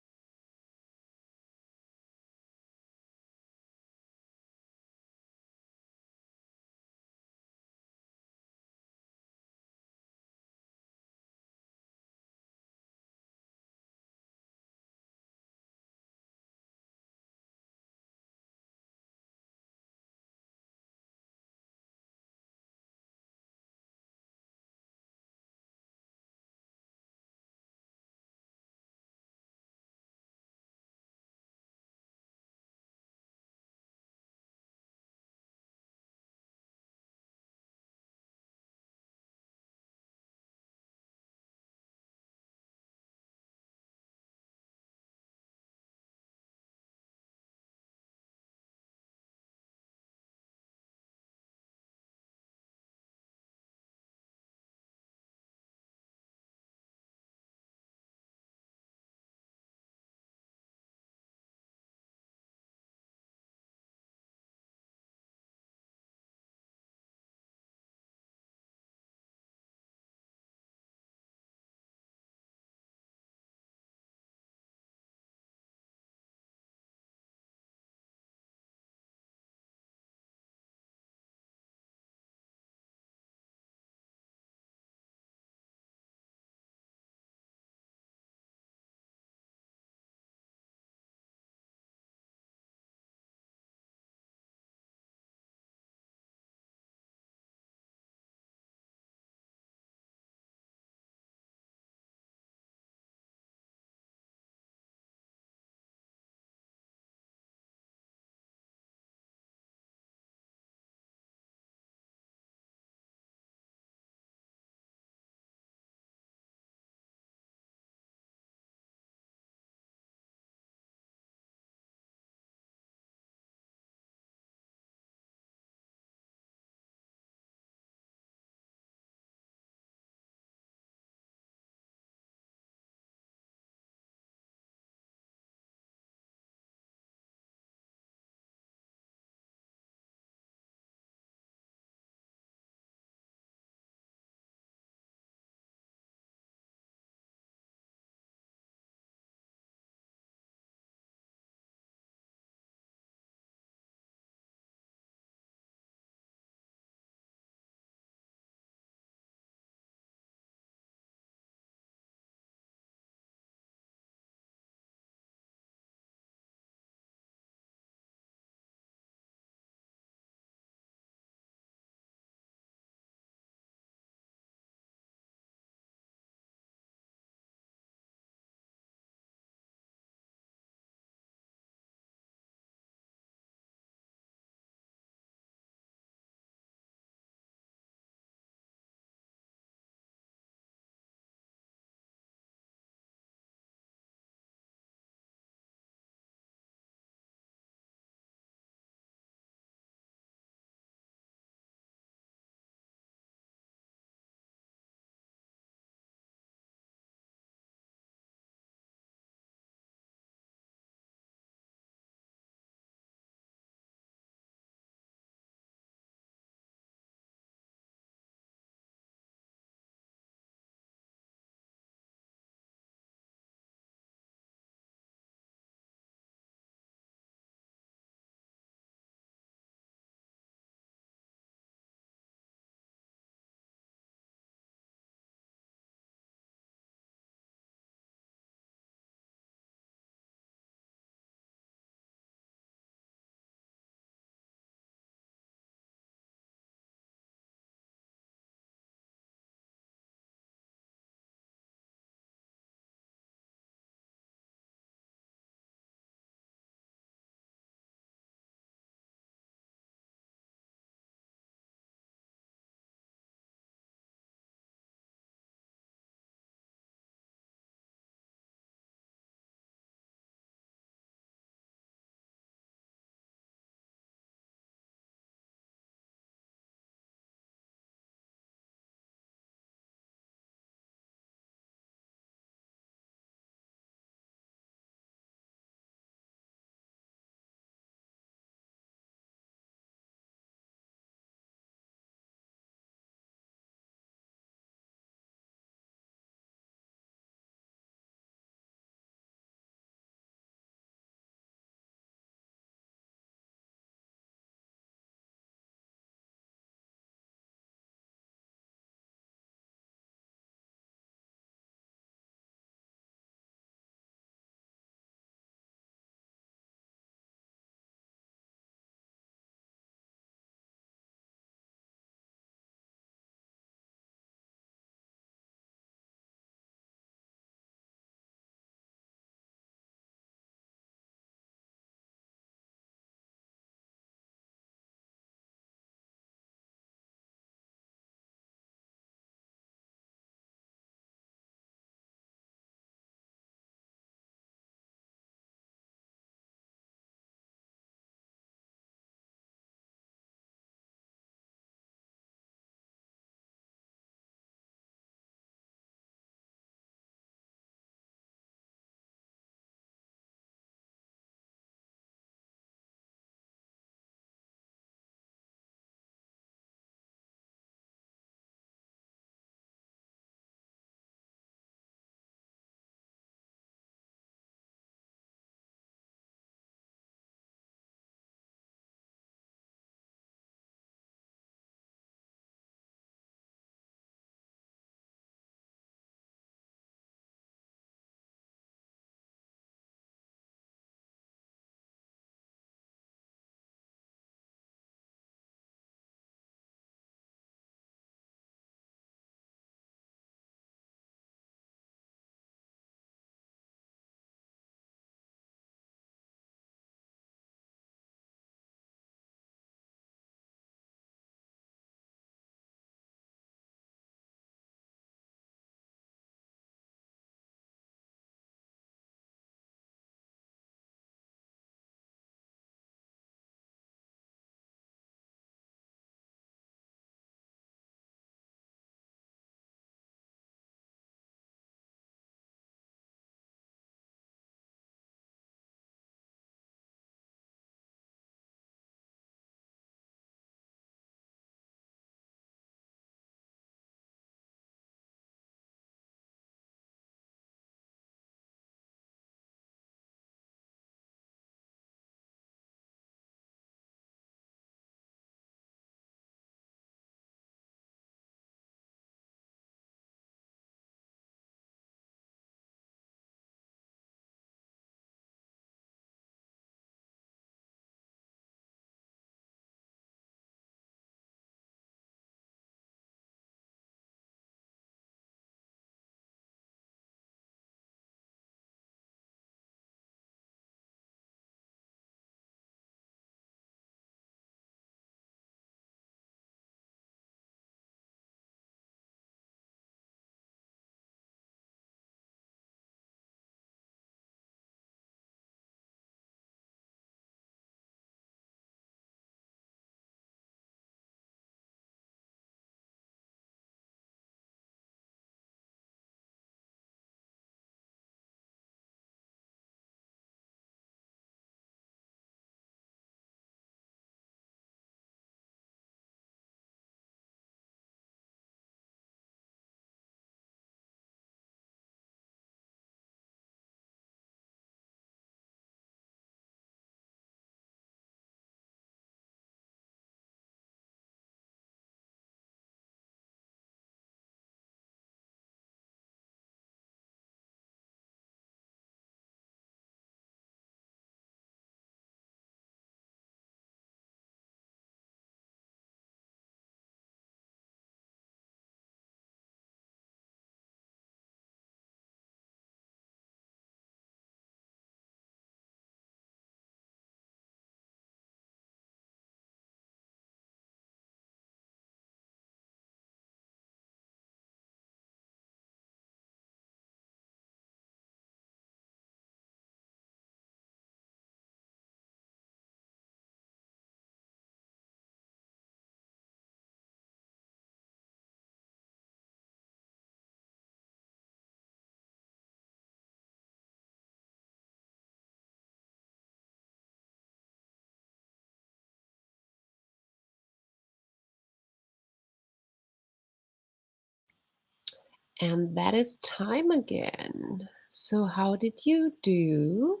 And that is time again. So how did you do?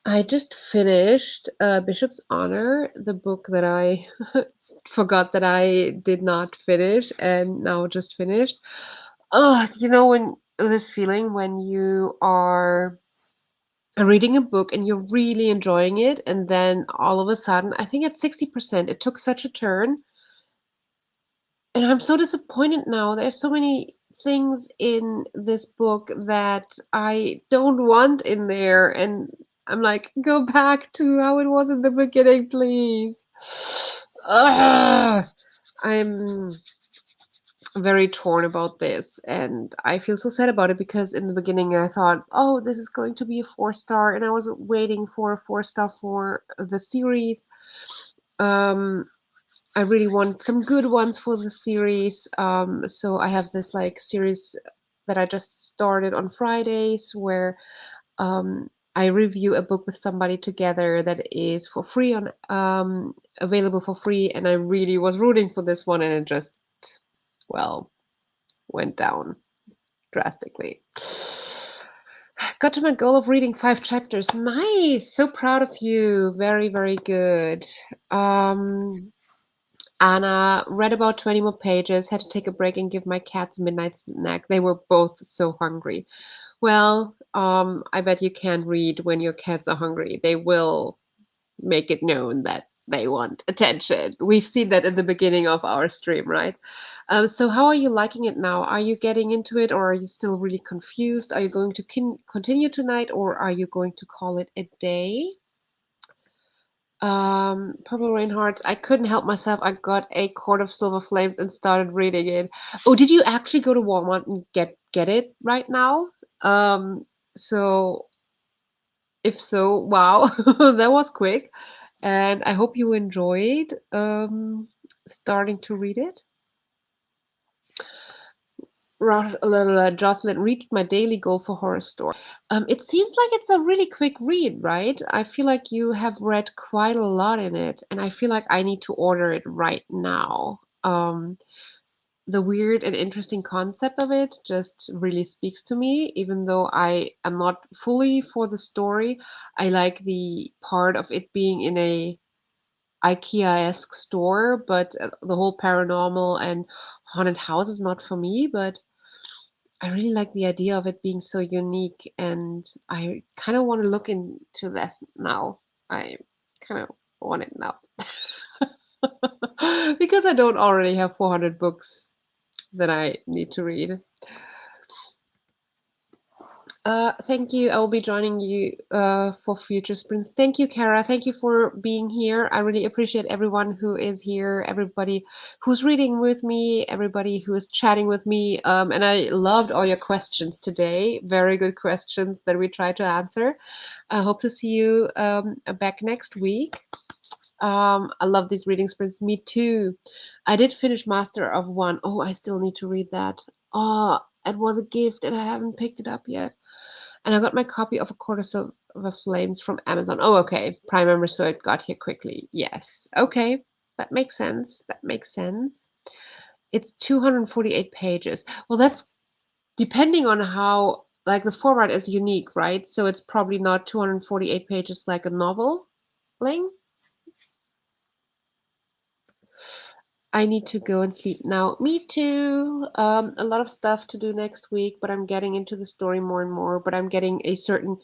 I just finished Bishop's Honor, the book that I forgot that I did not finish and now just finished. Oh, when this feeling when you are reading a book and you're really enjoying it, and then all of a sudden, I think at 60%, it took such a turn. And I'm so disappointed now. There's so many things in this book that I don't want in there. And I'm like, go back to how it was in the beginning, please. Ugh. I'm very torn about this, and I feel so sad about it because in the beginning I thought, oh, this is going to be a 4-star, and I was waiting for a 4-star for the series. I really want some good ones for the series. So I have this like series that I just started on Fridays where I review a book with somebody together that is for free on available for free, and I really was rooting for this one, and it just well went down drastically. Got to my goal of reading 5 chapters. Nice, so proud of you. Very, very good. Anna read about 20 more pages, had to take a break and give my cats a midnight snack. They were both so hungry. Well, I bet you can't read when your cats are hungry. They will make it known that they want attention. We've seen that in the beginning of our stream, right? So how are you liking it now? Are you getting into it, or are you still really confused? Are you going to continue tonight, or are you going to call it a day? Purple Rain Hearts. I couldn't help myself. I got a Court of Silver Flames and started reading it. Oh, did you actually go to Walmart and get it right now? So if so, wow, that was quick. And I hope you enjoyed starting to read it. Jocelyn, reached my daily goal for Horror Store. It seems like it's a really quick read, right? I feel like you have read quite a lot in it, and I feel like I need to order it right now. The weird and interesting concept of it just really speaks to me, even though I am not fully for the story. I like the part of it being in a IKEA-esque store, but the whole paranormal and haunted house is not for me, but I really like the idea of it being so unique, and I kind of want to look into this now. I kind of want it now. Because I don't already have 400 books that I need to read. Thank you. I will be joining you for future sprints. Thank you, Kara. Thank you for being here. I really appreciate everyone who is here, everybody who's reading with me, everybody who is chatting with me. And I loved all your questions today. Very good questions that we try to answer. I hope to see you back next week. I love these reading sprints. Me too. I did finish Master of One. Oh, I still need to read that. Oh, it was a gift and I haven't picked it up yet. And I got my copy of A Quarter Silver Flames from Amazon. Oh, okay. Prime member, so it got here quickly. Yes. Okay. That makes sense. That makes sense. It's 248 pages. Well, that's depending on how, like, the format is unique, right? So it's probably not 248 pages like a novel, Ling. I need to go and sleep now. Me too. A lot of stuff to do next week, but I'm getting into the story more and more. But I'm getting a certain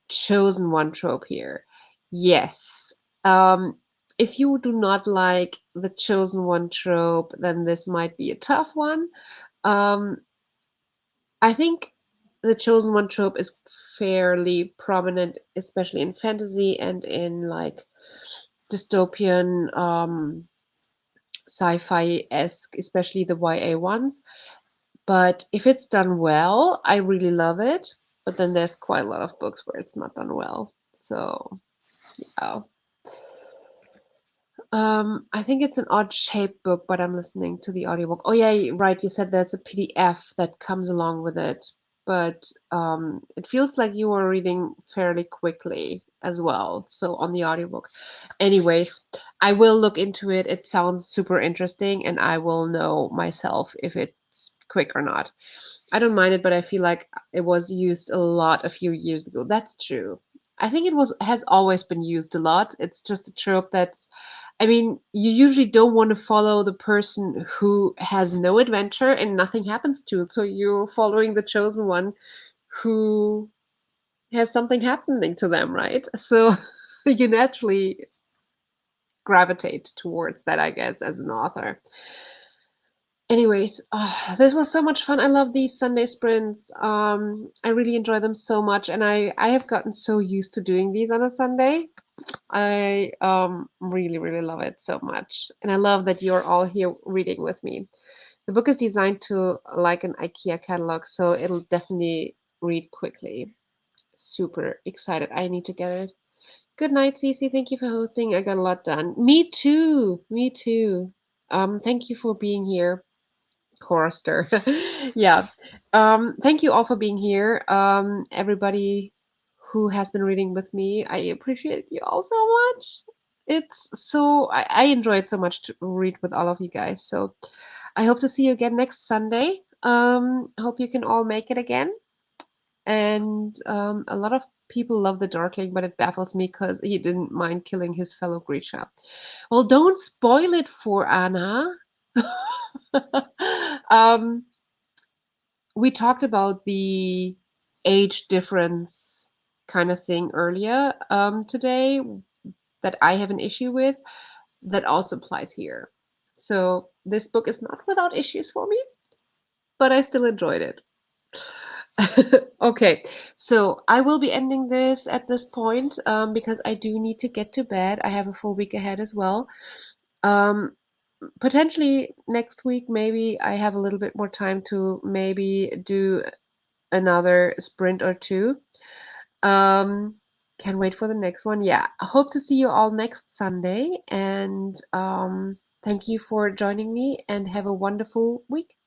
chosen one trope here. Yes. If you do not like the chosen one trope, then this might be a tough one. I think the chosen one trope is fairly prominent, especially in fantasy and in like dystopian sci-fi-esque, especially the YA ones. But if it's done well, I really love it. But then there's quite a lot of books where it's not done well. So, yeah. I think it's an odd shaped book, but I'm listening to the audiobook. Oh yeah, right. You said there's a PDF that comes along with it, but it feels like you were reading fairly quickly as well. So on the audiobook. Anyways, I will look into it. It sounds super interesting, and I will know myself if it's quick or not. I don't mind it, but I feel like it was used a lot a few years ago. That's true. I think it has always been used a lot. It's just a trope that's, I mean, you usually don't want to follow the person who has no adventure and nothing happens to it. So you're following the chosen one who has something happening to them, right? So you naturally gravitate towards that, I guess, as an author. Anyways, this was so much fun. I love these Sunday sprints. I really enjoy them so much, and I have gotten so used to doing these on a Sunday. I really really love it so much, and I love that you're all here reading with me. The book is designed to like an IKEA catalog, so it'll definitely read quickly. Super excited. I need to get it. Good night, Cece. Thank you for hosting. I got a lot done. Me too. Me too. Thank you for being here. Horror. Yeah. Thank you all for being here. Everybody who has been reading with me, I appreciate you all so much. It's so I enjoy it so much to read with all of you guys. So I hope to see you again next Sunday. Hope you can all make it again. And a lot of people love the Darkling, but it baffles me because he didn't mind killing his fellow Grisha. Well, don't spoil it for Anna. um, we talked about the age difference kind of thing earlier today that I have an issue with. That also applies here. So this book is not without issues for me, but I still enjoyed it. Okay, so I will be ending this at this point because I do need to get to bed. I have a full week ahead as well. Um, Potentially next week, maybe I have a little bit more time to maybe do another sprint or two. Um, can't wait for the next one. Yeah, I hope to see you all next Sunday. And thank you for joining me and have a wonderful week.